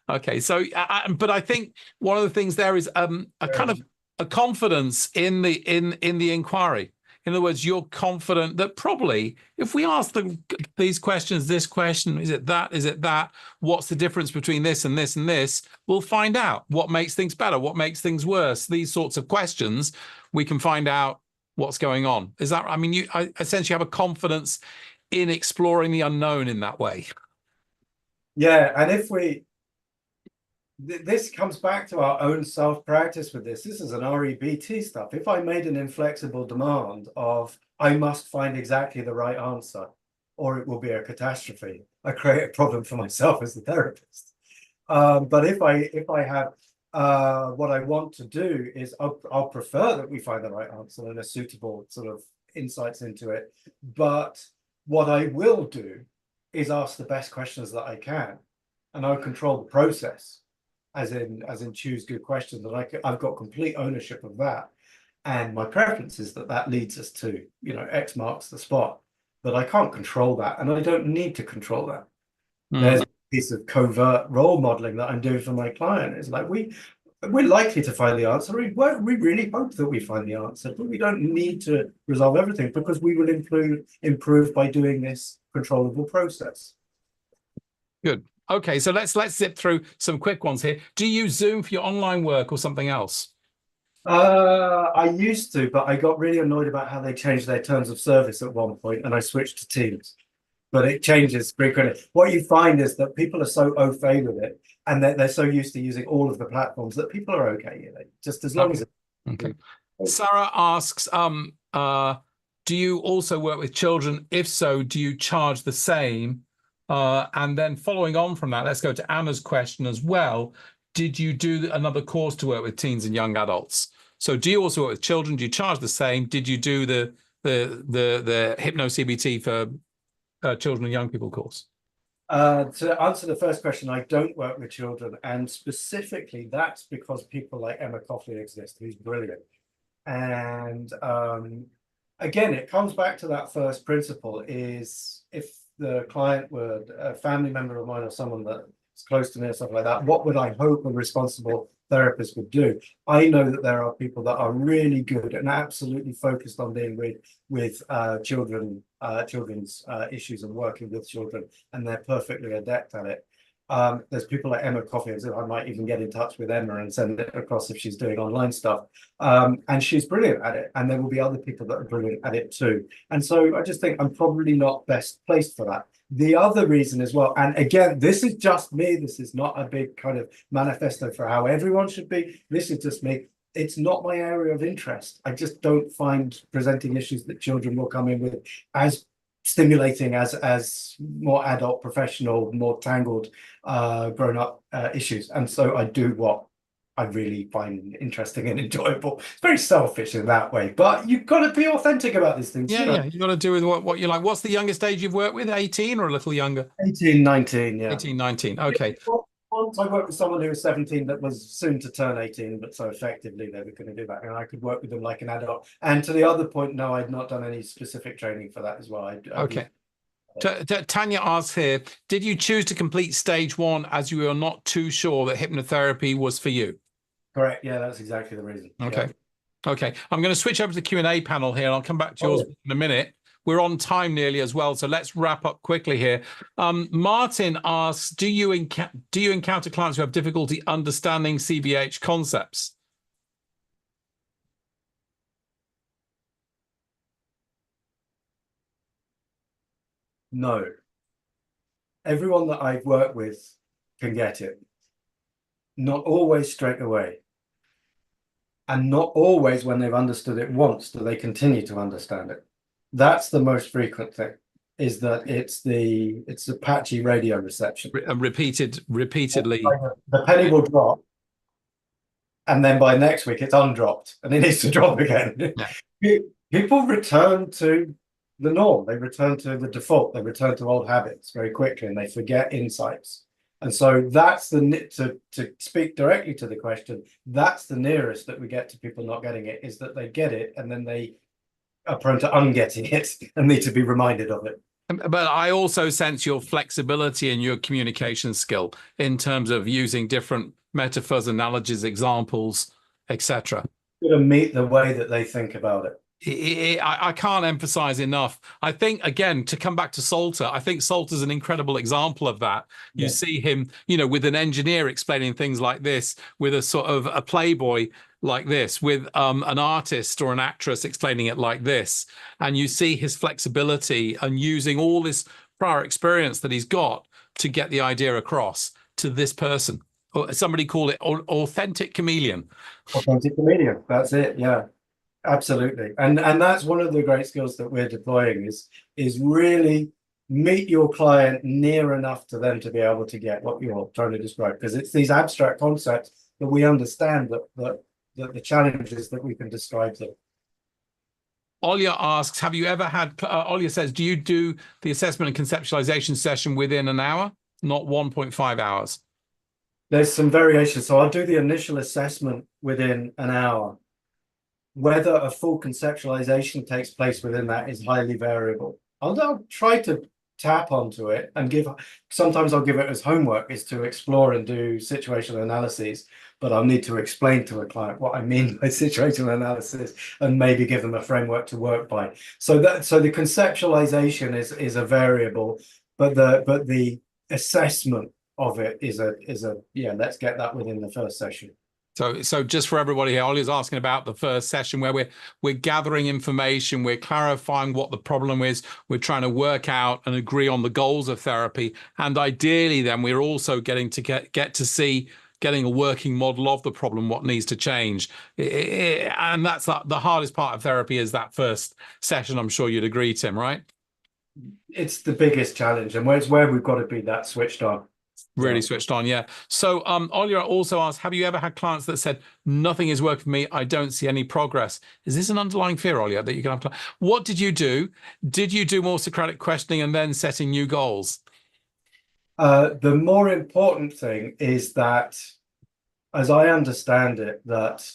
Speaker 1: Okay, so but I think one of the things there is a kind of a confidence in the inquiry. In other words, you're confident that probably if we ask these questions, this question, is it that? What's the difference between this and this and this? We'll find out what makes things better, what makes things worse. These sorts of questions, we can find out what's going on. Is that, I mean, you essentially have a confidence in exploring the unknown in that way.
Speaker 2: Yeah, and this comes back to our own self-practice with this. This is an REBT stuff. If I made an inflexible demand of, I must find exactly the right answer, or it will be a catastrophe, I create a problem for myself as the therapist. But if I have what I want to do is I'll prefer that we find the right answer and a suitable sort of insights into it. But what I will do is ask the best questions that I can, and I'll control the process, as in choose good questions, and I've got complete ownership of that. And my preference is that leads us to, X marks the spot. But I can't control that, and I don't need to control that. There's a piece of covert role modeling that I'm doing for my client. It's like we're likely to find the answer. We really hope that we find the answer, but we don't need to resolve everything, because we will improve by doing this controllable process.
Speaker 1: Good. Okay, so let's zip through some quick ones here. Do you use Zoom for your online work or something else?
Speaker 2: I used to, but I got really annoyed about how they changed their terms of service at one point, and I switched to Teams. But it changes frequently. What you find is that people are so au fait with it, and they're so used to using all of the platforms, that people are okay. Just as long as.
Speaker 1: Okay. Sarah asks, do you also work with children? If so, do you charge the same? And then following on from that, let's go to Anna's question as well. Did you do another course to work with teens and young adults? So do you also work with children? Do you charge the same? Did you do the Hypno-CBT for children and young people course?
Speaker 2: To answer the first question, I don't work with children, and specifically that's because people like Emma Coffey exist, who's brilliant. And again, it comes back to that first principle: is if the client were a family member of mine or someone that's close to me or something like that, what would I hope a responsible therapist would do? I know that there are people that are really good and absolutely focused on being with children's issues and working with children, and they're perfectly adept at it. There's people like Emma Coffey, I might even get in touch with Emma and send it across if she's doing online stuff. And she's brilliant at it. And there will be other people that are brilliant at it too. And so I just think I'm probably not best placed for that. The other reason as well, and again, this is just me, this is not a big kind of manifesto for how everyone should be. This is just me. It's not my area of interest. I just don't find presenting issues that children will come in with as stimulating as more adult, professional, more tangled, grown-up issues. And so I do what I really find interesting and enjoyable. It's very selfish in that way, but you've got to be authentic about these things.
Speaker 1: Yeah, you've got to do with what you like. What's the youngest age you've worked with? 18 or a little younger?
Speaker 2: 18, 19, yeah.
Speaker 1: 18, 19, okay.
Speaker 2: Once I worked with someone who was 17 that was soon to turn 18, but so effectively they were going to do that, and I could work with them like an adult. And to the other point, no, I'd not done any specific training for that as well.
Speaker 1: Okay. Tanya asks here, did you choose to complete stage 1 as you were not too sure that hypnotherapy was for you?
Speaker 2: Correct. Yeah, that's exactly the reason.
Speaker 1: Okay. Yeah. Okay. I'm going to switch over to the Q&A panel here, and I'll come back to yours in a minute. We're on time nearly as well, so let's wrap up quickly here. Martin asks, do you encounter clients who have difficulty understanding CBH concepts?
Speaker 2: No. Everyone that I've worked with can get it. Not always straight away. And not always when they've understood it once do they continue to understand it. That's the most frequent thing, is that it's the patchy radio reception.
Speaker 1: And repeatedly.
Speaker 2: The penny will drop, and then by next week it's undropped, and it needs to drop again. Yeah. People return to the norm. They return to the default. They return to old habits very quickly, and they forget insights. And so that's to speak directly to the question, that's the nearest that we get to people not getting it, is that they get it and then they are prone to ungetting it and need to be reminded of it.
Speaker 1: But I also sense your flexibility and your communication skill in terms of using different metaphors, analogies, examples, etc.
Speaker 2: To meet the way that they think about it.
Speaker 1: I can't emphasize enough. I think, again, to come back to Salter, I think Salter's an incredible example of that. You see him, with an engineer explaining things like this, with a sort of a playboy like this, with an artist or an actress explaining it like this. And you see his flexibility and using all this prior experience that he's got to get the idea across to this person. Or somebody call it authentic chameleon.
Speaker 2: Authentic chameleon, that's it, yeah. Absolutely. And that's one of the great skills that we're deploying is really meet your client near enough to them to be able to get what you're trying to describe, because it's these abstract concepts that we understand that the challenges that we can describe them.
Speaker 1: Olya asks, have you ever had, Olya says, do you do the assessment and conceptualization session within an hour, not 1.5 hours?
Speaker 2: There's some variation. So I'll do the initial assessment within an hour. Whether a full conceptualization takes place within that is highly variable. I'll try to tap onto it and sometimes I'll give it as homework, is to explore and do situational analyses, but I'll need to explain to a client what I mean by situational analysis and maybe give them a framework to work by. So the conceptualization is a variable, but the assessment of it is a yeah, let's get that within the first session.
Speaker 1: So just for everybody here, Ollie's asking about the first session where we're gathering information, we're clarifying what the problem is, we're trying to work out and agree on the goals of therapy, and ideally then we're also getting to get to see, getting a working model of the problem, what needs to change. And that's the hardest part of therapy, is that first session. I'm sure you'd agree, Tim, right?
Speaker 2: It's the biggest challenge, and it's where we've got to be that switched on.
Speaker 1: Really switched on, yeah. So Olya also asked, have you ever had clients that said, nothing is working for me, I don't see any progress? Is this an underlying fear, Olya, that you can have? What did you do? Did you do more Socratic questioning and then setting new goals?
Speaker 2: The more important thing is that, as I understand it, that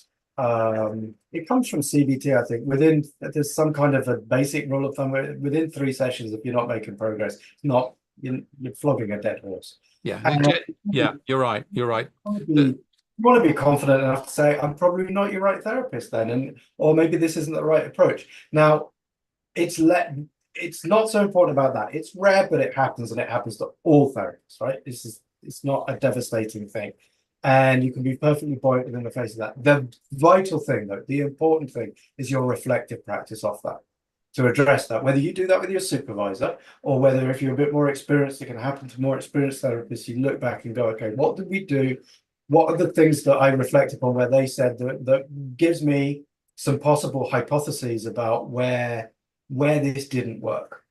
Speaker 2: it comes from CBT, I think. There's some kind of a basic rule of thumb where within 3 sessions, if you're not making progress, you're flogging a dead horse.
Speaker 1: Yeah, yeah, you're right. You're right.
Speaker 2: You want to be confident enough to say, I'm probably not your right therapist then, or maybe this isn't the right approach. Now, it's not so important about that. It's rare, but it happens, and it happens to all therapists, right? It's not a devastating thing. And you can be perfectly buoyant within the face of that. The vital thing, though, the important thing, is your reflective practice off that, to address that, whether you do that with your supervisor or whether, if you're a bit more experienced, it can happen to more experienced therapists. You look back and go, okay, what did we do? What are the things that I reflect upon where they said that gives me some possible hypotheses about where this didn't work?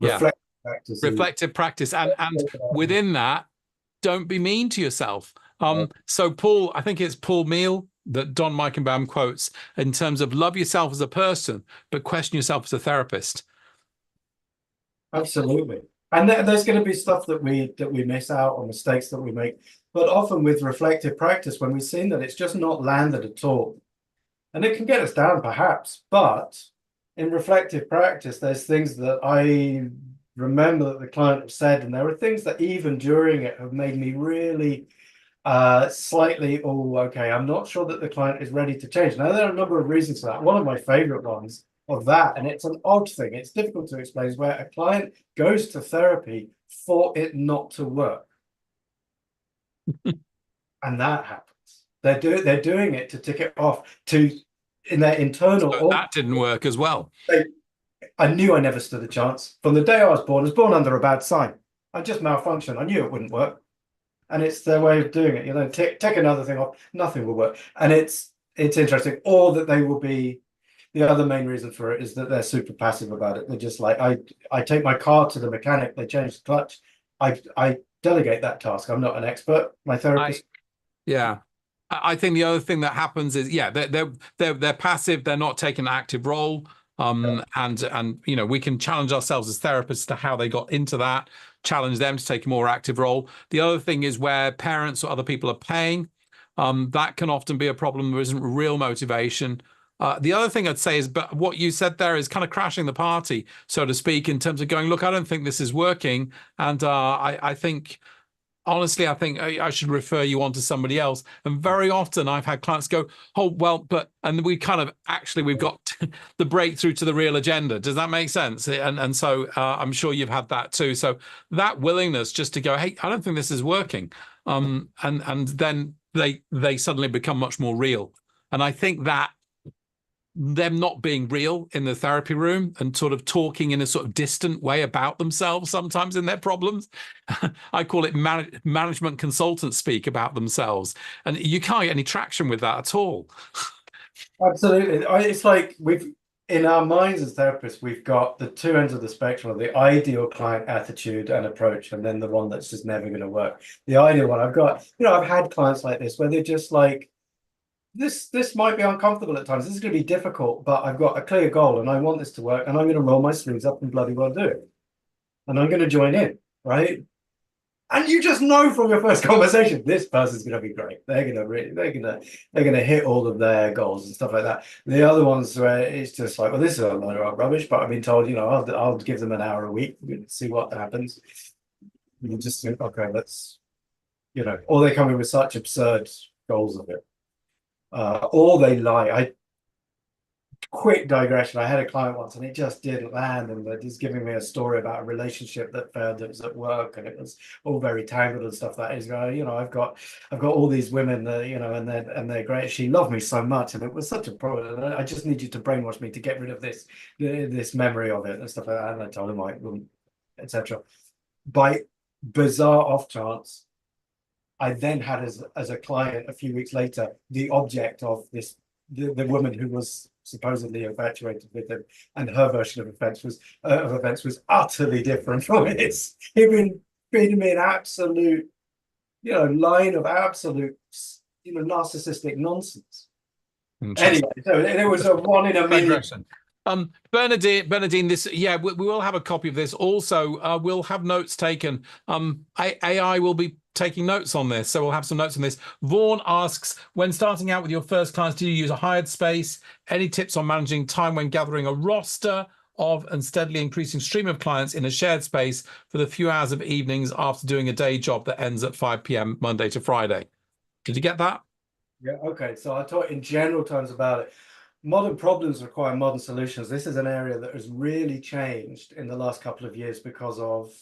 Speaker 1: Yeah. Reflective practice. And within that, don't be mean to yourself. So Paul, I think it's Paul Meal that Don Meichenbaum quotes, in terms of love yourself as a person, but question yourself as a therapist.
Speaker 2: Absolutely. And there's going to be stuff that we miss out, or mistakes that we make. But often with reflective practice, when we've seen that it's just not landed at all, and it can get us down perhaps, but in reflective practice, there's things that I remember that the client have said, and there are things that even during it have made me really slightly, okay, I'm not sure that the client is ready to change. Now, there are a number of reasons for that. One of my favorite ones of that, and it's an odd thing, it's difficult to explain, is where a client goes to therapy for it not to work. And that happens. They're doing it to tick it off, in their internal.
Speaker 1: So that didn't work as well.
Speaker 2: I knew I never stood a chance. From the day I was born under a bad sign. I just malfunctioned. I knew it wouldn't work. And it's their way of doing it. You know, take another thing off, nothing will work. And it's interesting. Or that they will be, the other main reason for it is that they're super passive about it. They're just like, I take my car to the mechanic, they change the clutch. I delegate that task. I'm not an expert. My therapist.
Speaker 1: Yeah. I think the other thing that happens is, yeah, they're passive. They're not taking an active role. And you know, we can challenge ourselves as therapists to how they got into that, challenge them to take a more active role. The other thing is where parents or other people are paying, that can often be a problem. There isn't real motivation. The other thing I'd say is, but what you said there is kind of crashing the party, so to speak, in terms of going, look, I don't think this is working. And I think, honestly, I think I should refer you on to somebody else. And very often I've had clients go, oh, well, and we kind of, actually, we've got the breakthrough to the real agenda. Does that make sense? And so I'm sure you've had that too. So that willingness just to go, hey, I don't think this is working. And then they suddenly become much more real. And I think that them not being real in the therapy room and sort of talking in a sort of distant way about themselves sometimes in their problems. I call it management consultant speak about themselves. And you can't get any traction with that at all.
Speaker 2: Absolutely. It's like in our minds as therapists, we've got the two ends of the spectrum of the ideal client attitude and approach, and then the one that's just never going to work. The ideal one, I've had clients like this where they're just like, this might be uncomfortable at times. This is going to be difficult, but I've got a clear goal and I want this to work, and I'm going to roll my sleeves up and bloody well do it. And I'm going to join in, right? And you just know from your first conversation, this person's going to be great. They're gonna hit all of their goals and stuff like that. The other ones where it's just like, well, this is a load of rubbish, but I've been told, I'll give them an hour a week, see what happens. You just think, okay, let's, or they come in with such absurd goals of it, or they lie. Quick digression. I had a client once and it just didn't land, and they're just giving me a story about a relationship that failed that was at work, and it was all very tangled and stuff. That is going, I've got all these women that, and they're great. She loved me so much, and it was such a problem. I just need you to brainwash me to get rid of this memory of it and stuff like that. And I told him, like, etc. By bizarre off chance, I then had as a client a few weeks later the object of this, the woman who was supposedly infatuated with him, and her version of events was utterly different from his. He'd been feeding me an absolute, line of absolute, narcissistic nonsense. Anyway, so there was a one in a million.
Speaker 1: Bernadine, this, we will have a copy of this. Also, we'll have notes taken. AI will be taking notes on this, so we'll have some notes on this. Vaughan asks, when starting out with your first clients, do you use a hired space? Any tips on managing time when gathering a roster of and steadily increasing stream of clients in a shared space for the few hours of evenings after doing a day job that ends at 5 p.m. Monday to Friday? Did you get that?
Speaker 2: Yeah, okay. So I talk in general terms about it. Modern problems require modern solutions. This is an area that has really changed in the last couple of years because of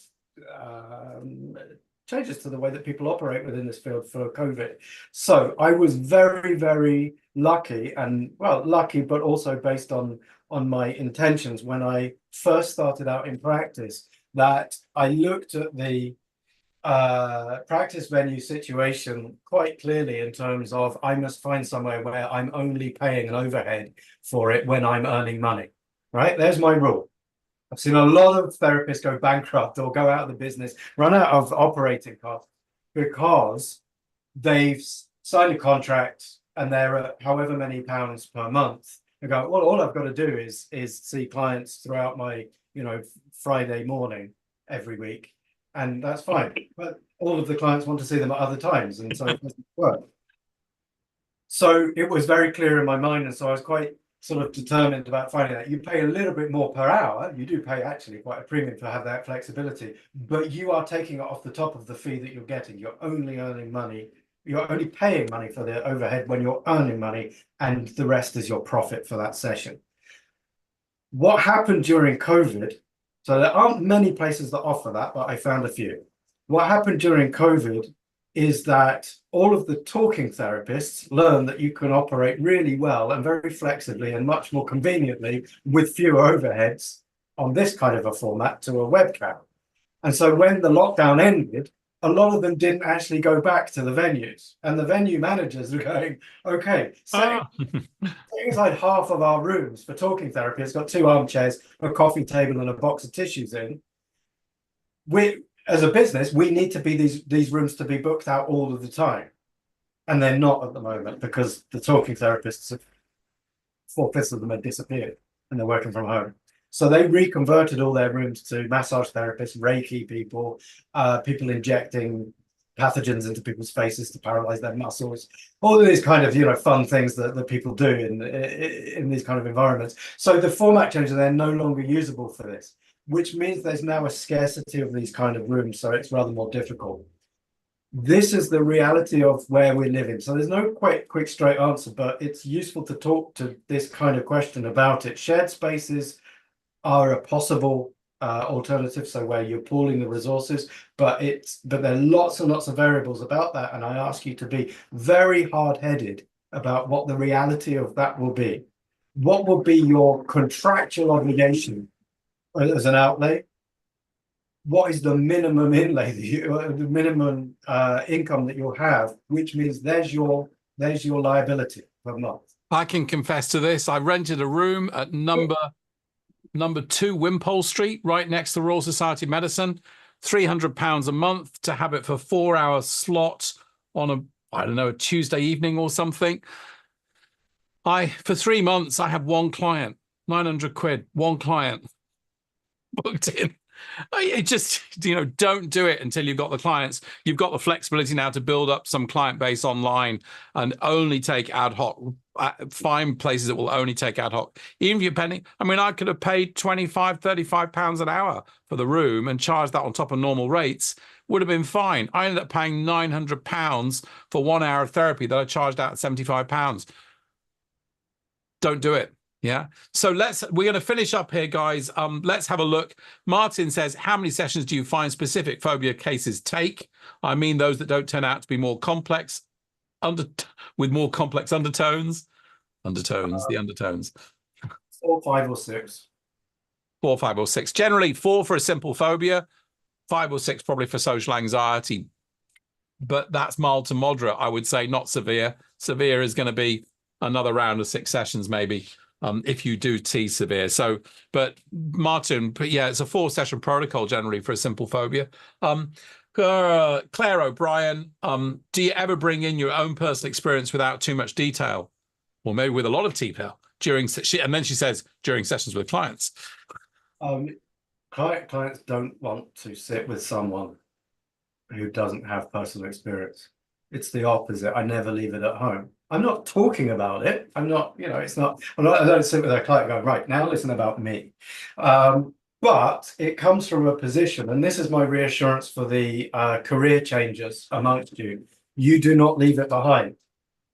Speaker 2: changes to the way that people operate within this field for COVID. So I was very, very lucky, and lucky, but also based on my intentions when I first started out in practice, that I looked at the practice venue situation quite clearly in terms of I must find somewhere where I'm only paying an overhead for it when I'm earning money, right? There's my rule. I've seen a lot of therapists go bankrupt or go out of the business, run out of operating costs because they've signed a contract and they're at however many pounds per month. They go, well, all I've got to do is see clients throughout my, Friday morning every week, and that's fine. But all of the clients want to see them at other times, and so it doesn't work. So it was very clear in my mind, and so I was quite sort of determined about finding that. You pay a little bit more per hour. You do pay actually quite a premium to have that flexibility, but you are taking it off the top of the fee that you're getting. You're only earning money. You're only paying money for the overhead when you're earning money, and the rest is your profit for that session. What happened during COVID? So there aren't many places that offer that, but I found a few. What happened during COVID is that all of the talking therapists learned that you can operate really well and very flexibly and much more conveniently with fewer overheads on this kind of a format to a webcam. And so when the lockdown ended, a lot of them didn't actually go back to the venues, and the venue managers were going, okay, setting aside half of our rooms for talking therapy, it's got 2 armchairs, a coffee table and a box of tissues in. We, as a business, we need to be these rooms to be booked out all of the time, and they're not at the moment because the talking therapists, 4/5 of them have disappeared and they're working from home. So they reconverted all their rooms to massage therapists, Reiki people, people injecting pathogens into people's faces to paralyze their muscles, all of these kind of fun things that people do in these kind of environments. So the format changes, they're no longer usable for this, which means there's now a scarcity of these kind of rooms, so it's rather more difficult. This is the reality of where we're living. So there's no quick straight answer, but it's useful to talk to this kind of question about it. Shared spaces are a possible alternative, so where you're pooling the resources, but there are lots and lots of variables about that, and I ask you to be very hard-headed about what the reality of that will be. What will be your contractual obligation as an outlay? What is the minimum inlay, the minimum income that you'll have, which means there's your liability per month.
Speaker 1: I can confess to this. I rented a room at number 2 Wimpole Street, right next to the Royal Society of Medicine, £300 a month to have it for 4-hour slot on a Tuesday evening or something. For 3 months, I had one client, 900 quid, one client booked in. It just, don't do it until you've got the clients. You've got the flexibility now to build up some client base online and only take ad hoc. Find places that will only take ad hoc. Even if you're paying, I could have paid 25, 35 pounds an hour for the room and charged that on top of normal rates. Would have been fine. I ended up paying 900 pounds for 1 hour of therapy that I charged out at 75 pounds. Don't do it. Yeah. So we're going to finish up here, guys. Let's have a look. Martin says, how many sessions do you find specific phobia cases take? I mean, those that don't turn out to be more complex, with more complex undertones. The undertones.
Speaker 2: 4, 5, or 6.
Speaker 1: 4, 5, or 6. Generally 4 for a simple phobia, 5 or 6 probably for social anxiety. But that's mild to moderate, I would say, not severe. Severe is going to be another round of 6 sessions, maybe. If you do T severe. So, but Martin, yeah, it's a 4-session protocol generally for a simple phobia. Claire O'Brien, do you ever bring in your own personal experience without too much detail? Or maybe with a lot of detail and then she says, during sessions with clients.
Speaker 2: Clients don't want to sit with someone who doesn't have personal experience. It's the opposite. I never leave it at home. I'm not talking about it. I'm not, I don't sit with a client going, right, now listen about me. But it comes from a position, and this is my reassurance for the career changers amongst you. You do not leave it behind.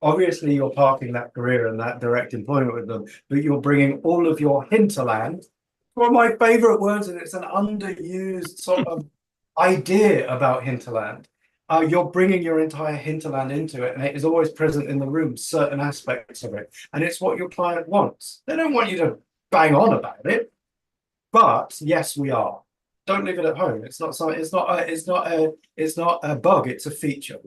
Speaker 2: Obviously, you're parking that career and that direct employment with them, but you're bringing all of your hinterland. One of my favorite words, and it's an underused sort of idea about hinterland. You're bringing your entire hinterland into it, and it is always present in the room, certain aspects of it, and it's what your client wants. They don't want you to bang on about it, but yes, we are. Don't leave it at home. It's not a bug. It's a feature.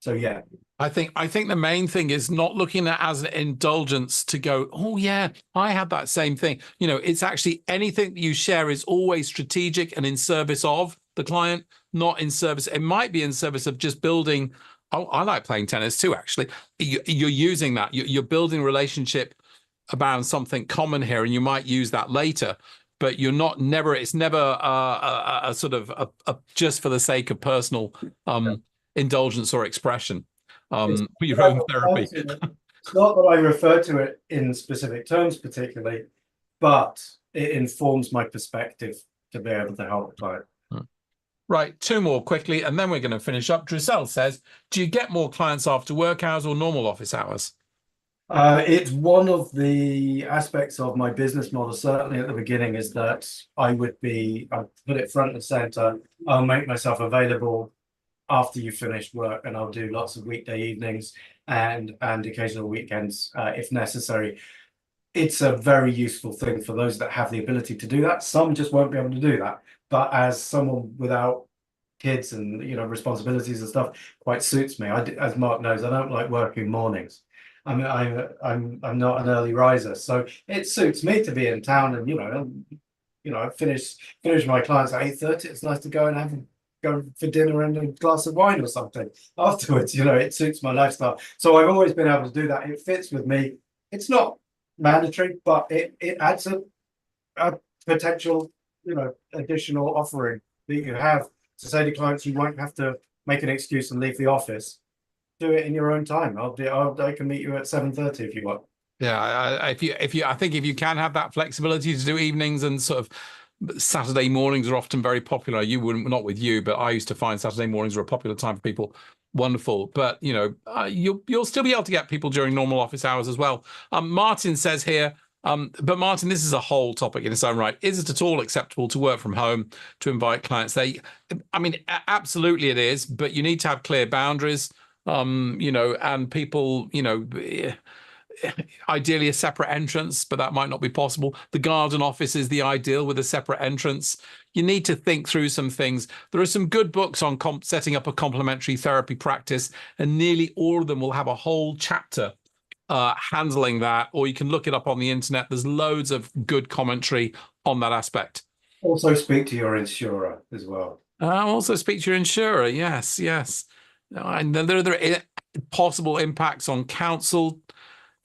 Speaker 2: So yeah.
Speaker 1: I think the main thing is not looking at it as an indulgence to go, oh yeah, I had that same thing. It's actually anything that you share is always strategic and in service of the client, not in service. It might be in service of just building. Oh, I like playing tennis too, actually. You're using that. You're building a relationship around something common here, and you might use that later. But it's never a sort of a just for the sake of personal indulgence or expression. Your own therapy.
Speaker 2: It's not that I refer to it in specific terms particularly, but it informs my perspective to be able to help the client.
Speaker 1: Right, 2 more quickly, and then we're going to finish up. Druselle says, do you get more clients after work hours or normal office hours?
Speaker 2: It's one of the aspects of my business model, certainly at the beginning, is that I put it front and center. I'll make myself available after you finish work, and I'll do lots of weekday evenings and occasional weekends if necessary. It's a very useful thing for those that have the ability to do that. Some just won't be able to do that. But as someone without kids and responsibilities and stuff, quite suits me. As Mark knows, I don't like working mornings. I'm not an early riser, so it suits me to be in town and finish my clients at 8:30. It's nice to go and go for dinner and a glass of wine or something afterwards. It suits my lifestyle. So I've always been able to do that. It fits with me. It's not mandatory, but it adds a potential, additional offering that you have to say to clients, you won't have to make an excuse and leave the office. Do it in your own time. I can meet you at 7:30 if you want.
Speaker 1: Yeah, I think if you can have that flexibility to do evenings and sort of Saturday mornings are often very popular. Not with you, but I used to find Saturday mornings were a popular time for people. Wonderful. But, you'll still be able to get people during normal office hours as well. Martin says here, but Martin, this is a whole topic in its own right. Is it at all acceptable to work from home to invite clients? Absolutely it is, but you need to have clear boundaries, and people, ideally a separate entrance, but that might not be possible. The garden office is the ideal with a separate entrance. You need to think through some things. There are some good books on setting up a complementary therapy practice, and nearly all of them will have a whole chapter handling that, or you can look it up on the internet. There's loads of good commentary on that aspect.
Speaker 2: Also speak to your insurer as well.
Speaker 1: Also speak to your insurer. Yes. And then there are possible impacts on counsel.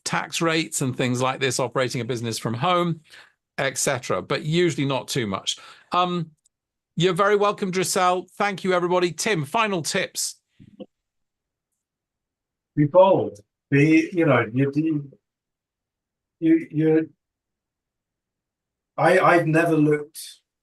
Speaker 1: tax rates and things like this, operating a business from home, etc. But usually not too much. You're very welcome, Drissel. Thank you, everybody. Tim, final tips.
Speaker 2: Be bold. Be, I've never looked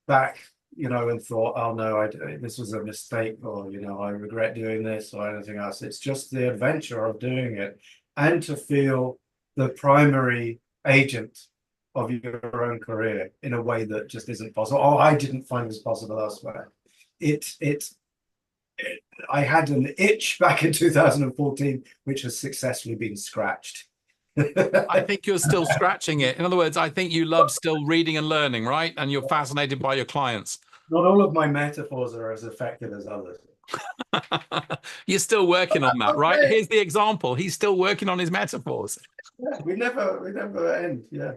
Speaker 2: back, and thought, oh no, this was a mistake, or I regret doing this or anything else. It's just the adventure of doing it, and to feel the primary agent of your own career in a way that just isn't possible. Oh, I didn't find this possible elsewhere. I had an itch back in 2014, which has successfully been scratched.
Speaker 1: I think you're still scratching it. In other words, I think you love still reading and learning, right? And you're fascinated by your clients.
Speaker 2: Not all of my metaphors are as effective as others.
Speaker 1: You're still working on that, right? Here's the example. He's still working on his metaphors.
Speaker 2: Yeah, we never end. Yeah.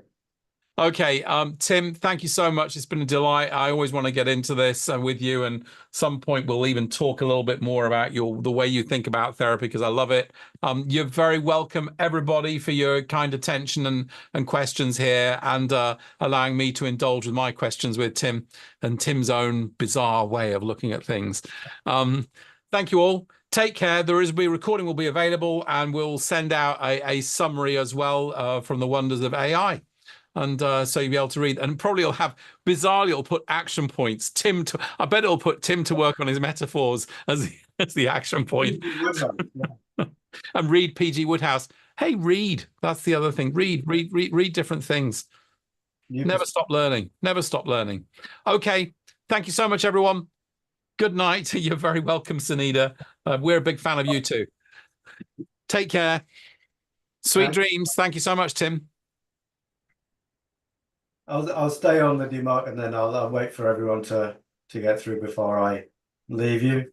Speaker 1: Okay, Tim, thank you so much. It's been a delight. I always want to get into this with you, and some point we'll even talk a little bit more about the way you think about therapy, because I love it. You're very welcome, everybody, for your kind attention and questions here, and allowing me to indulge with my questions with Tim and Tim's own bizarre way of looking at things. Thank you all. Take care. Recording will be available, and we'll send out a summary as well from the wonders of AI. And so you'll be able to read, and probably it'll have, bizarrely, it'll put action points. I bet it'll put Tim to work on his metaphors as the action point. And read PG Woodhouse. Hey, read. That's the other thing. Read different things. Never stop learning. Never stop learning. Okay. Thank you so much, everyone. Good night. You're very welcome, Sunita. We're a big fan of you too. Take care. Sweet dreams. Thank you so much, Tim.
Speaker 2: I'll stay on with you, Mark, and then I'll wait for everyone to get through before I leave you.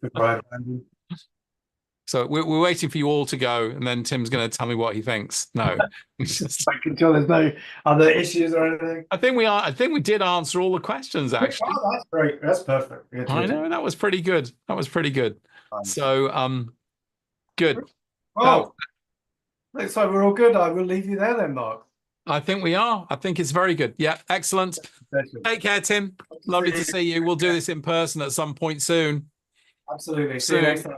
Speaker 1: So we're waiting for you all to go, and then Tim's going to tell me what he thinks. No,
Speaker 2: I can tell there's no other issues or anything.
Speaker 1: I think we did answer all the questions, actually.
Speaker 2: Oh, that's great. That's perfect. Good.
Speaker 1: I know, that was pretty good. That was pretty good. So good.
Speaker 2: Oh, looks like we're all good. I will leave you there then, Mark.
Speaker 1: I think we are. I think it's very good. Yeah, excellent. Take care, Tim. Lovely to see you. We'll do this in person at some point soon.
Speaker 2: Absolutely. See you next time.